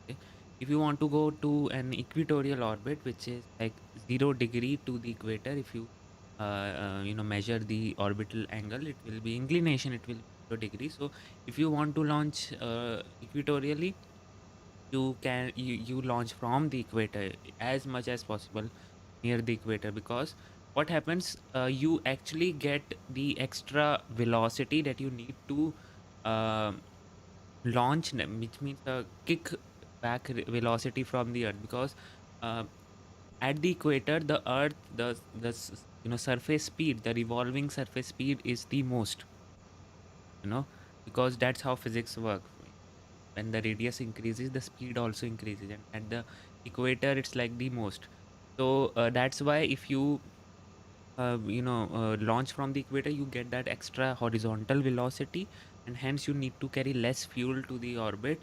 Okay? If you want to go to an equatorial orbit, which is like 0 degree to the equator, if you measure the orbital angle, it will be inclination, it will be 0 degree. So if you want to launch equatorially, you launch from the equator as much as possible near the equator, because what happens, you actually get the extra velocity that you need to uh, launch them, which means a kick back velocity from the earth, because uh, at the equator the earth, surface speed, the revolving surface speed is the most, because that's how physics work. When the radius increases, the speed also increases, and at the equator it's like the most. So that's why if you launch from the equator, you get that extra horizontal velocity, and hence you need to carry less fuel to the orbit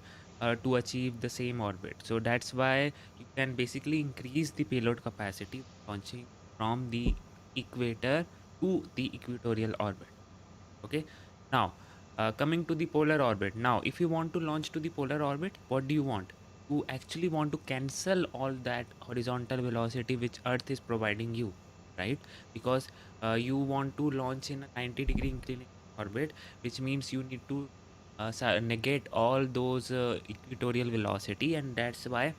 to achieve the same orbit. So that's why you can basically increase the payload capacity launching from the equator to the equatorial orbit. Okay, now coming to the polar orbit. Now if you want to launch to the polar orbit, what do you want? You actually want to cancel all that horizontal velocity which earth is providing you, right? Because you want to launch in a 90-degree inclination orbit, which means you need to negate all those equatorial velocity, and that's why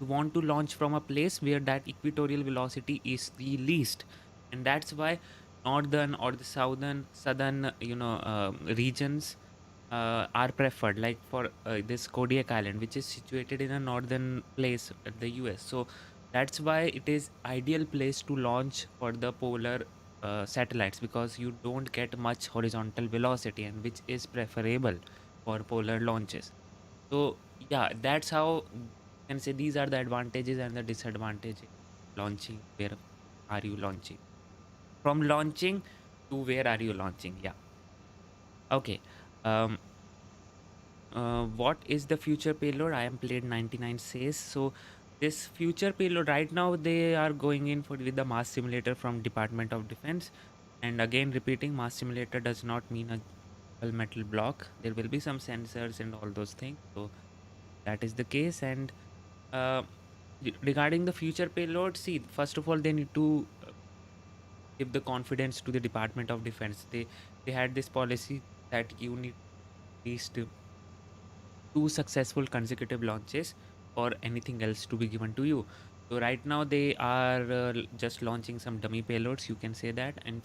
you want to launch from a place where that equatorial velocity is the least, and that's why northern or the southern regions are preferred, like for this Kodiak island, which is situated in a northern place at the US. So that's why it is ideal place to launch for the polar satellites, because you don't get much horizontal velocity, and which is preferable for polar launches. So yeah, that's how you can say these are the advantages and the disadvantages launching. Where are you launching? From launching to where are you launching? Yeah. Okay. Um, what is the future payload? I am played 99 says. So this future payload right now they are going in for with the mass simulator from Department of Defense. And again repeating, mass simulator does not mean a metal block. There will be some sensors and all those things. So that is the case. And uh, regarding the future payload, see, first of all, they need to give the confidence to the Department of Defense. They had this policy that you need at least 2 successful consecutive launches or anything else to be given to you. So right now they are just launching some dummy payloads, you can say that, and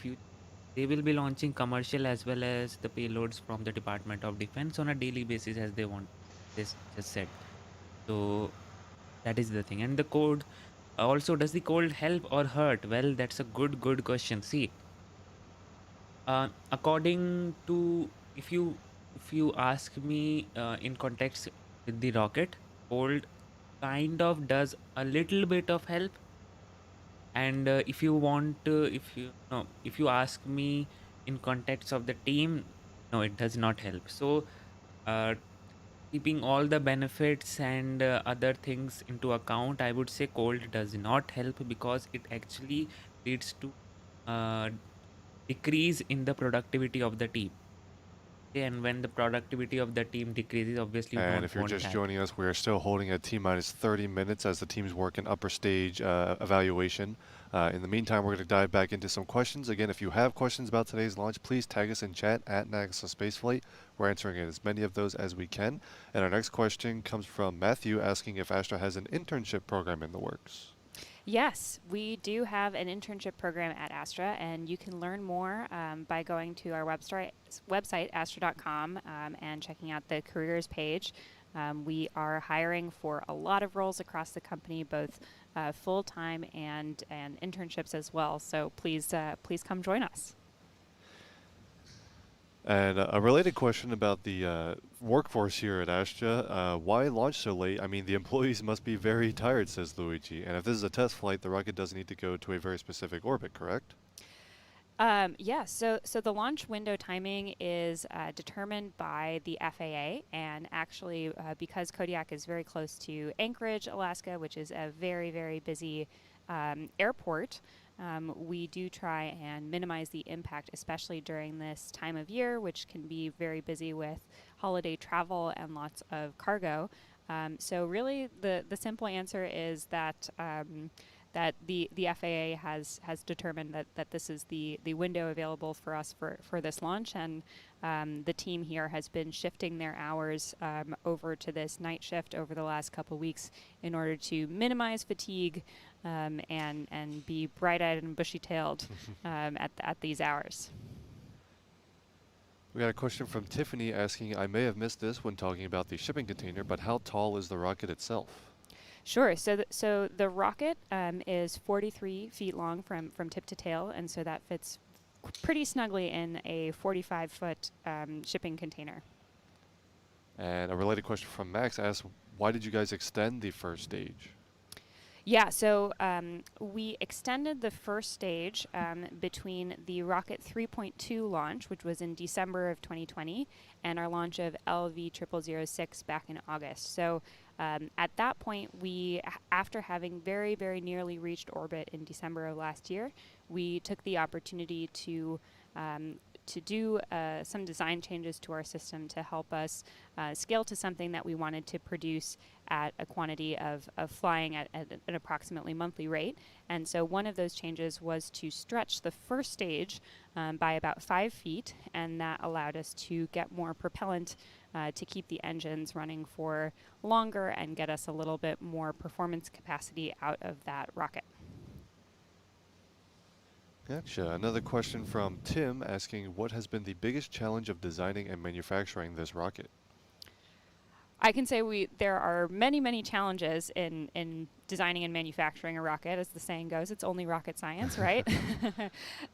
they will be launching commercial as well as the payloads from the Department of Defense on a daily basis as they want. This just said. So that is the thing. And the code also, does the cold help or hurt? Well, that's a good question. See, according to, if you ask me in context with the rocket, cold kind of does a little bit of help. And if you want if you no if you ask me in context of the team, no, it does not help. So uh, keeping all the benefits and other things into account, I would say cold does not help, because it actually leads to uh, decrease in the productivity of the team. Okay, and when the productivity of the team decreases, obviously you And don't if you're want just that. joining us, we are still holding at T-minus 30 minutes as the teams work in upper stage evaluation. In the meantime, we're going to dive back into some questions. Again, if you have questions about today's launch, please tag us in chat at NASASpaceflight. We're answering as many of those as we can. And our next question comes from Matthew, asking if Astra has an internship program in the works. Yes, we do have an internship program at Astra, and you can learn more by going to our website astra.com, and checking out the careers page. We are hiring for a lot of roles across the company, both full-time and internships as well. So please come join us. And a related question about the workforce here at Astra. Why launch so late? I mean, the employees must be very tired, says Luigi. And if this is a test flight, the rocket does need to go to a very specific orbit, correct? Yeah, so the launch window timing is determined by the FAA, and actually because Kodiak is very close to Anchorage, Alaska, which is a very, very busy airport, we do try and minimize the impact, especially during this time of year, which can be very busy with holiday travel and lots of cargo. So really the simple answer is that that the FAA has determined that this is the window available for us for this launch, and the team here has been shifting their hours over to this night shift over the last couple weeks in order to minimize fatigue and be bright-eyed and bushy-tailed at these hours. We got a question from Tiffany asking, I may have missed this when talking about the shipping container, but how tall is the rocket itself? Sure. So the rocket is 43 feet long from tip to tail, and so that fits pretty snugly in a 45-foot shipping container. And a related question from Max asks, why did you guys extend the first stage? Yeah, so we extended the first stage between the Rocket 3.2 launch, which was in December of 2020, and our launch of LV0006 back in August. So at that point, after having very, very nearly reached orbit in December of last year, we took the opportunity to do some design changes to our system to help us scale to something that we wanted to produce at a quantity of flying at an approximately monthly rate. And so one of those changes was to stretch the first stage by about 5 feet, and that allowed us to get more propellant to keep the engines running for longer and get us a little bit more performance capacity out of that rocket. Gotcha. Another question from Tim asking, what has been the biggest challenge of designing and manufacturing this rocket? I can say there are many, many challenges in designing and manufacturing a rocket. As the saying goes, it's only rocket science, right?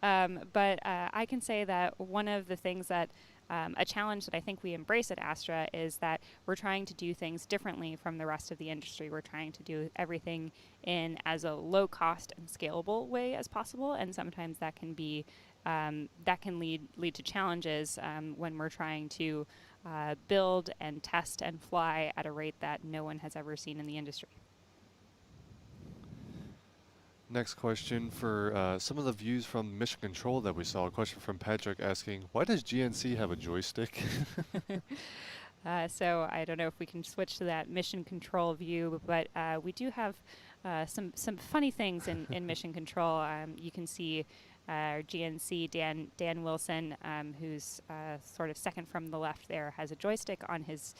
But I can say that one of the things that a challenge that I think we embrace at Astra is that we're trying to do things differently from the rest of the industry. We're trying to do everything in as a low cost and scalable way as possible, and sometimes that can be that can lead to challenges when we're trying to build and test and fly at a rate that no one has ever seen in the industry. Next question for some of the views from Mission Control that we saw. A question from Patrick asking, why does GNC have a joystick? So I don't know if we can switch to that Mission Control view, but we do have some funny things in Mission Control. You can see our GNC, Dan Wilson, who's sort of second from the left there, has a joystick on his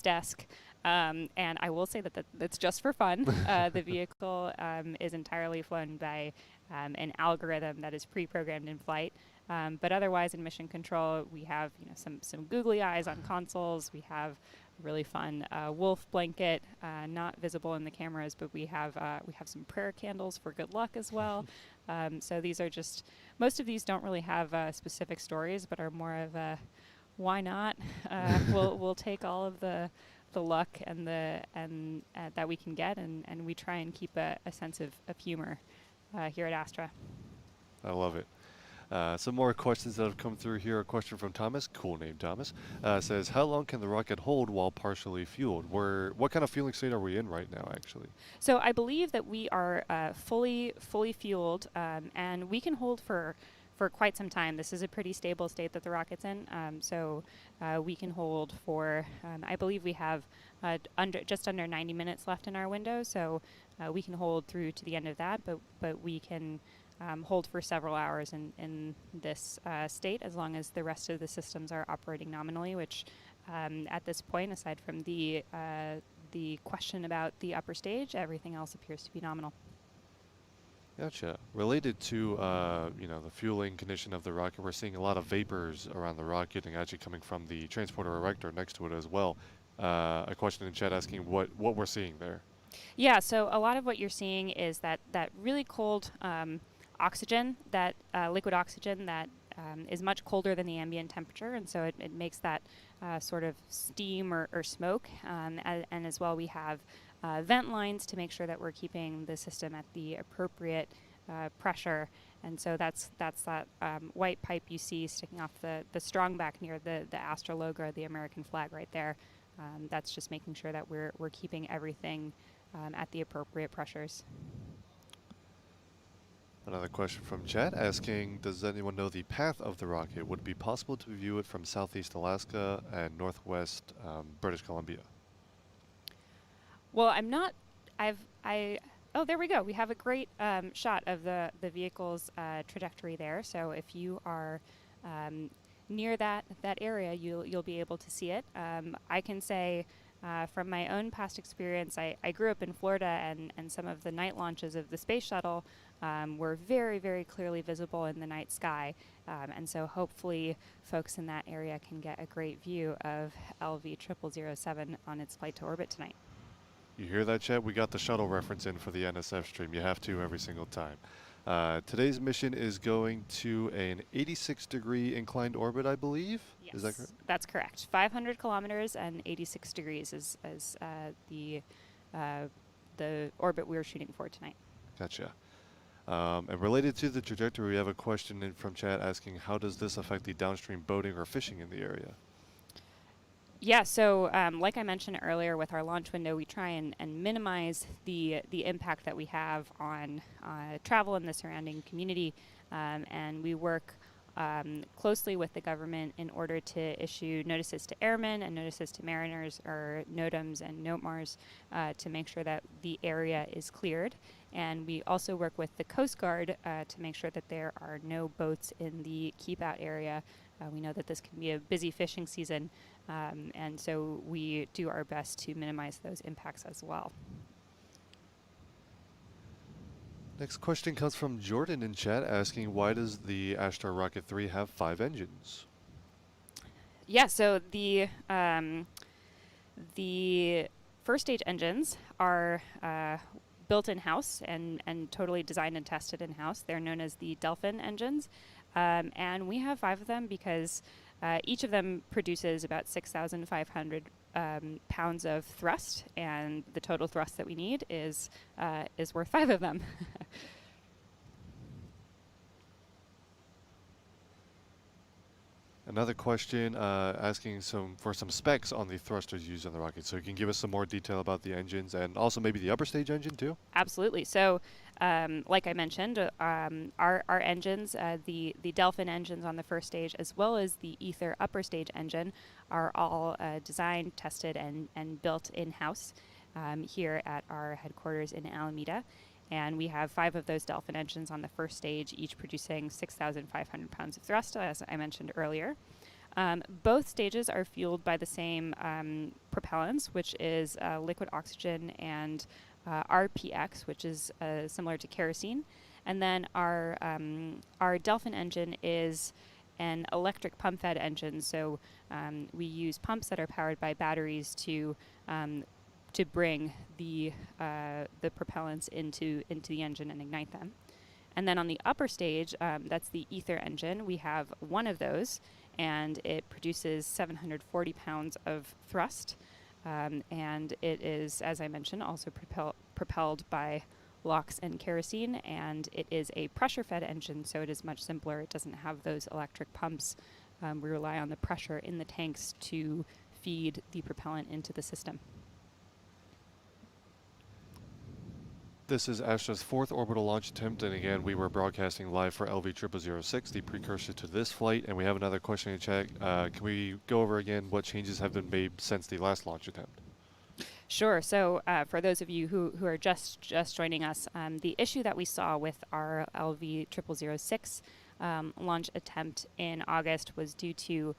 desk. And I will say that's just for fun. The vehicle is entirely flown by an algorithm that is pre-programmed in flight. But otherwise, in Mission Control, we have some googly eyes on consoles. We have a really fun wolf blanket, not visible in the cameras, but we have some prayer candles for good luck as well. So these are just, most of these don't really have specific stories, but are more of a why not? We'll take all of the luck and that we can get, and we try and keep a sense of humor here at Astra. I love it. Some more questions that have come through here. A question from Thomas, cool name Thomas, says, how long can the rocket hold while partially fueled? What kind of fueling state are we in right now, actually? So I believe that we are fully fueled, and we can hold for quite some time. This is a pretty stable state that the rocket's in, so we can hold for, I believe we have just under 90 minutes left in our window, so we can hold through to the end of that, but we can hold for several hours in this state, as long as the rest of the systems are operating nominally, which at this point, aside from the question about the upper stage, everything else appears to be nominal. Gotcha. Related to the fueling condition of the rocket, we're seeing a lot of vapors around the rocket and actually coming from the transporter erector next to it as well. A question in chat asking what we're seeing there. Yeah, so a lot of what you're seeing is that really cold oxygen, that liquid oxygen that is much colder than the ambient temperature, and so it makes that sort of steam or smoke. And as well, we have vent lines to make sure that we're keeping the system at the appropriate pressure And so that's that white pipe you see sticking off the strong back near the Astra logo, the American flag right there. That's just making sure that we're keeping everything at the appropriate pressures. Another question from chat asking, does anyone know the path of the rocket? Would it be possible to view it from southeast Alaska and northwest British Columbia? Well, oh, there we go. We have a great shot of the vehicle's trajectory there. So if you are near that area, you'll be able to see it. I can say from my own past experience, I grew up in Florida, and some of the night launches of the space shuttle were very, very clearly visible in the night sky. And so hopefully folks in that area can get a great view of LV0007 on its flight to orbit tonight. You hear that, chat? We got the shuttle reference in for the NSF stream. You have to every single time. Today's mission is going to an 86-degree inclined orbit, I believe. Yes, is that correct? That's correct. 500 kilometers and 86 degrees is the orbit we're shooting for tonight. Gotcha. And related to the trajectory, we have a question in from chat asking, how does this affect the downstream boating or fishing in the area? Yeah, so like I mentioned earlier, with our launch window, we try and minimize the impact that we have on travel in the surrounding community, and we work closely with the government in order to issue notices to airmen and notices to mariners, or NOTAMs and NOTMARs, to make sure that the area is cleared. And we also work with the Coast Guard to make sure that there are no boats in the keep-out area. We know that this can be a busy fishing season, and so we do our best to minimize those impacts as well. Next question comes from Jordan in chat asking, why does the Astra Rocket 3 have 5 engines? Yeah, so the first stage engines are built in-house and totally designed and tested in-house. They're known as the Delphin engines. And we have 5 of them because each of them produces about 6,500 pounds of thrust, and the total thrust that we need is worth 5 of them. Another question asking for some specs on the thrusters used on the rocket. So you can give us some more detail about the engines and also maybe the upper stage engine too? Absolutely. So like I mentioned, our engines, the Delphin engines on the first stage, as well as the Ether upper stage engine, are all designed, tested, and built in-house here at our headquarters in Alameda. And we have 5 of those Delphin engines on the first stage, each producing 6,500 pounds of thrust, as I mentioned earlier. Both stages are fueled by the same propellants, which is liquid oxygen and RPX, which is similar to kerosene. And then our Delphin engine is an electric pump-fed engine, so we use pumps that are powered by batteries to bring the propellants into the engine and ignite them. And then on the upper stage, that's the Ether engine. We have 1 of those, and it produces 740 pounds of thrust. And it is, as I mentioned, also propelled by LOX and kerosene, and it is a pressure-fed engine, so it is much simpler. It doesn't have those electric pumps. We rely on the pressure in the tanks to feed the propellant into the system. This is Astra's 4th orbital launch attempt, and again, we were broadcasting live for LV0006, the precursor to this flight, and we have another question in chat. Can we go over again what changes have been made since the last launch attempt? Sure. So for those of you who are just joining us, the issue that we saw with our LV0006 launch attempt in August was due to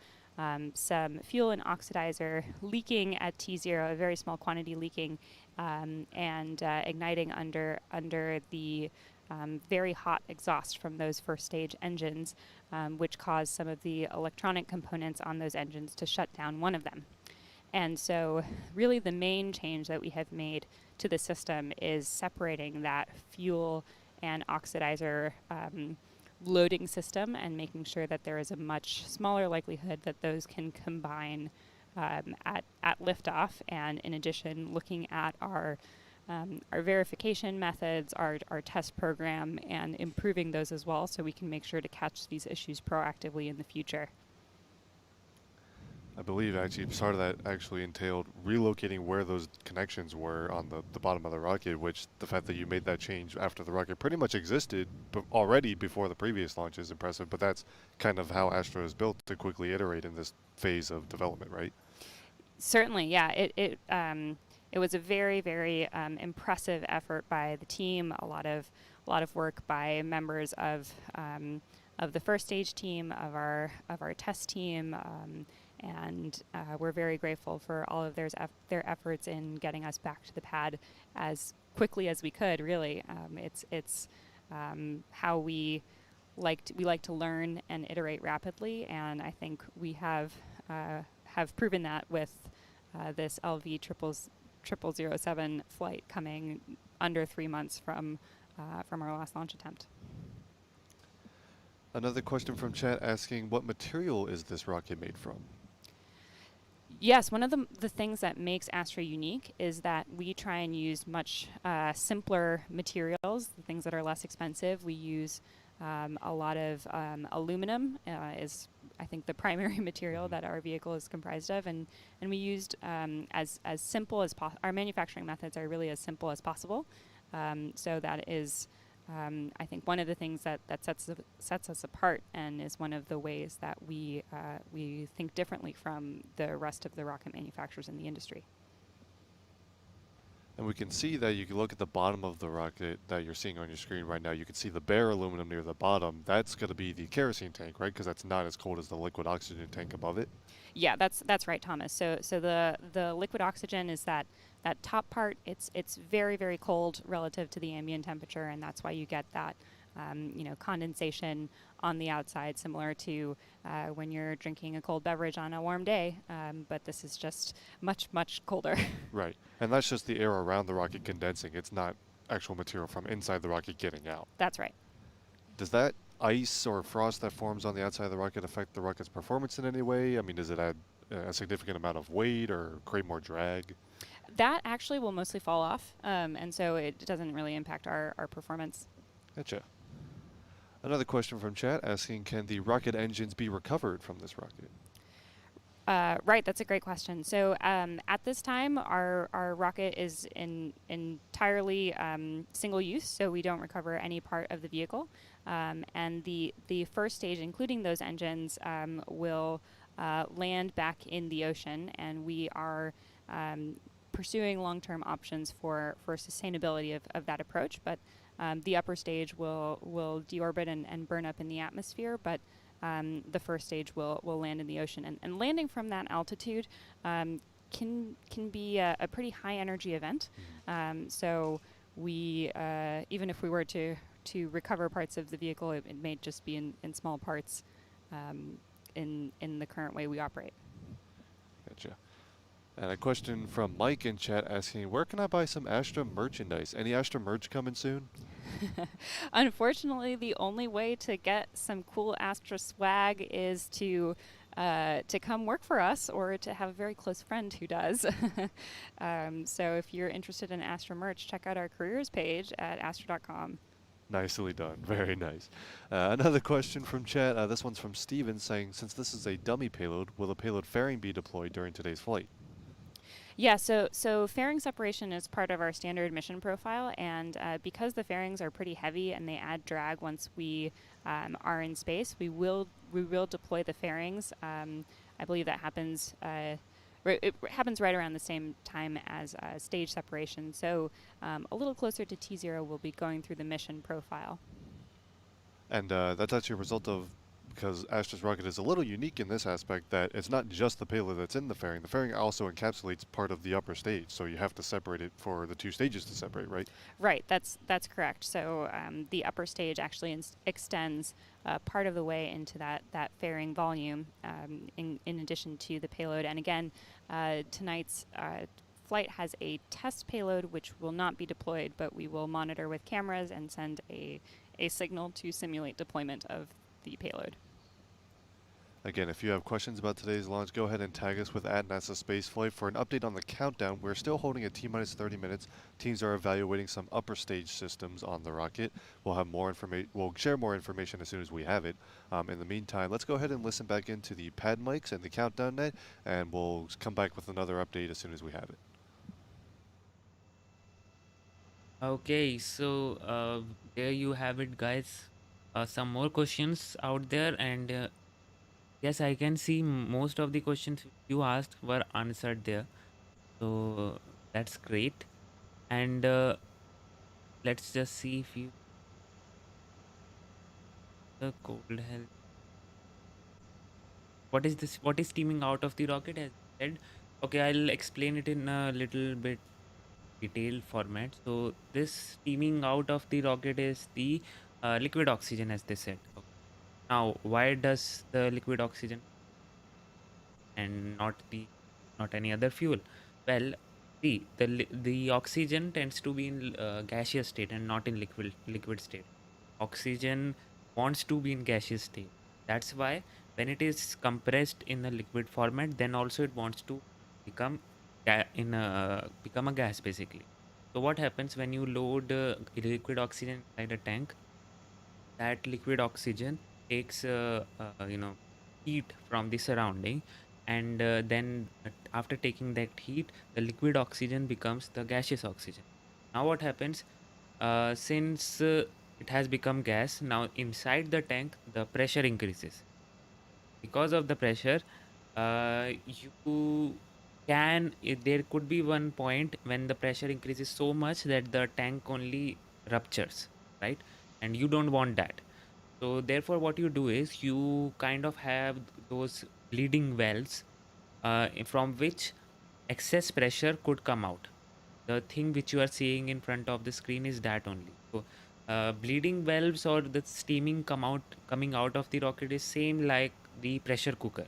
some fuel and oxidizer leaking at T0, a very small quantity leaking, and igniting under the very hot exhaust from those first stage engines, which caused some of the electronic components on those engines to shut down one of them. And so really the main change that we have made to the system is separating that fuel and oxidizer loading system and making sure that there is a much smaller likelihood that those can combine at liftoff. And in addition, looking at our our verification methods, our test program, and improving those as well so we can make sure to catch these issues proactively in the future. I believe actually part of that actually entailed relocating where those connections were on the bottom of the rocket, which the fact that you made that change after the rocket pretty much existed already before the previous launch is impressive, but that's kind of how Astra is built to quickly iterate in this phase of development, right? Certainly, yeah. It was a very, very impressive effort by the team. A lot of work by members of the first stage team, of our test team, and we're very grateful for all of their efforts in getting us back to the pad as quickly as we could. Really, it's how we like to learn and iterate rapidly, and I think we have proven that with this LV0007 flight coming under 3 months from our last launch attempt. Another question from chat asking, what material is this rocket made from? Yes, one of the things that makes Astra unique is that we try and use much simpler materials, the things that are less expensive. We use a lot of aluminum is, I think, the primary material that our vehicle is comprised of, and we used as simple as possible. Our manufacturing methods are really as simple as possible. So that is, I think, one of the things that sets us apart, and is one of the ways that we think differently from the rest of the rocket manufacturers in the industry. And we can see that you can look at the bottom of the rocket that you're seeing on your screen right now. You can see the bare aluminum near the bottom. That's going to be the kerosene tank, right? Because that's not as cold as the liquid oxygen tank above it. Yeah, that's right, Thomas. So the liquid oxygen is that top part. It's very, very cold relative to the ambient temperature, and that's why you get that condensation on the outside, similar to when you're drinking a cold beverage on a warm day. But this is just much, much colder. Right, and that's just the air around the rocket condensing. It's not actual material from inside the rocket getting out. That's right. Does that ice or frost that forms on the outside of the rocket affect the rocket's performance in any way? I mean, does it add a significant amount of weight or create more drag? That actually will mostly fall off, and so it doesn't really impact our performance. Gotcha. Another question from chat asking, can the rocket engines be recovered from this rocket? Right, that's a great question. So at this time, our rocket is entirely single use, so we don't recover any part of the vehicle. And the first stage, including those engines, will land back in the ocean, and we are pursuing long-term options for sustainability of that approach. But the upper stage will deorbit and burn up in the atmosphere, but the first stage will land in the ocean. And landing from that altitude can be a pretty high energy event. So we, even if we were to recover parts of the vehicle, it may just be in small parts in the current way we operate. Gotcha. And a question from Mike in chat asking, where can I buy some Astra merchandise? Any Astra merch coming soon? Unfortunately, the only way to get some cool Astra swag is to come work for us, or to have a very close friend who does. So if you're interested in Astra merch, check out our careers page at astra.com. Nicely done. Very nice. Another question from chat. This one's from Steven saying, since this is a dummy payload, will the payload fairing be deployed during today's flight? Yeah, so fairing separation is part of our standard mission profile, and because the fairings are pretty heavy and they add drag once we are in space, we will deploy the fairings. I believe that happens. It happens right around the same time as stage separation. So a little closer to T0, we'll be going through the mission profile. And that's actually a result of, because Astra's rocket is a little unique in this aspect, that it's not just the payload that's in the fairing. The fairing also encapsulates part of the upper stage, so you have to separate it for the two stages to separate, right? Right, that's correct. So the upper stage actually extends part of the way into that fairing volume in addition to the payload. And again, tonight's flight has a test payload which will not be deployed, but we will monitor with cameras and send a signal to simulate deployment of the payload. Again, if you have questions about today's launch, go ahead and tag us with @NASASpaceflight for an update on the countdown. We're still holding at T-minus 30 minutes. Teams are evaluating some upper stage systems on the rocket. We'll have more information. We'll share more information as soon as we have it. In the meantime, let's go ahead and listen back into the pad mics and the countdown net, and we'll come back with another update as soon as we have it. Okay, so there you have it, guys. Some more questions out there, and yes, I can see most of the questions you asked were answered there. So that's great. And let's just see if you the cold hell. What is this? What is steaming out of the rocket? As I said, okay, I'll explain it in a little bit detailed format. So this steaming out of the rocket is the liquid oxygen, as they said. Okay. Now, why does the liquid oxygen and not any other fuel? Well, see, the oxygen tends to be in gaseous state and not in liquid state. Oxygen wants to be in gaseous state. That's why when it is compressed in a liquid format, then also it wants to become become a gas basically. So what happens when you load liquid oxygen inside a tank? That liquid oxygen takes heat from the surrounding, and then after taking that heat, the liquid oxygen becomes the gaseous oxygen. Now what happens, since it has become gas, now inside the tank the pressure increases. Because of the pressure, there could be one point when the pressure increases so much that the tank only ruptures, right? And you don't want that. So therefore what you do is you kind of have those bleeding valves from which excess pressure could come out. The thing which you are seeing in front of the screen is that only. So bleeding valves or the steaming coming out of the rocket is same like the pressure cooker,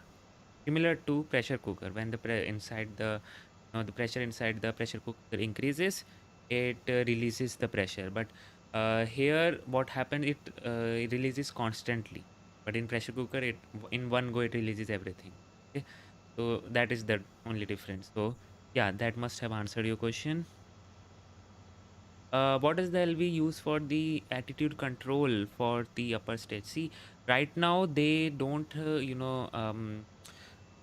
similar to pressure cooker. When the the pressure inside the pressure cooker increases, it releases the pressure. But here what happens, it releases constantly, but in pressure cooker it in one go it releases everything. Okay, so that is the only difference. So yeah, that must have answered your question. What does the LV use for the attitude control for the upper stage? See, right now they don't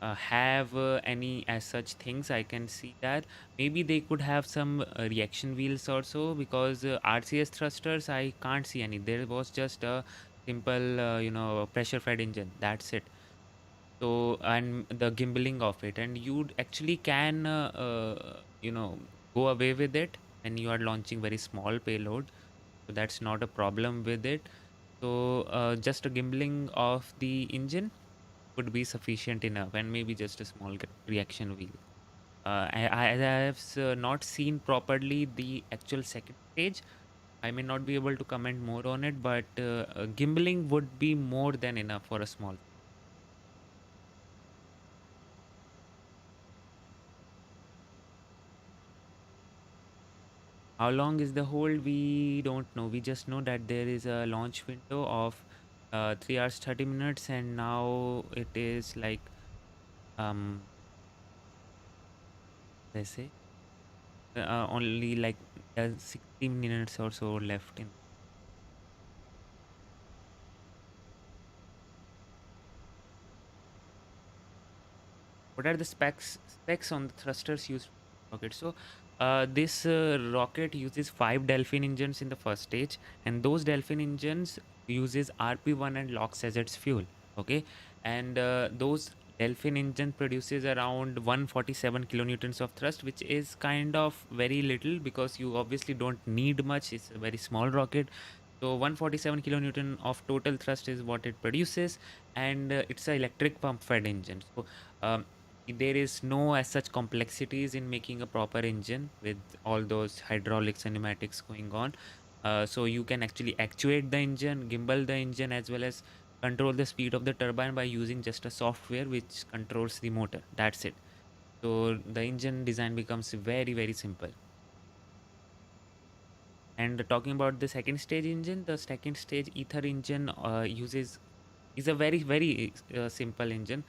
have any as such things. I can see that maybe they could have some reaction wheels also, because RCS thrusters I can't see any. There was just a simple pressure fed engine, that's it. So, and the gimbaling of it, and you actually can go away with it when you are launching very small payload, so that's not a problem with it. So just a gimbaling of the engine would be sufficient enough, and maybe just a small reaction wheel. I have not seen properly the actual second stage. I may not be able to comment more on it, but gimbaling would be more than enough for a small. How long is the hold? We don't know. We just know that there is a launch window of 3 hours 30 minutes, and now it is like let's say only like 60 minutes or so left in. What are the specs on the thrusters used for rocket? So this rocket uses 5 Delphin engines in the first stage, and those Delphin engines uses RP1 and LOX as its fuel. Okay, and those Delphin engine produces around 147 kilonewtons of thrust, which is kind of very little because you obviously don't need much. It's a very small rocket. So 147 kilonewton of total thrust is what it produces, and it's an electric pump fed engine. So um, there is no as such complexities in making a proper engine with all those hydraulics and pneumatics going on. So you can actually actuate the engine, gimbal the engine, as well as control the speed of the turbine by using just a software which controls the motor. That's it. So the engine design becomes very simple. And talking about the second stage engine, the second stage ether engine uses is a very simple engine,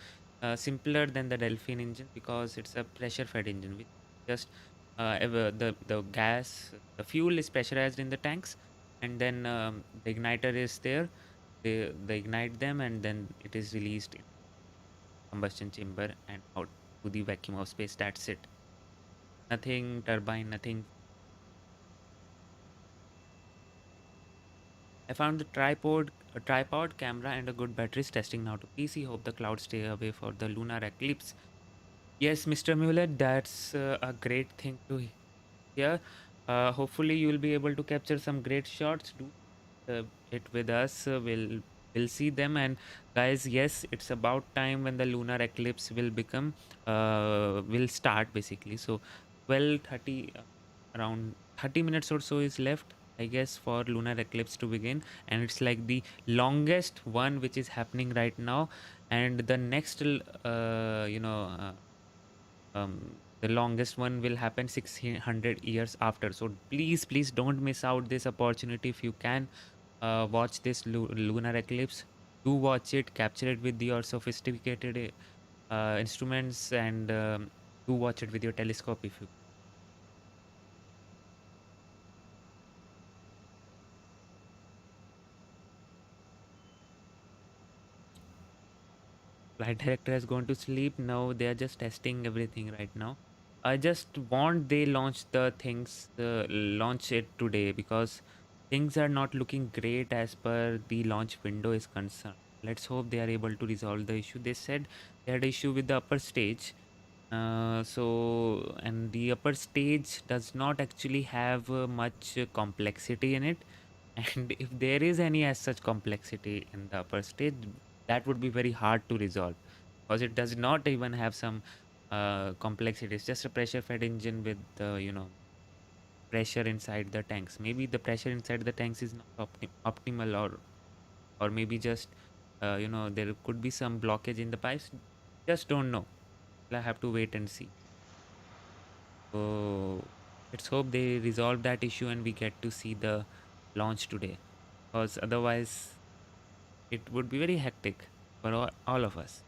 simpler than the Delphin engine because it's a pressure fed engine, which just the gas, the fuel is pressurized in the tanks, and then the igniter is there. They ignite them, and then it is released in combustion chamber and out to the vacuum of space. That's it. Nothing turbine, nothing. I found a tripod, camera, and a good batteries. Testing now to PC. Hope the clouds stay away for the lunar eclipse. Yes, Mr. Mueller, that's a great thing to hear. Hopefully, you will be able to capture some great shots. Do it with us. We'll see them. And guys, yes, it's about time when the lunar eclipse will start basically. So 12:30, around 30 minutes or so is left, I guess, for lunar eclipse to begin, and it's like the longest one which is happening right now, and the next the longest one will happen 600 years after. So please don't miss out this opportunity. If you can watch this lunar eclipse, do watch it, capture it with your sophisticated instruments, and do watch it with your telescope if you. Flight director has gone to sleep. No, they are just testing everything right now. I just want they launch the things, launch it today, because things are not looking great as per the launch window is concerned. Let's hope they are able to resolve the issue. They said they had issue with the upper stage. And the upper stage does not actually have much complexity in it. And if there is any as such complexity in the upper stage, that would be very hard to resolve, because it does not even have some complexity. It's just a pressure fed engine with pressure inside the tanks. Maybe the pressure inside the tanks is not optimal, or maybe just there could be some blockage in the pipes. Just don't know. I have to wait and see. So let's hope they resolve that issue and we get to see the launch today, because otherwise it would be very hectic for all of us.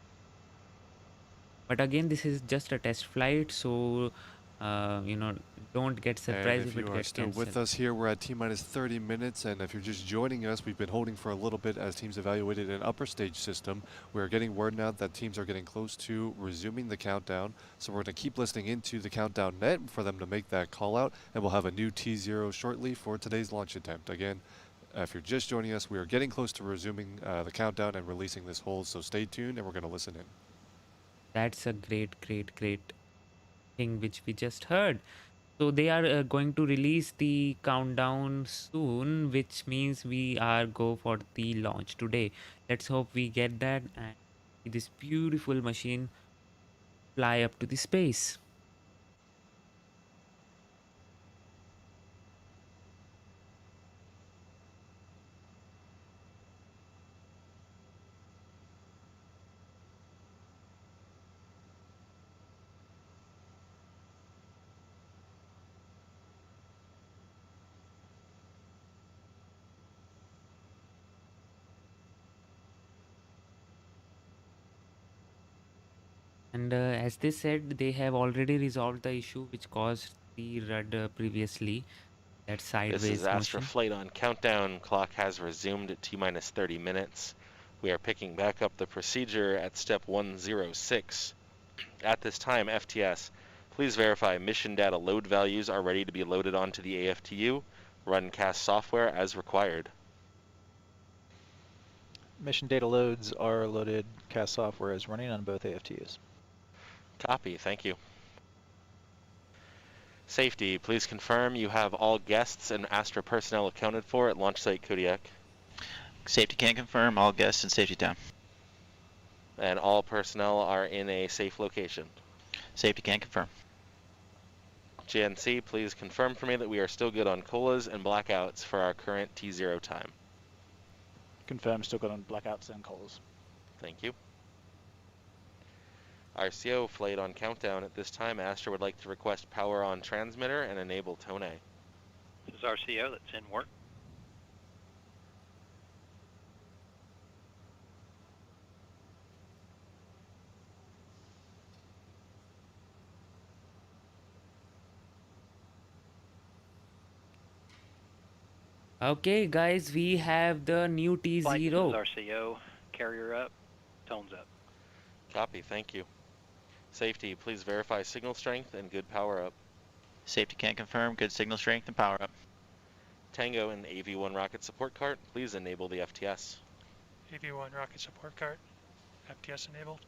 But again, this is just a test flight, so don't get surprised And if if it you are gets still with cancelled. us here, we're at T-minus 30 minutes, and if you're just joining us, we've been holding for a little bit as teams evaluated an upper stage system. We're getting word now that teams are getting close to resuming the countdown, so we're going to keep listening into the countdown net for them to make that call out, and we'll have a new T0 shortly for today's launch attempt. Again, if you're just joining us, we are getting close to resuming the countdown and releasing this hold, so stay tuned and we're going to listen in. That's a great thing which we just heard. So they are going to release the countdown soon, which means we are go for the launch today. Let's hope we get that and see this beautiful machine fly up to the space. And as they said, they have already resolved the issue which caused the rudder previously, that sideways This is Astra motion. flight on countdown. Clock has resumed at T-minus 30 minutes. We are picking back up the procedure at step 106. At this time, FTS, please verify mission data load values are ready to be loaded onto the AFTU. Run CAS software as required. Mission data loads are loaded. CAS software is running on both AFTUs. Copy, thank you. Safety, please confirm you have all guests and Astra personnel accounted for at launch site Kodiak. Safety can confirm all guests in safety town. And all personnel are in a safe location. Safety can confirm. GNC, please confirm for me that we are still good on COLAs and blackouts for our current T0 time. Confirm, still good on blackouts and calls. Thank you. RCO, flight on countdown. At this time, Astra would like to request power on transmitter and enable tone A. This is RCO, that's in work. Okay, guys, we have the new Flight, this is T0. RCO. Carrier up, tones up. Copy, thank you. Safety, please verify signal strength and good power up. Safety can confirm good signal strength and power up. Tango and AV1 rocket support cart, please enable the FTS. AV1 rocket support cart, FTS enabled.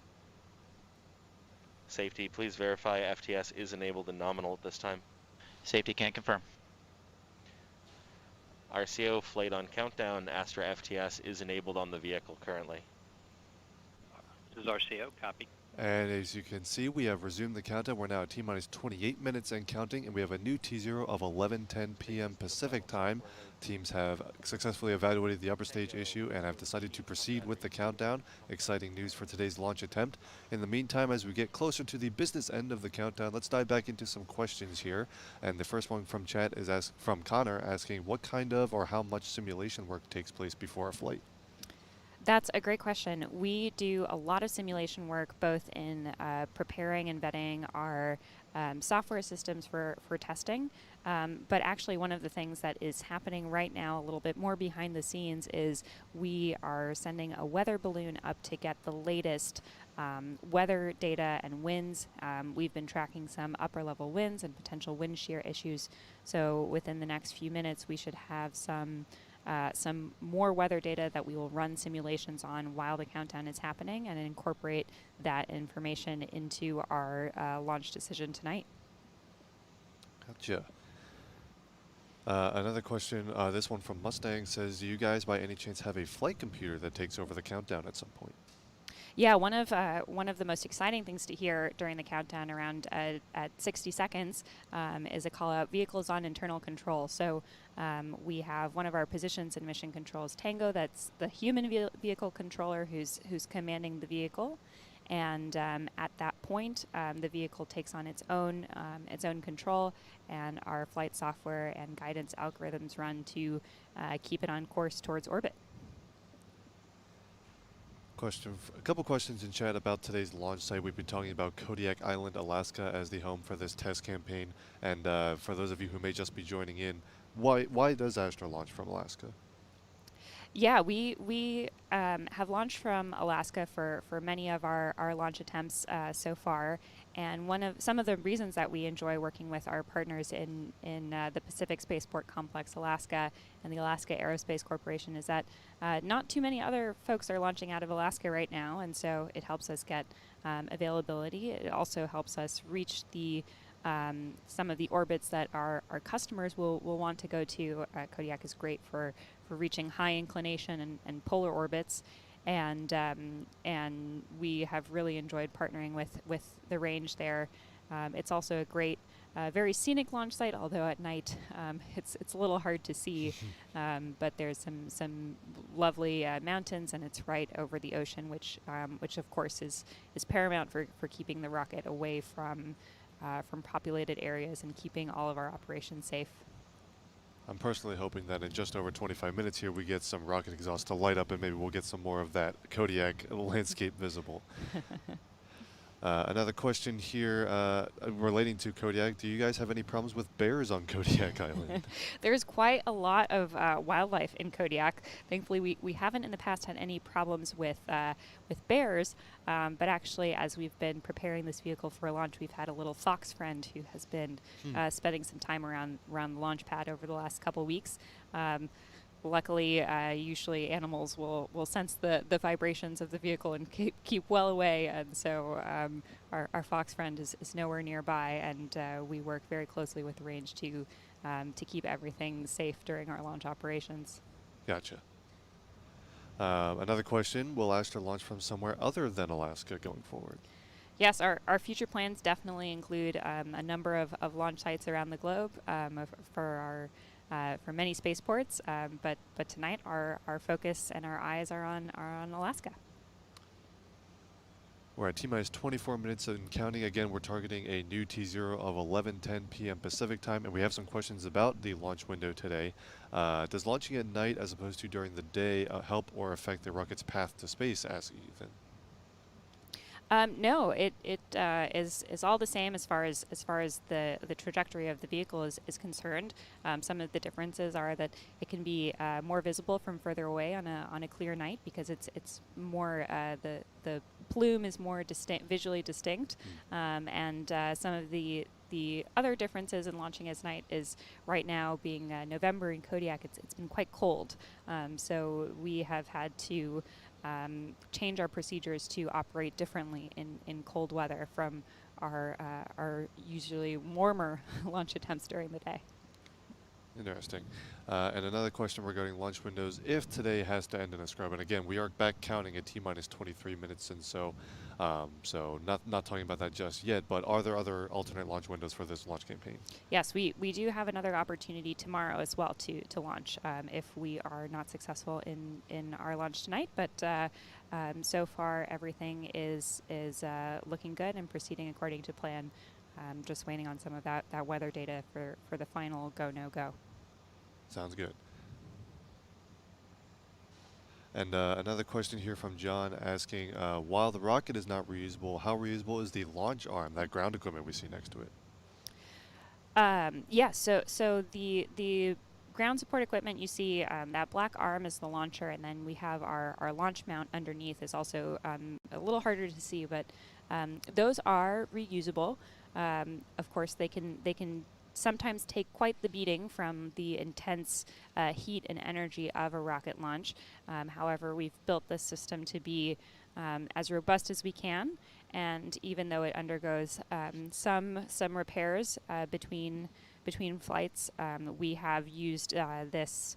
Safety, please verify FTS is enabled and nominal at this time. Safety can confirm. RCO flight on countdown, Astra FTS is enabled on the vehicle currently. This is RCO, copy. And as you can see, we have resumed the countdown. We're now at T-minus 28 minutes and counting, and we have a new T0 of 11:10 p.m. Pacific time. Teams have successfully evaluated the upper stage issue and have decided to proceed with the countdown. Exciting news for today's launch attempt. In the meantime, as we get closer to the business end of the countdown, let's dive back into some questions here. And the first one from chat is from Connor, asking what kind of or how much simulation work takes place before a flight? That's a great question. We do a lot of simulation work, both in preparing and vetting our software systems for testing. But actually, one of the things that is happening right now, a little bit more behind the scenes, is we are sending a weather balloon up to get the latest weather data and winds. We've been tracking some upper level winds and potential wind shear issues. So within the next few minutes, we should have some more weather data that we will run simulations on while the countdown is happening and incorporate that information into our launch decision tonight. Gotcha. Another question, this one from Mustang says, do you guys by any chance have a flight computer that takes over the countdown at some point? Yeah, one of the most exciting things to hear during the countdown around at 60 seconds is a call out, vehicles on internal control. So we have one of our positions in mission controls, Tango, that's the human vehicle controller who's commanding the vehicle. And at that point, the vehicle takes on its own control, and our flight software and guidance algorithms run to keep it on course towards orbit. A couple questions in chat about today's launch site. We've been talking about Kodiak Island, Alaska as the home for this test campaign. And for those of you who may just be joining in, why does Astra launch from Alaska? Yeah, we have launched from Alaska for many of our launch attempts so far. And some of the reasons that we enjoy working with our partners in the Pacific Spaceport Complex, Alaska, and the Alaska Aerospace Corporation is that not too many other folks are launching out of Alaska right now, and so it helps us get availability. It also helps us reach some of the orbits that our customers will want to go to. Kodiak is great for reaching high inclination and polar orbits. And we have really enjoyed partnering with the range there. It's also a great, very scenic launch site, although at night it's a little hard to see. But there's some lovely mountains, and it's right over the ocean, which of course is paramount for keeping the rocket away from populated areas and keeping all of our operations safe. I'm personally hoping that in just over 25 minutes here we get some rocket exhaust to light up, and maybe we'll get some more of that Kodiak landscape visible. Another question here relating to Kodiak. Do you guys have any problems with bears on Kodiak Island? There's quite a lot of wildlife in Kodiak. Thankfully, we haven't in the past had any problems with bears, but actually, as we've been preparing this vehicle for a launch, we've had a little fox friend who has been spending some time around the launch pad over the last couple weeks. Luckily, usually animals will sense the vibrations of the vehicle and keep well away, and so our fox friend is nowhere nearby, and we work very closely with the range to keep everything safe during our launch operations. Gotcha. Another question, will Astra launch from somewhere other than Alaska going forward? Yes, our future plans definitely include a number of launch sites around the globe for many spaceports, but tonight our focus and our eyes are on Alaska. We're at T-minus 24 minutes and counting. Again, we're targeting a new T0 of 11:10 p.m. Pacific time, and we have some questions about the launch window today. Does launching at night as opposed to during the day help or affect the rocket's path to space, asks Ethan? No, it is all the same as far as the trajectory of the vehicle is concerned. Some of the differences are that it can be more visible from further away on a clear night because it's more the plume is more visually distinct, and some of the other differences in launching as night is right now being November in Kodiak. It's been quite cold, so we have had to change our procedures to operate differently in cold weather from our usually warmer launch attempts during the day. Interesting. And another question regarding launch windows. If today has to end in a scrub, and again, we are back counting at T-minus 23 minutes, and so not talking about that just yet, but are there other alternate launch windows for this launch campaign? Yes, we do have another opportunity tomorrow as well to launch if we are not successful in our launch tonight, but so far everything is looking good and proceeding according to plan. Just waiting on some of that weather data for the final go, no go. Sounds good. And another question here from John asking, while the rocket is not reusable, how reusable is the launch arm, that ground equipment we see next to it? Yes, so the ground support equipment you see, that black arm is the launcher, and then we have our launch mount underneath is also a little harder to see, but those are reusable. Of course, they can sometimes take quite the beating from the intense heat and energy of a rocket launch. However, we've built this system to be as robust as we can, and even though it undergoes some repairs between flights, we have used this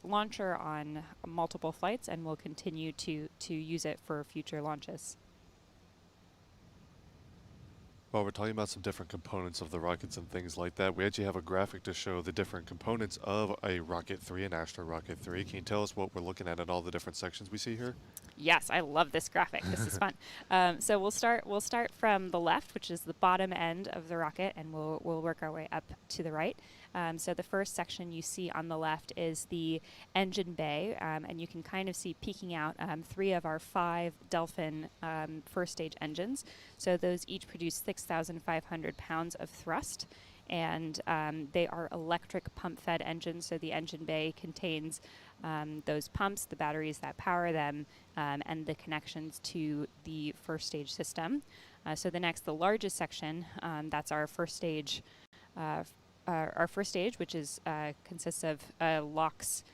launcher on multiple flights, and will continue to use it for future launches. While we're talking about some different components of the rockets and things like that, we actually have a graphic to show the different components of a Rocket 3, an Astro Rocket 3. Can you tell us what we're looking at in all the different sections we see here? Yes, I love this graphic. This is fun. So we'll start from the left, which is the bottom end of the rocket, and we'll work our way up to the right. So the first section you see on the left is the engine bay, and you can kind of see peeking out 3 of our 5 Delphin first stage engines. So those each produce 6,500 pounds of thrust, and they are electric pump-fed engines. So the engine bay contains those pumps, the batteries that power them, and the connections to the first stage system. So the largest section, that's our first stage. Our first stage, which is consists of a LOX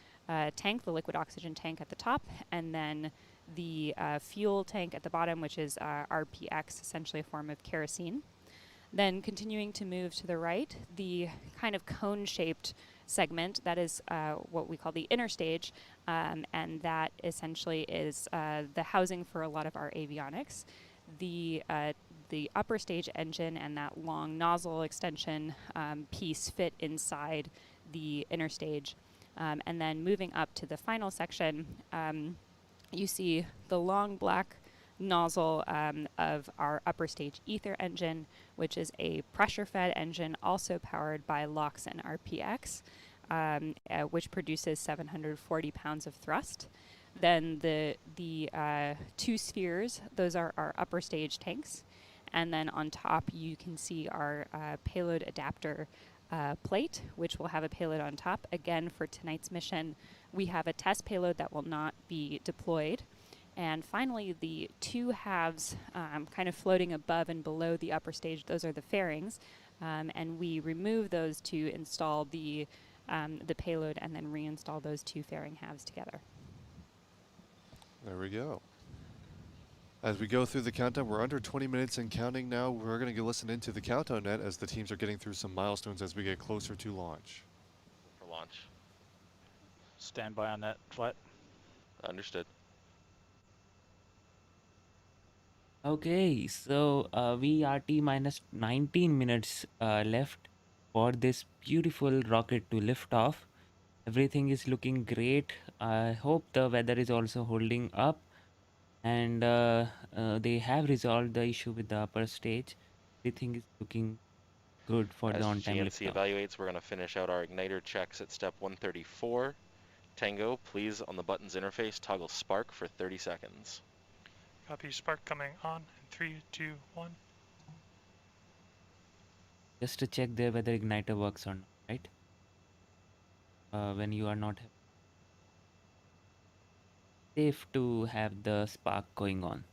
tank, the liquid oxygen tank at the top, and then the fuel tank at the bottom, which is RPX, essentially a form of kerosene. Then continuing to move to the right, the kind of cone-shaped segment, that is what we call the inner stage, and that essentially is the housing for a lot of our avionics. The upper stage engine and that long nozzle extension piece fit inside the inner stage. And then moving up to the final section, you see the long black nozzle of our upper stage ether engine, which is a pressure-fed engine also powered by LOX and RPX, which produces 740 pounds of thrust. Then the 2 spheres, those are our upper stage tanks. And then on top, you can see our payload adapter plate, which will have a payload on top. Again, for tonight's mission, we have a test payload that will not be deployed. And finally, the 2 halves kind of floating above and below the upper stage, those are the fairings. And we remove those to install the payload and then reinstall those 2 fairing halves together. There we go. As we go through the countdown, we're under 20 minutes and counting now. We're going to listen into the countdown net as the teams are getting through some milestones as we get closer to launch. For launch. Stand by on that flight. Understood. Okay, so we are T-minus 19 minutes left for this beautiful rocket to lift off. Everything is looking great. I hope the weather is also holding up, and they have resolved the issue with the upper stage. Everything is looking good for the As on-time GNC liftoff. evaluates, we're going to finish out our igniter checks at step 134. Tango, please, on the buttons interface, toggle spark for 30 seconds. Copy. Spark coming on in 3, 2, 1. Just to check there whether igniter works or not, right? When you are not safe to have the spark going on.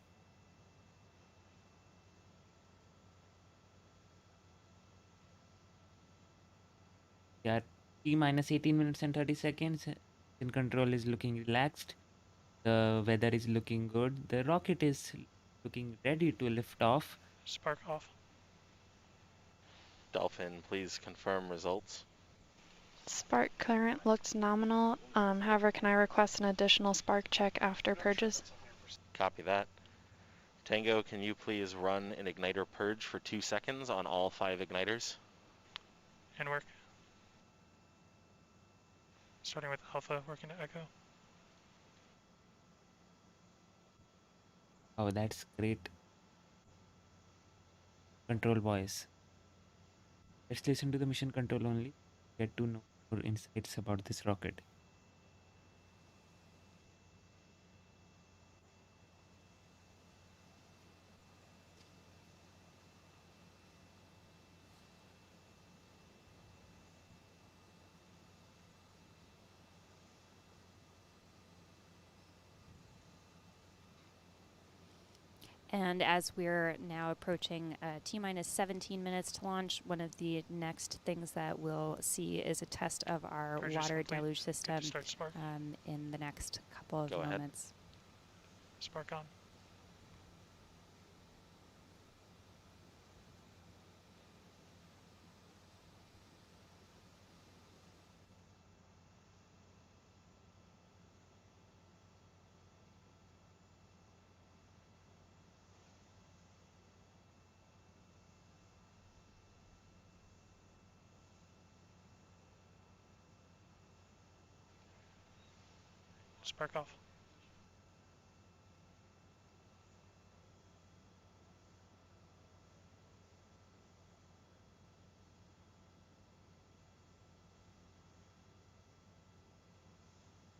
Yeah, T minus 18 minutes and 30 seconds. Engine control is looking relaxed. The weather is looking good. The rocket is looking ready to lift off. Spark off. Dolphin, please confirm results. Spark current looks nominal. However, can I request an additional spark check after purges? Copy that. Tango, can you please run an igniter purge for 2 seconds on all 5 igniters? And work. Starting with Alpha, working to Echo. Oh, that's great. Control voice. Let's listen to the mission control only. Get to know more insights about this rocket. And as we're now approaching T minus 17 minutes to launch, one of the next things that we'll see is a test of our Purges water complete. deluge system Start spark. in the next couple of Go ahead. moments. Spark on. Spark off.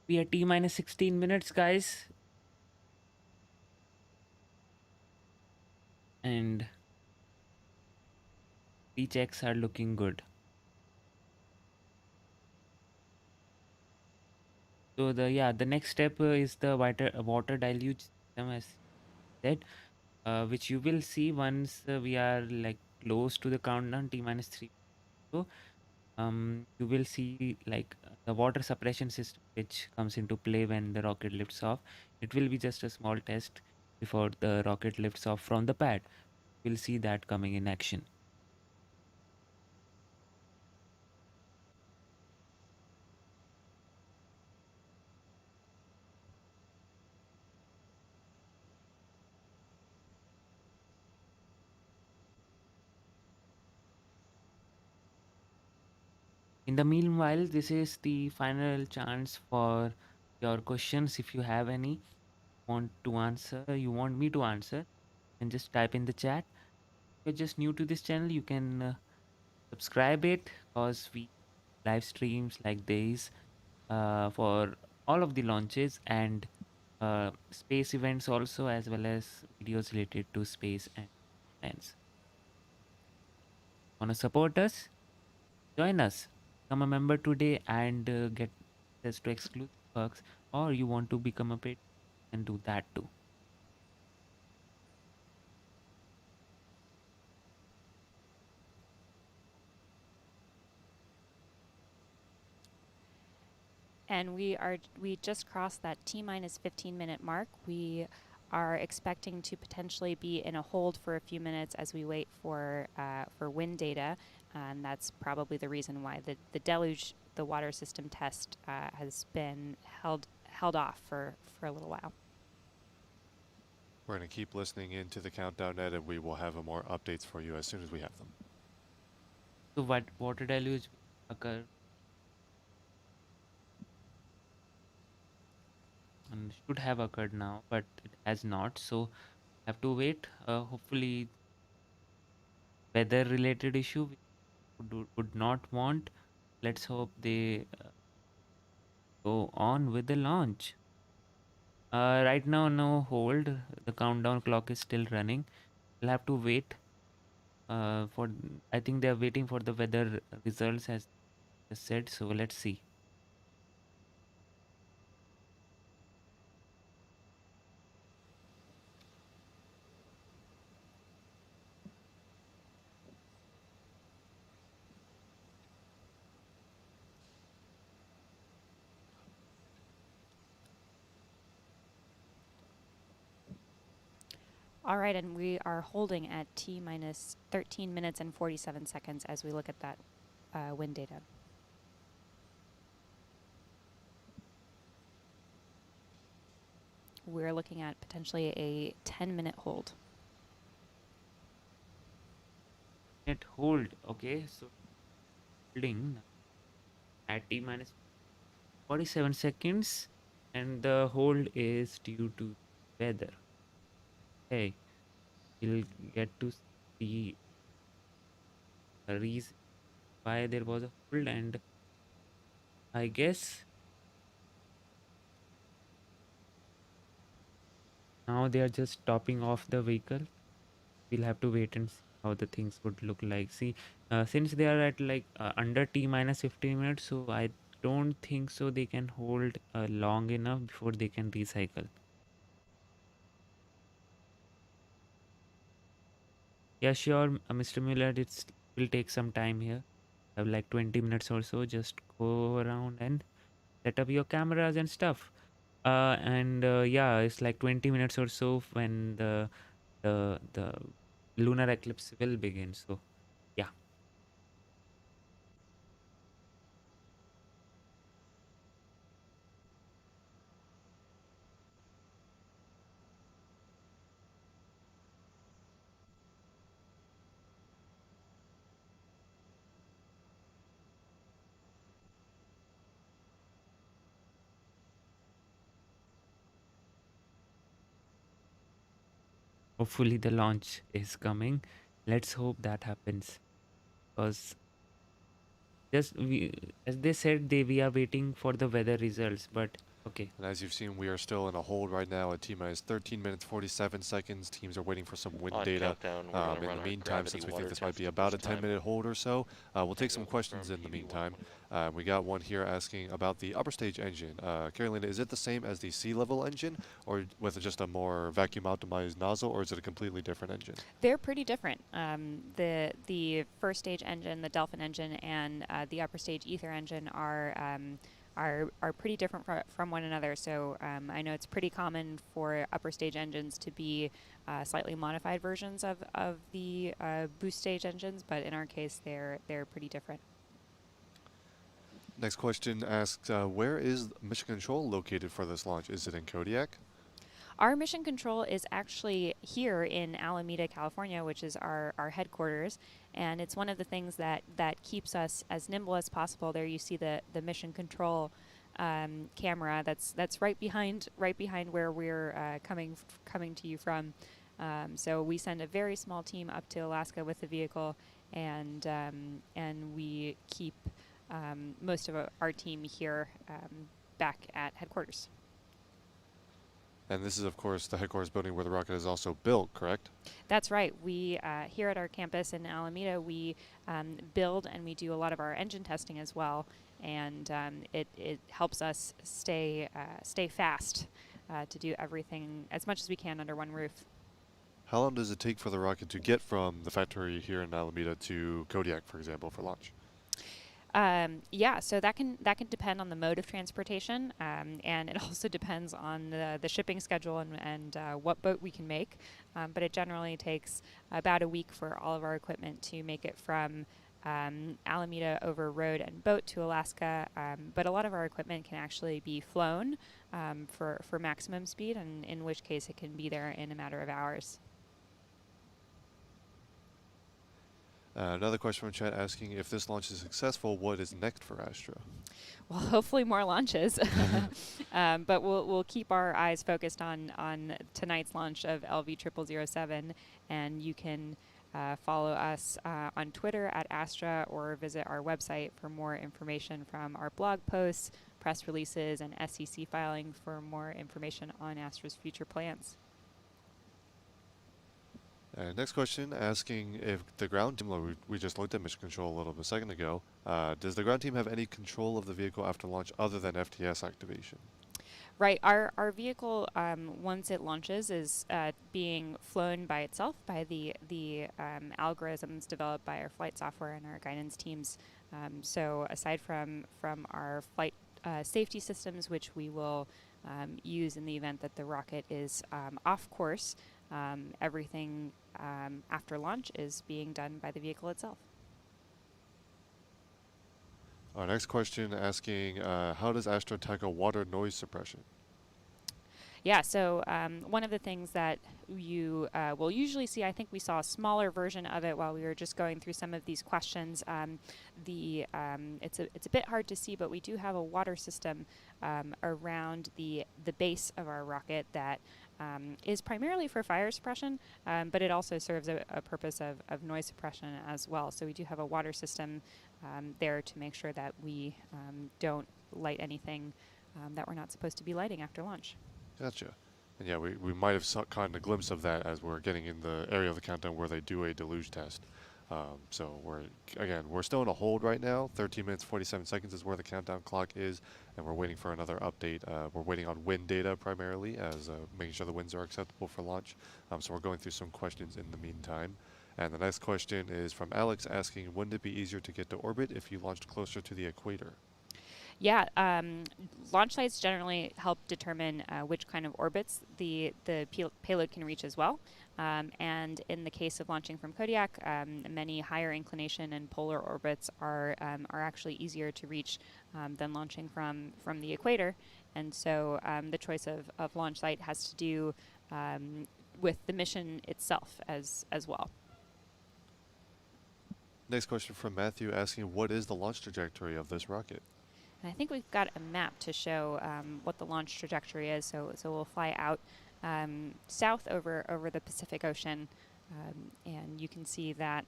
We are T minus 16 minutes, guys. And the checks are looking good. So the next step is the water deluge system, as said, which you will see once we are like close to the countdown T minus 3. So you will see like the water suppression system which comes into play when the rocket lifts off. It will be just a small test before the rocket lifts off from the pad. We'll see that coming in action. In the meanwhile, this is the final chance for your questions. If you have any you want me to answer, then just type in the chat. If you're just new to this channel, you can subscribe it, because we live streams like this for all of the launches and space events also, as well as videos related to space and science. Want to support us? Join us. Become a member today and get access to exclusive perks, or you want to become a patron and do that too. And we just crossed that T minus 15 minute mark. We are expecting to potentially be in a hold for a few minutes as we wait for wind data, and that's probably the reason why the deluge, the water system test, has been held off for a little while. We're going to keep listening into the countdown net, and we will have more updates for you as soon as we have them. So what water deluge will occur and should have occurred now, but it has not, so have to wait. Hopefully weather related issue we would not want. Let's hope they go on with the launch. Right now, no hold. The countdown clock is still running. We'll have to wait for. I think they are waiting for the weather results as I said. So let's see. All right, and we are holding at T minus 13 minutes and 47 seconds as we look at that wind data. We're looking at potentially a 10-minute hold. Net hold. Okay, so holding at T minus 47 seconds, and the hold is due to weather. Okay, we'll get to see the reason why there was a hold, and I guess now they are just topping off the vehicle. We'll have to wait and see how the things would look like. See, since they are at like under T minus 15 minutes, so I don't think so they can hold long enough before they can recycle. Yeah, sure, Mr. Muller, it will take some time here. Have like 20 minutes or so. Just go around and set up your cameras and stuff. And yeah, it's like 20 minutes or so when the lunar eclipse will begin. So yeah. Hopefully the launch is coming. Let's hope that happens, because just as they said, we are waiting for the weather results. But okay. And as you've seen, we are still in a hold right now at T minus 13 minutes 47 seconds. Teams are waiting for some wind On data. countdown, we're gonna In run the our meantime, gravity since we water think this might be test at about a this time. 10-minute hold or so, we'll take some questions in the meantime. We got one here asking about the upper stage engine. Carolina, is it the same as the sea level engine, or with just a more vacuum optimized nozzle, or is it a completely different engine? They're pretty different. The first stage engine, the Delphin engine, and the upper stage Ether engine are pretty different from one another. So I know it's pretty common for upper stage engines to be slightly modified versions of the boost stage engines, but in our case, they're pretty different. Next question asks, where is mission control located for this launch? Is it in Kodiak? Our mission control is actually here in Alameda, California, which is our headquarters, and it's one of the things that keeps us as nimble as possible. There you see the mission control camera that's right behind where we're coming to you from. So we send a very small team up to Alaska with the vehicle, and we keep most of our team here back at headquarters. And this is, of course, the headquarters building where the rocket is also built, correct? That's right. We, here at our campus in Alameda, we build and we do a lot of our engine testing as well. And it helps us stay fast to do everything as much as we can under one roof. How long does it take for the rocket to get from the factory here in Alameda to Kodiak, for example, for launch? Yeah, so that can depend on the mode of transportation, and it also depends on the shipping schedule and what boat we can make. But it generally takes about a week for all of our equipment to make it from Alameda over road and boat to Alaska. But a lot of our equipment can actually be flown for maximum speed, and in which case it can be there in a matter of hours. Another question from chat asking if this launch is successful, what is next for Astra? Well, hopefully more launches, but we'll keep our eyes focused on tonight's launch of LV0007, and you can follow us on Twitter at Astra or visit our website for more information from our blog posts, press releases, and SEC filing for more information on Astra's future plans. Next question asking if the ground team, we just looked at mission control a little bit a second ago, does the ground team have any control of the vehicle after launch other than FTS activation? Right. Our vehicle, once it launches, is being flown by itself by the algorithms developed by our flight software and our guidance teams. So aside from our flight safety systems, which we will use in the event that the rocket is off course, everything after launch is being done by the vehicle itself. Our next question asking, how does Astra tackle water noise suppression? Yeah, so one of the things that you will usually see, I think we saw a smaller version of it while we were just going through some of these questions. It's a bit hard to see, but we do have a water system around the base of our rocket that is primarily for fire suppression, but it also serves a purpose of noise suppression as well. So we do have a water system there to make sure that we don't light anything that we're not supposed to be lighting after launch. Gotcha. And yeah, we might have caught a glimpse of that as we're getting in the area of the countdown where they do a deluge test. So we're still in a hold right now. 13 minutes 47 seconds is where the countdown clock is, and we're waiting for another update. We're waiting on wind data primarily, as making sure the winds are acceptable for launch. So we're going through some questions in the meantime. And the next question is from Alex asking, wouldn't it be easier to get to orbit if you launched closer to the equator? Yeah, launch sites generally help determine which kind of orbits the payload can reach as well. And in the case of launching from Kodiak, many higher inclination and polar orbits are actually easier to reach than launching from the equator. And so the choice of launch site has to do with the mission itself as well. Next question from Matthew asking, what is the launch trajectory of this rocket? And I think we've got a map to show what the launch trajectory is. So we'll fly out south over the Pacific Ocean, and you can see that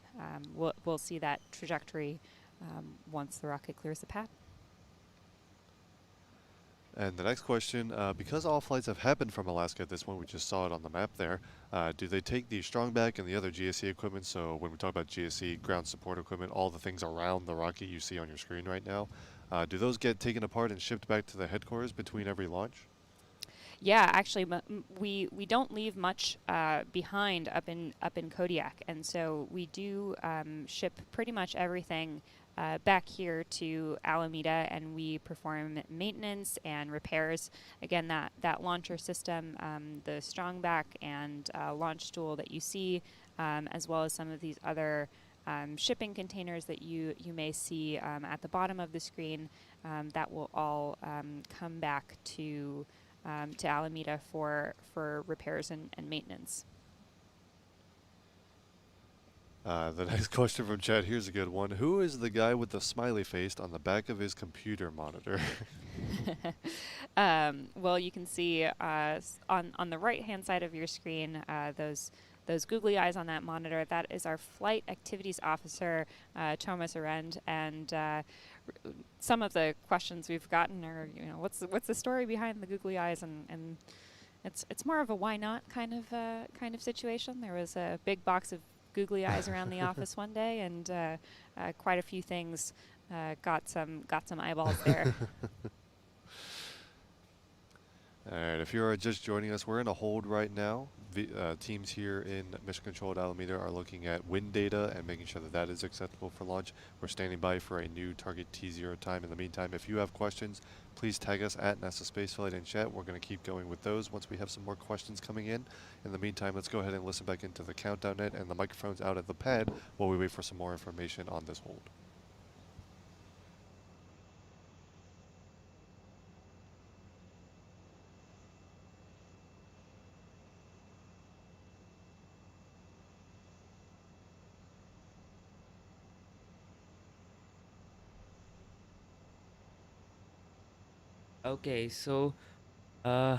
we'll see that trajectory once the rocket clears the pad. And the next question, because all flights have happened from Alaska at this point, we just saw it on the map there, do they take the Strongback and the other GSE equipment? So when we talk about GSE, ground support equipment, all the things around the rocket you see on your screen right now, do those get taken apart and shipped back to the headquarters between every launch? Yeah, actually, we don't leave much behind up in Kodiak, and so we do ship pretty much everything back here to Alameda, and we perform maintenance and repairs. Again, that launcher system, the Strongback and launch stool that you see, as well as some of these other shipping containers that you may see at the bottom of the screen, that will all come back to Alameda for repairs and maintenance. The next question from Chad, here's a good one. Who is the guy with the smiley face on the back of his computer monitor? Well, you can see on the right-hand side of your screen those googly eyes on that monitor. That is our flight activities officer, Thomas Arend, and some of the questions we've gotten are, what's the story behind the googly eyes, and it's more of a why not kind of situation. There was a big box of googly eyes around the office one day, and quite a few things got some eyeballs there. All right, if you're just joining us, we're in a hold right now. Teams here in Mission Control at Alameda are looking at wind data and making sure that is acceptable for launch. We're standing by for a new target T0 time. In the meantime, if you have questions, please tag us at NASASpaceflight in chat. We're going to keep going with those once we have some more questions coming in. In the meantime, let's go ahead and listen back into the countdown net and the microphones out at the pad while we wait for some more information on this hold. Okay, so uh,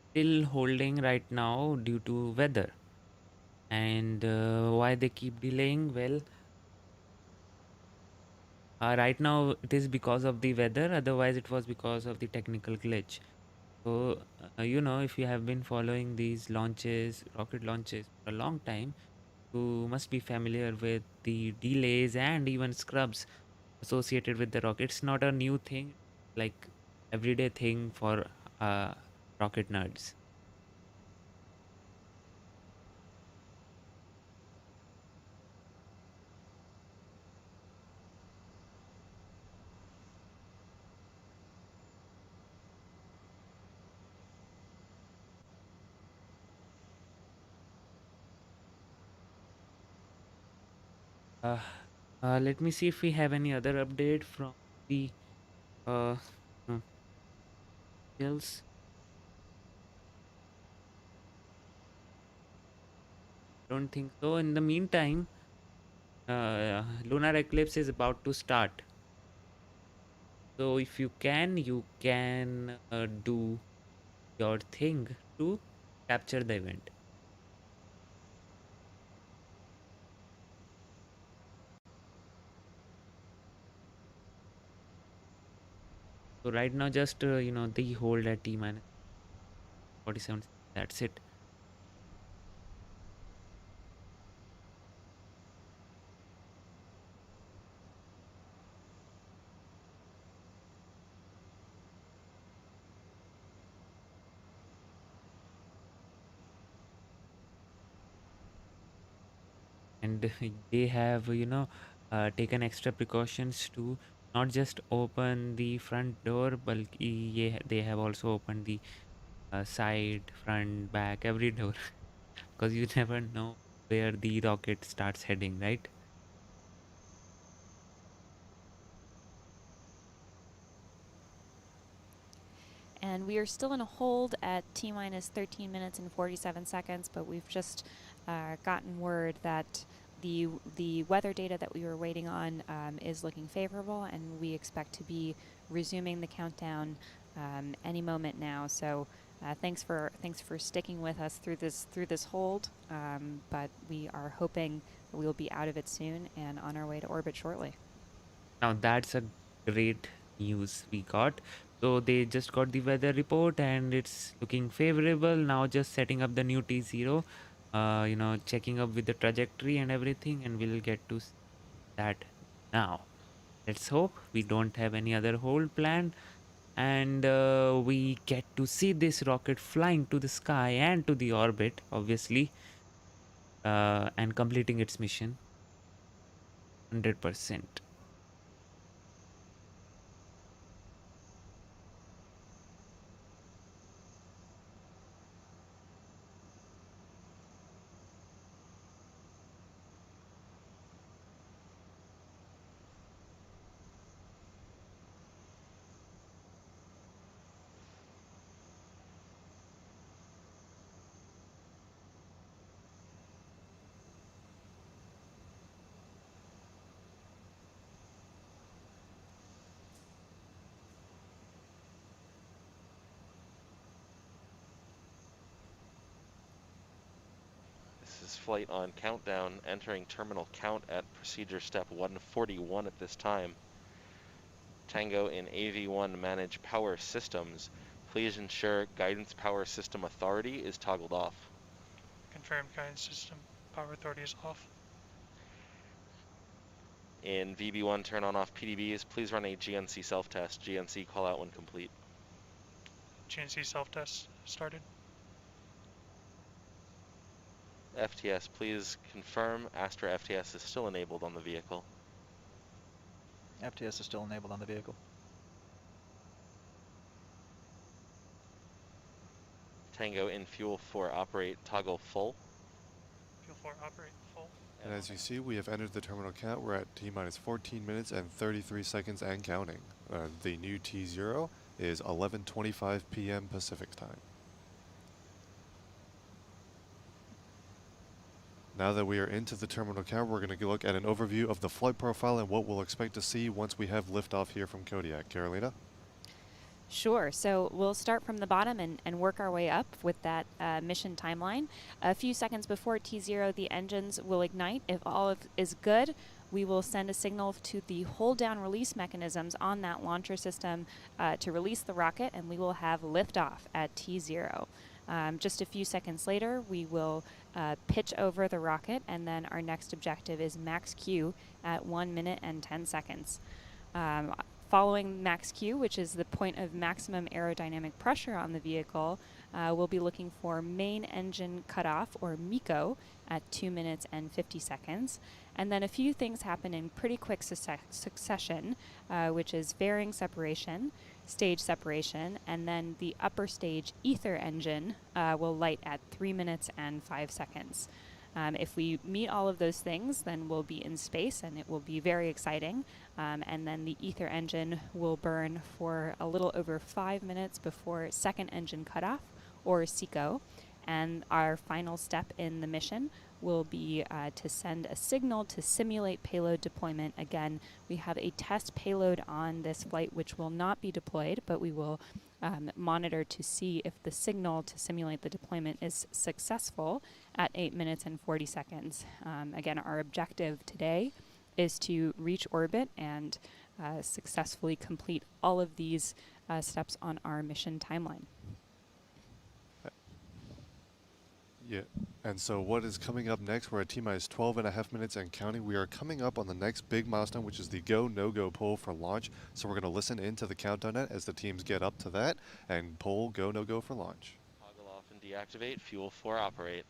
still holding right now due to weather. And why they keep delaying? Well, right now it is because of the weather, otherwise it was because of the technical glitch. So, if you have been following these launches, rocket launches for a long time, you must be familiar with the delays and even scrubs associated with the rocket. It's not a new thing, like everyday thing for uh, rocket nerds. Uh, let me see if we have any other update from the uh, uh, else. Don't think so. In the meantime, Lunar Eclipse is about to start. So if you can do your thing to capture the event. So right now, just the hold at T minus 47. That's it. And they have taken extra precautions to not just open the front door, but they have also opened the side, front, back, every door, because you never know where the rocket starts heading, right? And we are still in a hold at T minus 13 minutes and 47 seconds, but we've just gotten word that the weather data that we were waiting on is looking favorable, and we expect to be resuming the countdown any moment now. So thanks for sticking with us through this hold, but we are hoping that we will be out of it soon and on our way to orbit shortly. Now that's a great news we got. So they just got the weather report and it's looking favorable. Now just setting up the new T0, checking up with the trajectory and everything, and we'll get to that now. Let's hope we don't have any other hold planned, and we get to see this rocket flying to the sky and to the orbit, obviously, and completing its mission 100%. This is flight on countdown, entering terminal count at procedure step 141 at this time. Tango in AV1 manage power systems. Please ensure guidance power system authority is toggled off. Confirmed guidance system power authority is off. In VB1 turn on off PDBs, please run a GNC self-test. GNC call out when complete. GNC self-test started. FTS, please confirm Astra FTS is still enabled on the vehicle. FTS is still enabled on the vehicle. Tango in fuel 4 operate toggle full. Fuel 4 operate full. And as you see, we have entered the terminal count. We're at T-minus 14 minutes and 33 seconds and counting. The new T0 is 11:25 p.m. Pacific time. Now that we are into the terminal count, we're going to look at an overview of the flight profile and what we'll expect to see once we have liftoff here from Kodiak. Carolina? Sure. So we'll start from the bottom and work our way up with that mission timeline. A few seconds before T0, the engines will ignite. If all is good, we will send a signal to the hold down release mechanisms on that launcher system to release the rocket, and we will have liftoff at T0. Just a few seconds later, we will pitch over the rocket, and then our next objective is max Q at 1 minute and 10 seconds. Following max Q, which is the point of maximum aerodynamic pressure on the vehicle, we'll be looking for main engine cutoff, or MECO, at 2 minutes and 50 seconds. And then a few things happen in pretty quick succession, which is fairing separation, stage separation, and then the upper stage ether engine will light at 3 minutes and 5 seconds. If we meet all of those things, then we'll be in space and it will be very exciting. And then the ether engine will burn for a little over 5 minutes before second engine cutoff, or SECO. And our final step in the mission will be to send a signal to simulate payload deployment. Again, we have a test payload on this flight which will not be deployed, but we will monitor to see if the signal to simulate the deployment is successful at 8 minutes and 40 seconds. Again, our objective today is to reach orbit and successfully complete all of these steps on our mission timeline. Yeah, and so what is coming up next? We're at T-minus 12.5 minutes and counting. We are coming up on the next big milestone, which is the go, no-go poll for launch. So we're going to listen into the countdown net as the teams get up to that and poll go, no-go for launch. Toggle off and deactivate. Fuel 4 operate.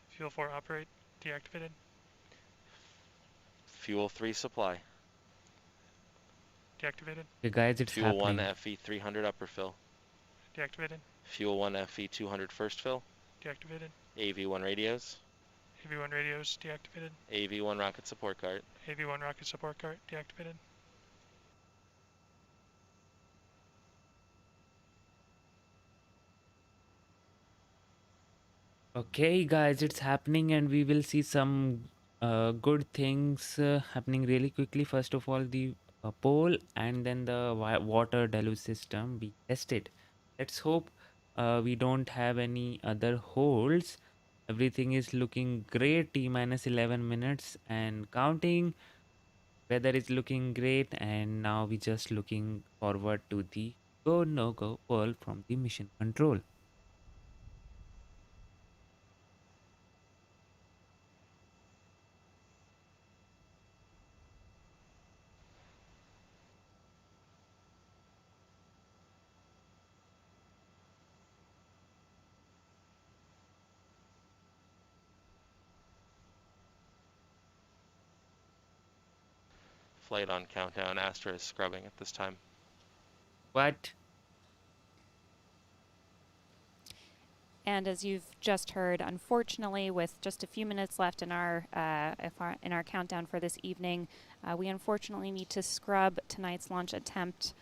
Fuel 4 operate. Deactivated. Fuel 3 supply. Deactivated. Okay, guys, it's Fuel happening. 1 FE 300 upper fill. Deactivated. Fuel 1 FE 200 first fill. Deactivated. AV1 radios. AV1 radios deactivated. AV1 rocket support cart. AV1 rocket support cart deactivated. Okay, guys, it's happening, and we will see some good things happening really quickly. First of all, the pole, and then the water deluge system be tested. Let's hope we don't have any other holds. Everything is looking great. T-minus 11 minutes and counting. Weather is looking great, and now we just looking forward to the go no go poll from the mission control. Flight on countdown. Astra is scrubbing at this time. What? And as you've just heard, unfortunately, with just a few minutes left in our countdown for this evening, we unfortunately need to scrub tonight's launch attempt.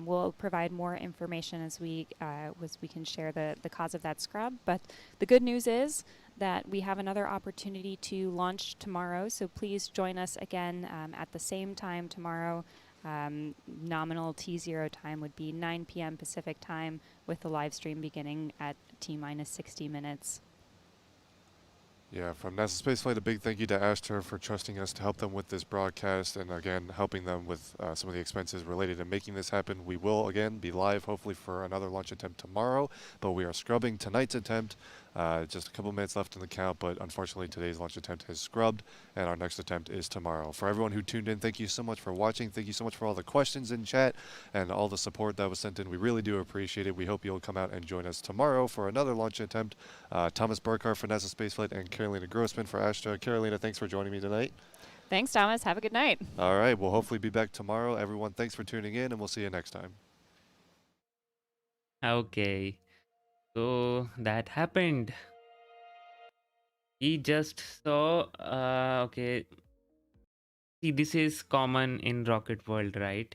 We'll provide more information as we can share the cause of that scrub. But the good news is that we have another opportunity to launch tomorrow. So please join us again at the same time tomorrow. Nominal T0 time would be 9 p.m. Pacific time, with the live stream beginning at T-minus 60 minutes. Yeah, from NASASpaceflight, a big thank you to Astra for trusting us to help them with this broadcast and, again, helping them with some of the expenses related to making this happen. We will, again, be live, hopefully, for another launch attempt tomorrow, but we are scrubbing tonight's attempt. Just a couple minutes left in the count, but unfortunately today's launch attempt is scrubbed, and our next attempt is tomorrow. For everyone who tuned in, thank you so much for watching. Thank you so much for all the questions in chat and all the support that was sent in. We really do appreciate it. We hope you'll come out and join us tomorrow for another launch attempt. Thomas Burkhardt for NASASpaceflight and Carolina Grossman for Astra. Carolina, thanks for joining me tonight. Thanks, Thomas. Have a good night. All right, we'll hopefully be back tomorrow. Everyone, thanks for tuning in, and we'll see you next time. Okay, so that happened. He just saw, okay, see, this is common in rocket world, right?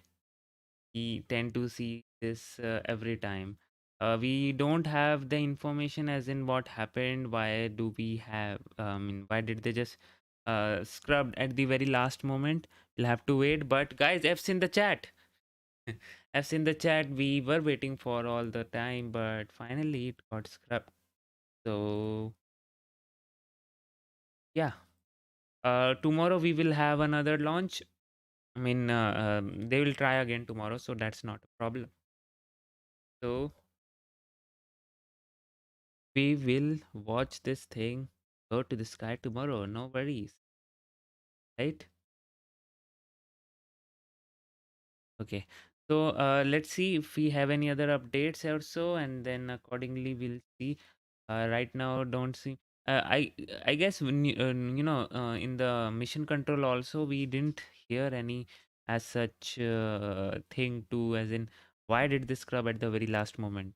We tend to see this every time. We don't have the information as in what happened. Why do we have, why did they just scrubbed at the very last moment? We'll have to wait. But guys, F's in the chat. I've seen the chat. We were waiting for all the time, but finally it got scrapped. So yeah, tomorrow we will have another launch. I mean, they will try again tomorrow, so that's not a problem. So we will watch this thing go to the sky tomorrow. No worries, right? Okay. So let's see if we have any other updates or so, and then accordingly we'll see. Right now, don't see. I guess when in the mission control also we didn't hear any as such thing to as in why did this scrub at the very last moment?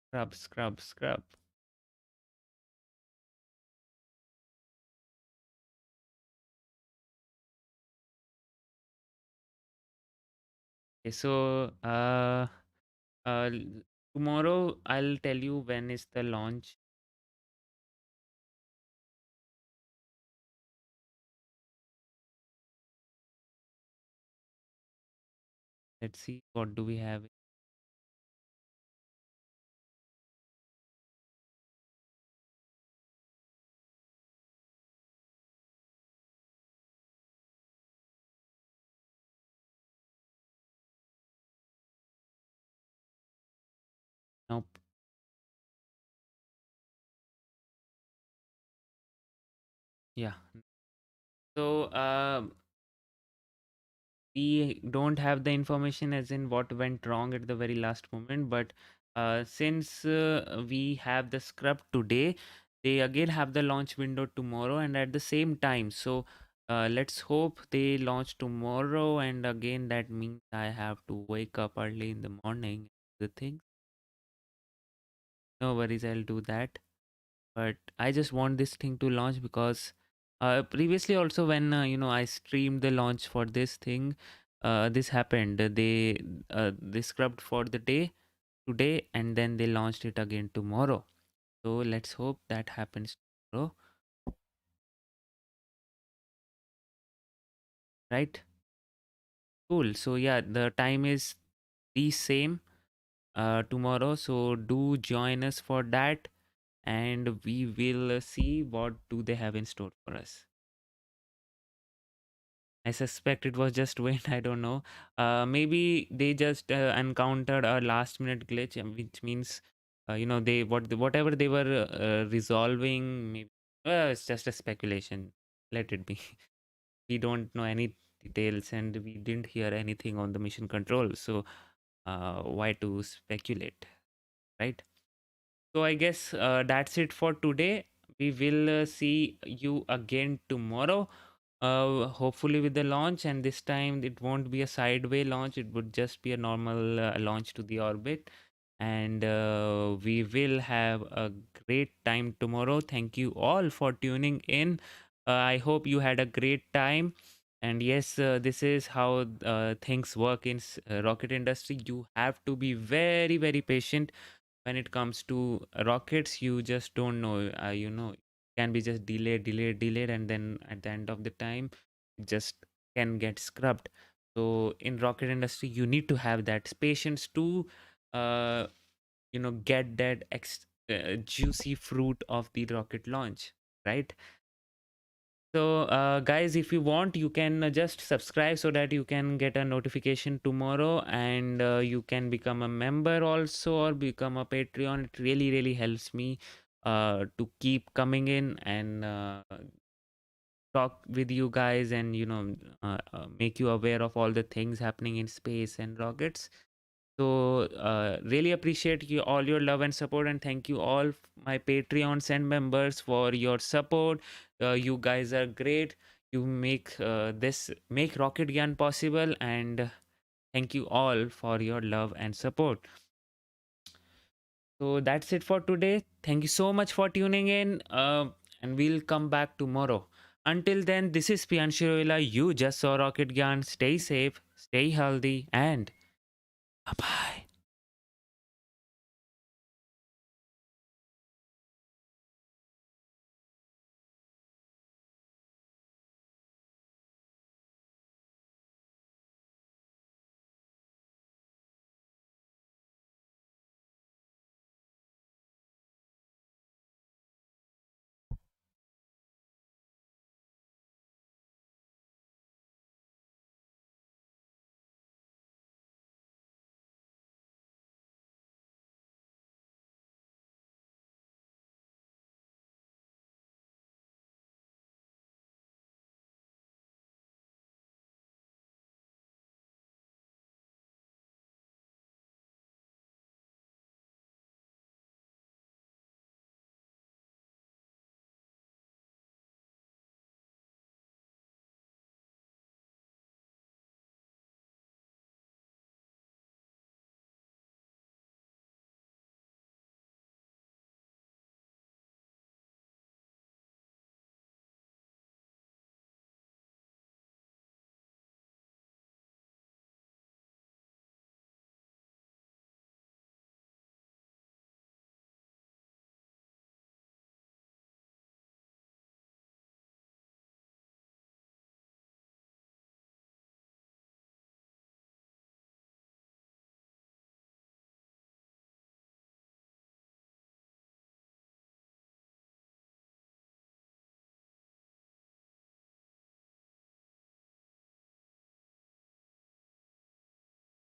Scrub, scrub, scrub. Okay, so uh, tomorrow I'll tell you when is the launch. Let's see what do we have. Nope. Yeah. So we don't have the information as in what went wrong at the very last moment, but since we have the scrub today, they again have the launch window tomorrow and at the same time. So let's hope they launch tomorrow, and again that means I have to wake up early in the morning. The thing, no worries, I'll do that. But I just want this thing to launch because previously also when I streamed the launch for this thing, this happened. They scrubbed for the day today and then they launched it again tomorrow. So let's hope that happens tomorrow, right? Cool. So yeah, the time is the same tomorrow. So do join us for that, and we will see what do they have in store for us. I suspect it was just wind. I don't know. Maybe they just encountered a last minute glitch, which means, whatever they were resolving. Maybe it's just a speculation. Let it be. We don't know any details, and we didn't hear anything on the mission control. So why to speculate, right? So I guess that's it for today. We will see you again tomorrow. Hopefully with the launch, and this time it won't be a sideway launch. It would just be a normal launch to the orbit, and we will have a great time tomorrow. Thank you all for tuning in. I hope you had a great time. And yes, this is how things work in rocket industry. You have to be very, very patient when it comes to rockets. You just don't know, can be just delayed, and then at the end of the time it just can get scrubbed. So in rocket industry you need to have that patience to uh, get that juicy fruit of the rocket launch, right? So guys, if you want, you can just subscribe so that you can get a notification tomorrow, and you can become a member also or become a Patreon. It really, really helps me to keep coming in and talk with you guys, and make you aware of all the things happening in space and rockets. So really appreciate you all your love and support, and thank you all my Patreons and members for your support. You guys are great. You make make Rocket Gyan possible, and thank you all for your love and support. So that's it for today. Thank you so much for tuning in, and we'll come back tomorrow. Until then, this is Pianshu Roila. You just saw Rocket Gyan. Stay safe, stay healthy, and bye bye.